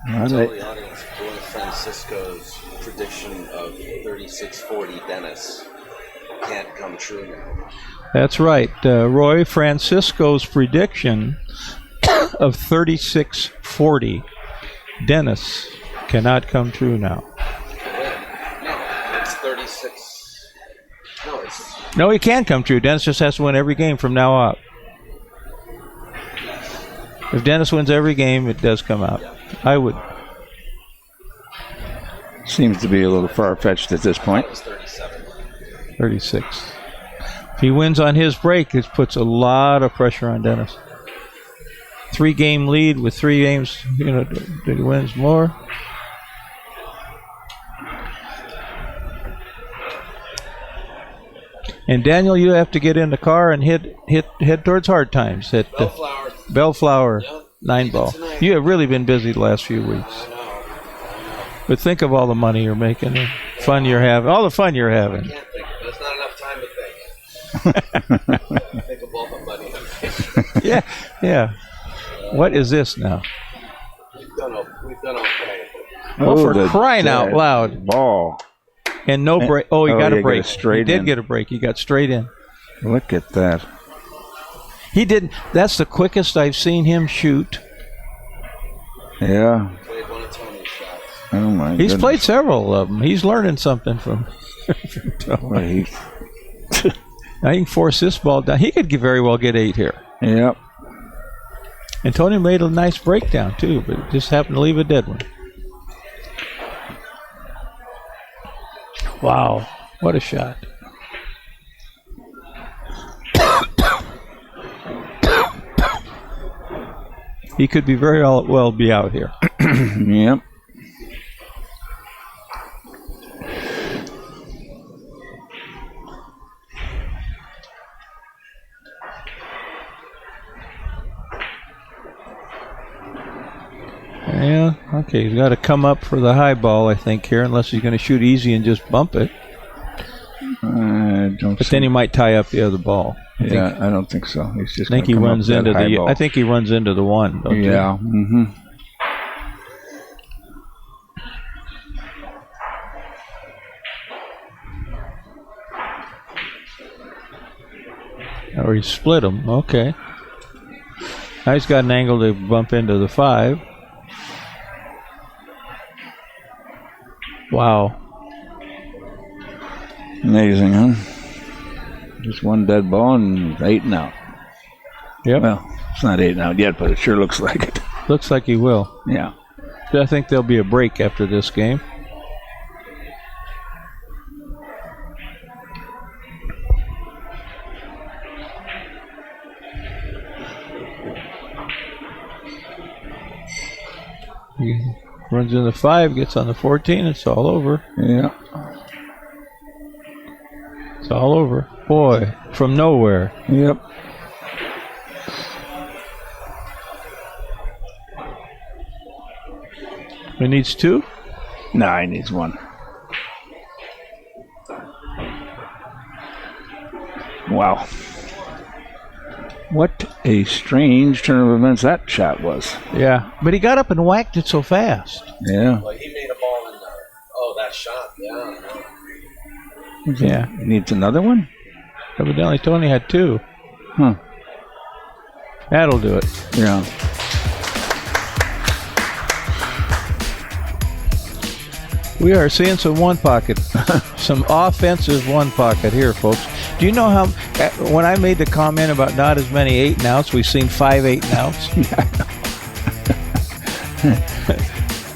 S2: Tell the audience Roy Francisco's prediction of 36-40 Dennis can't come true now.
S5: That's right. Roy Francisco's prediction of 36-40 Dennis cannot come true now.
S2: No, it's 36. No, it's.
S5: No, he can come true. Dennis just has to win every game from now up. If Dennis wins every game, it does come out. I would.
S6: Seems to be a little far-fetched at this point.
S5: 36. If he wins on his break, it puts a lot of pressure on Dennis. 3-game lead with 3 games, you know, that he wins more. And Daniel, you have to get in the car and head towards hard times at Bellflower 9-ball. You have really been busy the last few weeks. But think of all the money you're making, and fun you're having, all the fun you're having.
S2: I can't think. There's not enough time to think. Think of all the money.
S5: Yeah. What is this now?
S2: We've done okay.
S5: Well, for crying out loud.
S6: Ball.
S5: And no break. Oh, he got a break.
S6: He
S5: did get a break. He got straight in.
S6: Look at that.
S5: He didn't. That's the quickest I've seen him shoot.
S6: Yeah.
S2: Played one of Tony's shots.
S6: Oh my
S5: He's
S6: goodness.
S5: played several of them. He's learning something from
S6: Well,
S5: Tony. Now he can force this ball down. He could very well get 8 here.
S6: Yep.
S5: And Tony made a nice breakdown too, but just happened to leave a dead one. Wow, what a shot. He could be very well be out here.
S6: Yep.
S5: Yeah, okay, he's got to come up for the high ball, I think, here, unless he's going to shoot easy and just bump it.
S6: I don't
S5: But
S6: see.
S5: then he might tie up the other ball.
S6: Yeah, I don't think so. He's just.
S5: I think he runs into the. I think he runs into the one. Don't you?
S6: Yeah. Mm-hmm.
S5: Or he split them. Okay. Now he's got an angle to bump into the 5. Wow.
S6: Amazing, huh? Just one dead ball and 8 and out.
S5: Yep.
S6: Well, it's not 8 and out yet, but it sure looks like it.
S5: Looks like he will.
S6: Yeah.
S5: I think there'll be a break after this game. He runs in the 5, gets on the 14, it's all over.
S6: Yeah.
S5: It's all over. Boy, from nowhere.
S6: Yep.
S5: He needs 2?
S6: Nah, he needs 1. Wow. What a strange turn of events that shot was.
S5: Yeah, but he got up and whacked it so fast.
S6: Yeah.
S2: Well, he made a ball in that shot. Yeah.
S5: Yeah.
S6: He needs another one?
S5: Evidently, Tony had 2.
S6: Huh.
S5: That'll do it.
S6: Yeah.
S5: We are seeing some one pocket, some offensive one pocket here, folks. Do you know how, when I made the comment about not as many 8 and outs, we've seen 5 8 and outs?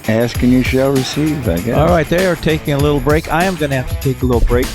S6: Ask and you shall receive, I guess.
S5: All right, they are taking a little break. I am going to have to take a little break.